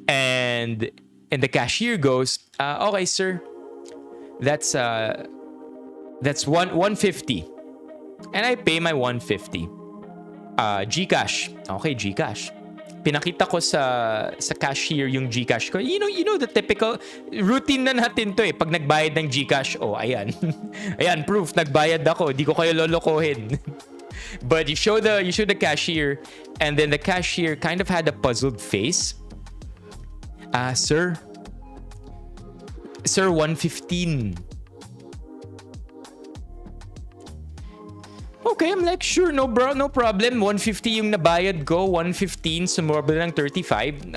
And the cashier goes, okay sir, that's 150. And I pay my 150. GCash. Okay, GCash. Pinakita ko sa cashier yung GCash ko. You know the typical routine na natin to eh. Pag nagbayad ng GCash, ayan. Ayan, proof, nagbayad ako. Di ko kayo lolokohin. But you show the cashier, and then the cashier kind of had a puzzled face. Sir, 115. Okay, I'm like, sure, no problem. 150 yung nabayad ko, 115, sumobra ng 35.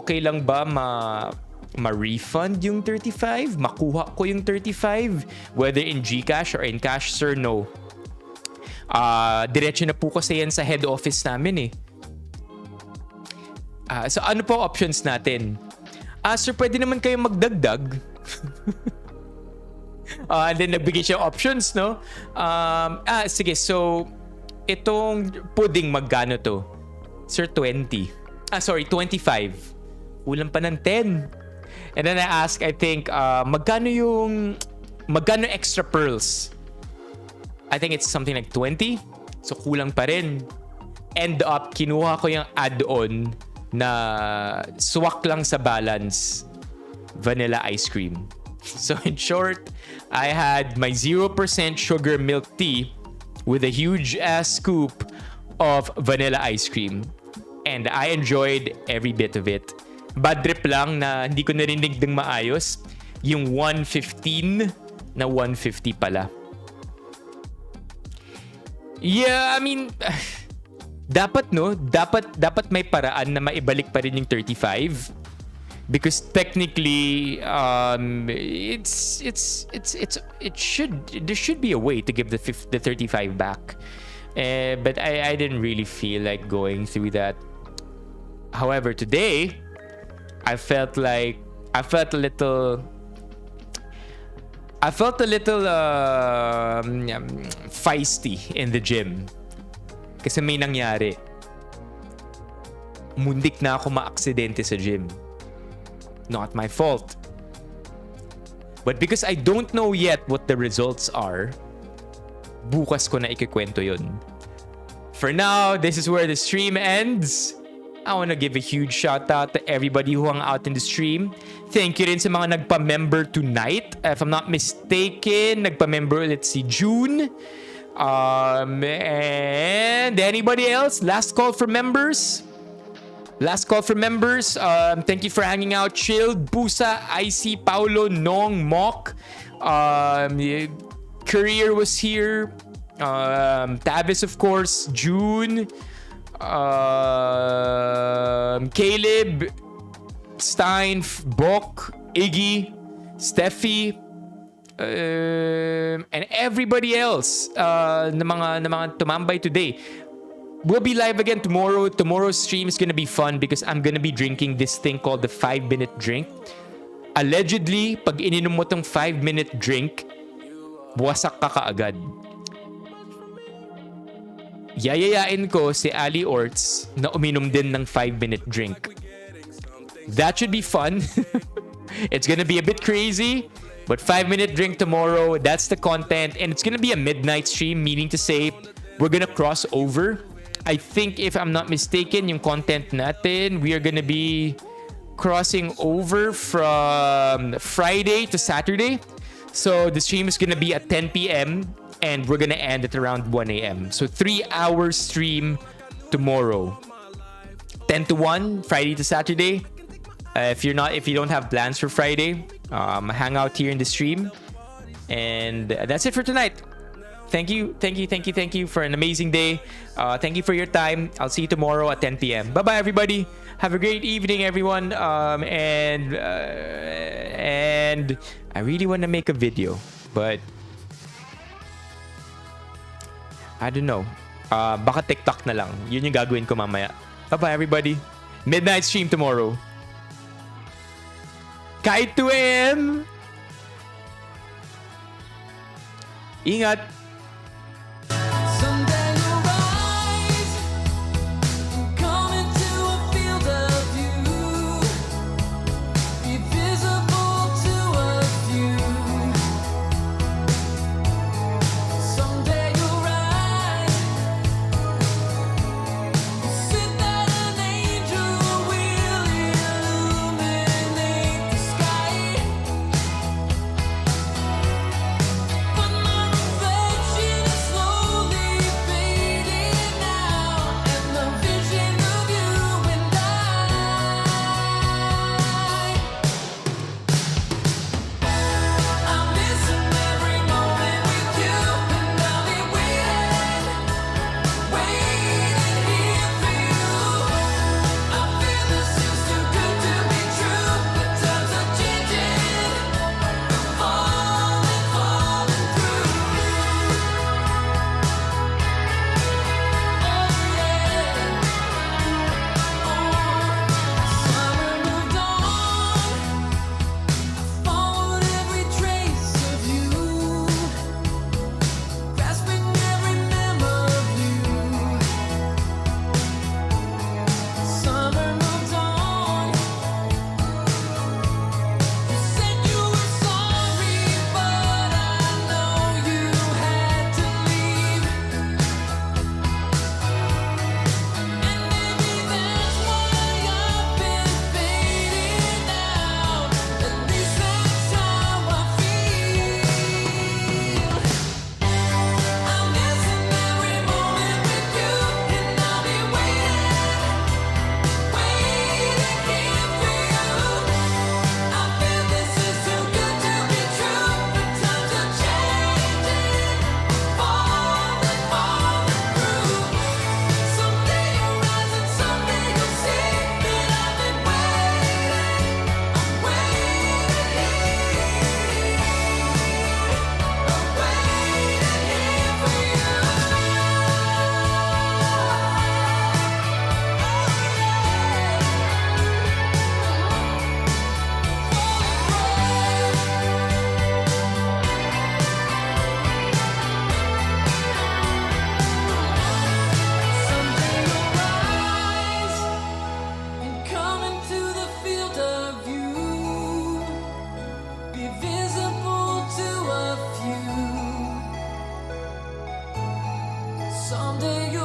Okay lang ba ma-refund yung 35? Makuha ko yung 35? Whether in GCash or in cash, sir, no. Diretso na po kasi yan sa head office namin eh. So ano po options natin? Sir, pwede naman kayo magdagdag. And then nagbigay siya options, no? Sige, so itong pudding magkano to? Sir, 20. 25. Kulang pa ng 10. And then I ask, I think, magkano extra pearls? I think it's something like 20. So kulang pa rin. End up, kinuha ko yung add-on na swak lang sa balance. Vanilla ice cream. So in short, I had my 0% sugar milk tea with a huge ass scoop of vanilla ice cream. And I enjoyed every bit of it. Bad trip lang na hindi ko narinig ng maayos yung 115 na 150 pala. Yeah, I mean, dapat may paraan na maibalik pa rin yung 35. Because technically, there should be a way to give the 35 back, but I didn't really feel like going through that. However, today, I felt a little feisty in the gym. Kasi may nangyari. Mundik na ako ma-aksidente sa gym. Not my fault. But because I don't know yet what the results are, bukas ko na ikikwento yun. For now, this is where the stream ends. I want to give a huge shout out to everybody who hung out in the stream. Thank you rin sa mga nagpa-member tonight. If I'm not mistaken, nagpa-member ulit si June. And anybody else? Last call for members. Thank you for hanging out. Chilled, Busa, IC, Paulo, Nong, Mock. Courier was here. Tavis, of course. June. Caleb. Stein, Bok, Iggy, Steffi. and everybody else na mga tumambay today. We'll be live again tomorrow. Tomorrow's stream is gonna be fun because I'm gonna be drinking this thing called the 5-minute drink. Allegedly, pag ininom mo tong 5-minute drink, buwasak ka kaagad. Yayayain ko si Ali Orts na uminom din ng 5-minute drink. That should be fun. It's gonna be a bit crazy, but 5-minute drink tomorrow, that's the content. And it's gonna be a midnight stream, meaning to say, we're gonna cross over. I think, if I'm not mistaken, yung content natin, we are gonna be crossing over from Friday to Saturday. So the stream is gonna be at 10 p.m. and we're gonna end at around 1 a.m. So 3-hour stream tomorrow. 10 to 1, Friday to Saturday. If you don't have plans for Friday, hang out here in the stream. And that's it for tonight. Thank you for an amazing day. Thank you for your time. I'll see you tomorrow at 10 p.m. Bye-bye, everybody. Have a great evening, everyone. And I really want to make a video, but I don't know. Baka TikTok na lang. Yun yung gagawin ko mamaya. Bye-bye, everybody. Midnight stream tomorrow. Kahit 2 a.m. Ingat. Someday you